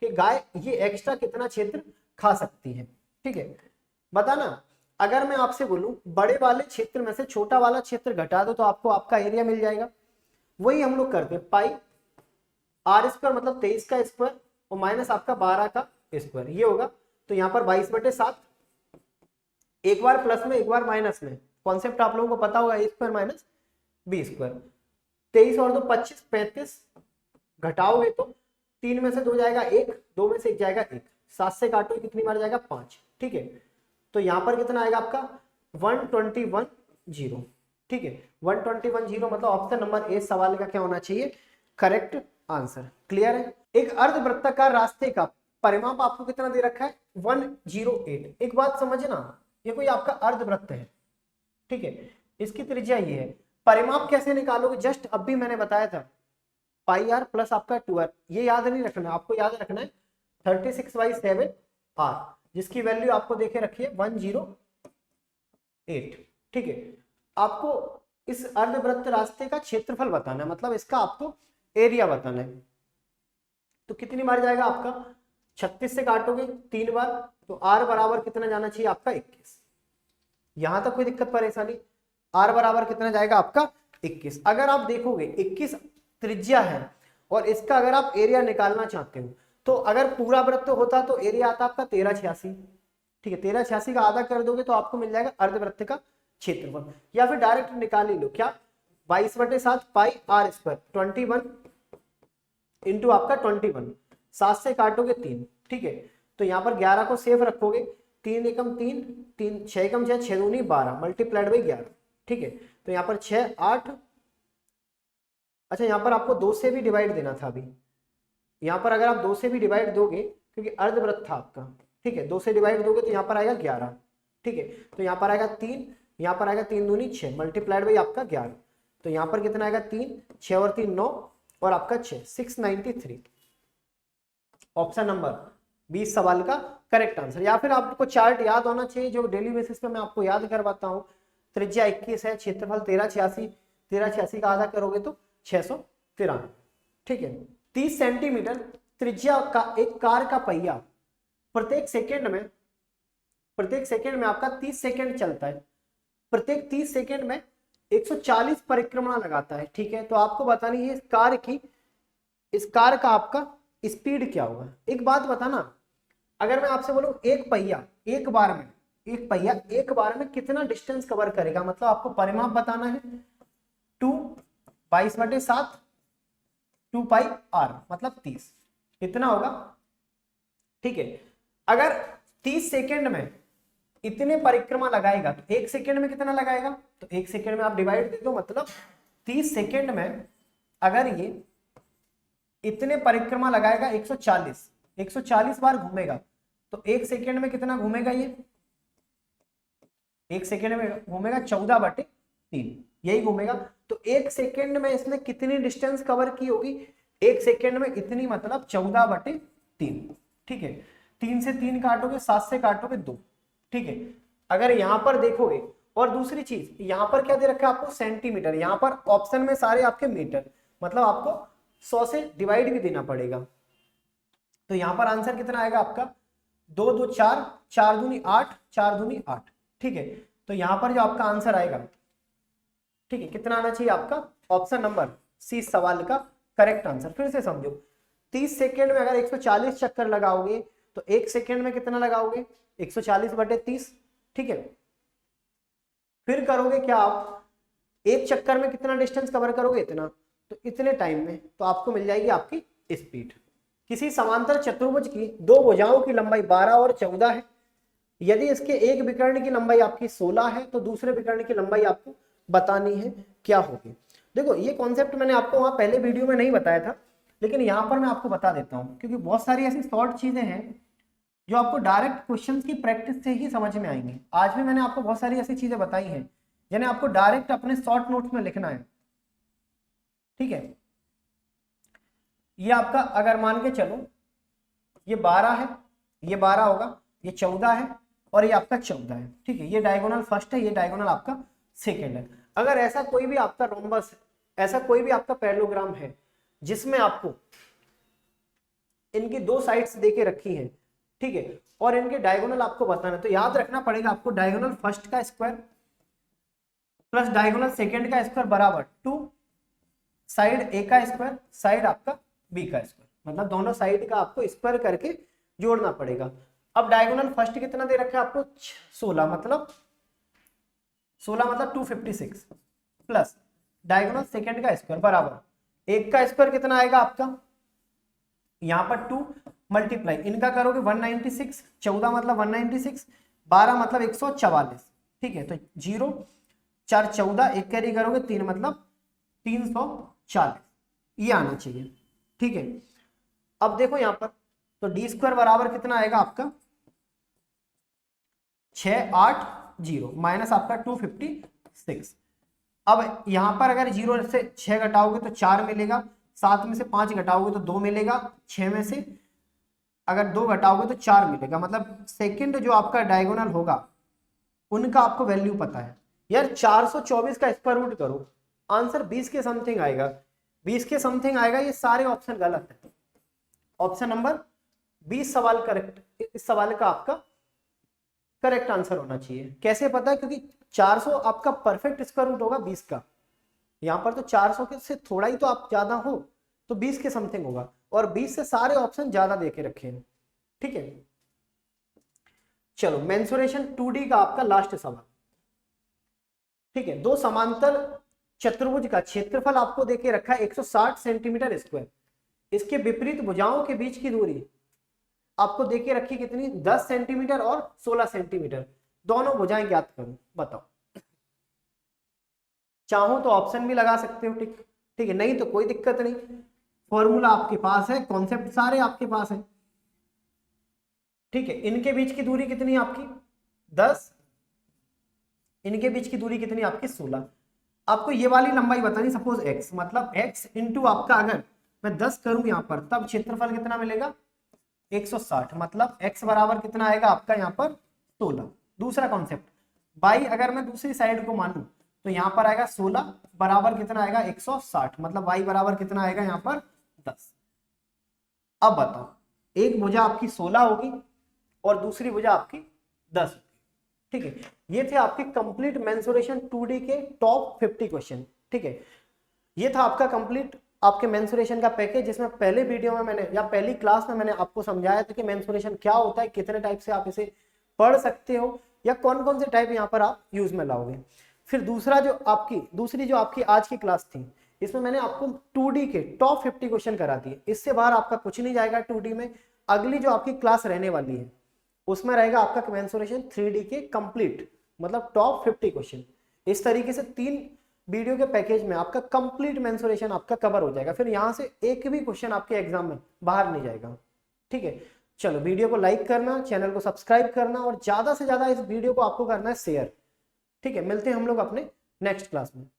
कि गाय ये एक्स्ट्रा कितना क्षेत्र खा सकती है। ठीक है, बताना। अगर मैं आपसे बोलूं बड़े वाले क्षेत्र में से छोटा वाला क्षेत्र घटा दो तो आपको आपका एरिया मिल जाएगा। वही हम लोग करते हैं, पाई आर स्क्वायर मतलब 23 का स्क्वायर और माइनस आपका 12 का स्क्वायर, ये होगा। तो यहाँ पर 22/7, एक बार प्लस में एक बार माइनस में, कॉन्सेप्ट आप लोगों को पता होगा, ए स्क्वायर माइनस बी स्क्वायर। 23 और 2 25, 35 घटाओगे तो 3 में से 2 जाएगा 1, 2 में से 1 जाएगा 1, 7 से काटो कितनी बार जाएगा 5। ठीक है, तो यहाँ पर कितना आएगा आपका 121 0। ठीक है, 121 मतलब ऑप्शन नंबर ए सवाल का क्या होना चाहिए, करेक्ट आंसर। क्लियर है। एक अर्धवृत्ताकार रास्ते का परिमाप आपको कितना दे रखा है 108। एक बात समझना, ये कोई आपका अर्धवृत्त है। ठीक है, इसकी त्रिज्या ये है। परिमाप कैसे निकालोगे, जस्ट अब भी मैंने बताया था, पाई आर प्लस आपका 2r, ये याद नहीं रखना, आपको याद रखना है 36/7 r, जिसकी वैल्यू आपको देखे रखी है 108। ठीक है, आपको इस अर्धवृत्त रास्ते का क्षेत्रफल बताना है, मतलब इसका आपको एरिया बताना है। तो कितनी बार जाएगा आपका, 36 से काटोगे 3 बार, तो r बराबर कितना जाना चाहिए आपका 21। यहां तक कोई दिक्कत परेशानी, r बराबर कितना जाएगा आपका 21। अगर आप देखोगे 21 त्रिज्या है और इसका अगर आप एरिया निकालना चाहते हो तो अगर पूरा वृत्त होता तो एरिया आता आपका 1386। ठीक है, 1386 का आधा कर दोगे तो आपको मिल जाएगा अर्धवृत्त का क्षेत्रफल। या फिर डायरेक्ट निकाल ही लो, क्या 22/7 पाई आर स्क्वायर 21 इंटू आपका 21, 7 से काटोगे 3। ठीक है, तो यहाँ पर 11 को सेफ रखोगे, 3 एकम 3, 3 6 एकम 6, 6 दूनी 12 मल्टीप्लाइड बाई 11। ठीक है, तो यहाँ पर 6 8, अच्छा यहाँ पर आपको 2 से भी डिवाइड देना था अभी, यहाँ पर अगर आप 2 से भी डिवाइड दोगे क्योंकि अर्धवृत्त था आपका। ठीक है, 2 से डिवाइड दोगे तो यहाँ पर आएगा 11। ठीक है, तो यहाँ पर आएगा 3, यहाँ पर आएगा 3 दूनी 6 मल्टीप्लाइड बाई आपका 11, तो यहाँ पर कितना आएगा 3, 6 और 3 9 और आपका 6 693। ऑप्शन नंबर 20 सवाल का करेक्ट आंसर। या फिर आपको चार्ट याद होना चाहिए जो डेली बेसिस पे मैं आपको याद करवाता हूँ। त्रिज्या 21 है, क्षेत्रफल 1386, 1386 का आधा करोगे तो 693। ठीक है, 30 सेंटीमीटर त्रिज्या का एक कार का पहिया प्रत्येक सेकंड में आपका 30 सेकंड चलता है, प्रत्येक 30 सेकंड में 140 परिक्रमा लगाता है। ठीक है, तो आपको बतानी है इस कार का आपका स्पीड क्या होगा। एक बात बताना, अगर मैं आपसे बोलूं एक पहिया एक बार में कितना डिस्टेंस कवर करेगा, मतलब आपको परिमाप बताना है। 22/7 2 पाई r मतलब 30, इतना होगा। ठीक है, अगर 30 सेकेंड में इतने परिक्रमा लगाएगा तो 1 सेकेंड में कितना लगाएगा, तो 1 सेकेंड में आप डिवाइड दे दो, मतलब 30 सेकेंड में अगर ये इतने परिक्रमा लगाएगा 140 बार घूमेगा तो 1 सेकेंड में कितना घूमेगा, ये 1 सेकेंड में घूमेगा 14/3, यही घूमेगा। तो 1 सेकेंड में इसने कितनी डिस्टेंस कवर की होगी, 1 सेकेंड में इतनी मतलब 14/3। ठीक है, 3 से 3 काटोगे, 7 से काटोगे 2। ठीक है, अगर यहां पर देखोगे, और दूसरी चीज यहां पर क्या दे रखा है आपको सेंटीमीटर, यहां पर ऑप्शन में सारे आपके मीटर, मतलब आपको 100 से डिवाइड भी देना पड़ेगा। तो यहां पर आंसर कितना आएगा आपका 2 2 4, 4 दूनी 8, 4 दूनी 8। ठीक है, तो यहां पर जो आपका आंसर आएगा, ठीक है, कितना आना चाहिए आपका, ऑप्शन नंबर सी सवाल का करेक्ट आंसर। फिर से समझो, 30 सेकेंड में अगर 140 चक्कर लगाओगे तो 1 सेकेंड में कितना लगाओगे 140/30। ठीक है, फिर करोगे क्या आप, एक चक्कर में कितना डिस्टेंस कवर करोगे, इतना, तो इतने टाइम में तो आपको मिल जाएगी आपकी स्पीड। किसी समांतर चतुर्भुज की दो भुजाओं की लंबाई 12 और 14 है, यदि इसके एक विकर्ण की लंबाई आपकी 16 है तो दूसरे विकर्ण की लंबाई आपको बतानी है, क्या होगी। देखो ये कॉन्सेप्ट मैंने आपको वहां पहले वीडियो में नहीं बताया था, लेकिन यहां पर मैं आपको बता देता हूं, क्योंकि बहुत सारी ऐसी शॉर्ट चीजें हैं जो आपको डायरेक्ट क्वेश्चंस की प्रैक्टिस से ही समझ में आएंगी। आज भी मैंने आपको बहुत सारी ऐसी चीजें बताई हैं जिन्हें आपको डायरेक्ट अपने शॉर्ट नोट्स में लिखना है। ठीक है, ये आपका अगर मान के चलो ये 12 है, ये 12 होगा, ये 14 है और ये आपका 14 है। ठीक है, ये डायगोनल फर्स्ट है, ये डायगोनल आपका सेकेंड है। अगर ऐसा कोई भी आपका रोम्बस, ऐसा कोई भी आपका पैरेललोग्राम है जिसमें आपको इनकी दो साइड्स देके रखी हैं, ठीक है, और इनके डायगोनल आपको बताना है, तो याद रखना पड़ेगा आपको डायगोनल फर्स्ट का स्क्वायर प्लस डायगोनल सेकेंड का स्क्वायर बराबर 2 साइड ए का स्क्वायर साइड आपका बी का स्क्वायर, मतलब दोनों साइड का आपको स्क्वायर करके जोड़ना पड़ेगा। अब डायगोनल फर्स्ट कितना दे रखा है आपको 16 मतलब 256 प्लस डायगोनल सेकेंड का स्क्वायर बराबर एक का स्क्वायर कितना आएगा आपका, यहां पर 2 मल्टीप्लाई इनका करोगे 196, 14 मतलब 196, 12 मतलब 144। ठीक है, तो 0 4 14 एक कैरी करोगे 3 मतलब 340, ये आना चाहिए। ठीक है, अब देखो यहां पर तो डी स्क्वायर बराबर कितना आएगा आपका 680 माइनस आपका 256। अब यहां पर अगर 0 से 6 घटाओगे तो 4 मिलेगा, 7 में से 5 घटाओगे तो 2 मिलेगा, 6 में से अगर 2 घटाओगे तो 4 मिलेगा, मतलब सेकंड जो आपका डायगोनल होगा उनका आपको वैल्यू पता है। यार 424 का स्क्वायर रूट करो, आंसर 20 के समथिंग आएगा, 20 के समथिंग आएगा। ये सारे ऑप्शन गलत है, ऑप्शन नंबर 20 सवाल करेक्ट, इस सवाल का आपका करेक्ट आंसर होना चाहिए। कैसे पता है, क्योंकि 400 आपका परफेक्ट स्क्वायर रूट होगा 20 का, यहां पर तो 400 के से थोड़ा ही तो आप ज्यादा हो, तो 20 के समथिंग होगा, और 20 से सारे ऑप्शन ज्यादा देके रखे हैं। ठीक है, चलो मेंसुरेशन 2D का आपका लास्ट सवाल। ठीक है, दो समांतर चतुर्भुज का क्षेत्रफल आपको देके रखा है 160 सेंटीमीटर स्क्वायर, इसके विपरीत भुजाओं के बीच की दूरी आपको देके रखी कितनी, 10 सेंटीमीटर और 16 सेंटीमीटर, दोनों भुजाएं ज्ञात करो, बताओ। चाहो तो ऑप्शन भी लगा सकते हो, ठीक ठीक है, नहीं तो कोई दिक्कत नहीं, फॉर्मूला आपके पास है, कॉन्सेप्ट सारे आपके पास है। ठीक है, इनके बीच की दूरी कितनी है आपकी 10, इनके बीच की दूरी कितनी आपकी 16। आपको ये वाली लंबाई बतानी, सपोज x मतलब x इंटू आपका अगर मैं 10 करूं यहां पर, तब क्षेत्रफल कितना मिलेगा 160, मतलब x बराबर कितना आएगा आपका यहाँ पर 16। दूसरा कॉन्सेप्ट y अगर मैं दूसरी साइड को मानूं तो यहाँ पर आएगा 16 बराबर कितना आएगा 160, मतलब y बराबर कितना आएगा यहाँ पर 10। अब बताओ, एक भुजा आपकी 16 होगी और दूसरी भुजा आपकी 10 होगी। ठीक है, ये थे आपके कंप्लीट मेंसुरेशन 2D के टॉप 50 क्वेश्चन। ठीक है, ये था आपका कंप्लीट आपके मेंसुरेशन का पैकेज, जिसमें पहले वीडियो में मैंने या पहली क्लास में मैंने आपको समझाया था कि मेंसुरेशन क्या होता है, कितने टाइप से आप इसे पढ़ सकते हो या कौन कौन से टाइप यहाँ पर आप यूज में लाओगे। फिर दूसरी जो आपकी आज की क्लास थी, इसमें मैंने आपको 2D के टॉप 50 क्वेश्चन करा दिए, इससे बाहर आपका कुछ नहीं जाएगा 2D में। अगली जो आपकी क्लास रहने वाली है उसमें रहेगा आपका मेंसुरेशन 3D के कंप्लीट, मतलब टॉप 50 क्वेश्चन। इस तरीके से 3 वीडियो के पैकेज में आपका कंप्लीट मेंसुरेशन आपका कवर हो जाएगा, फिर यहां से एक भी क्वेश्चन आपके एग्जाम में बाहर नहीं जाएगा। ठीक है, चलो वीडियो को लाइक करना, चैनल को सब्सक्राइब करना और ज्यादा से ज्यादा इस वीडियो को आपको करना है शेयर। ठीक है, मिलते हैं हम लोग अपने नेक्स्ट क्लास में।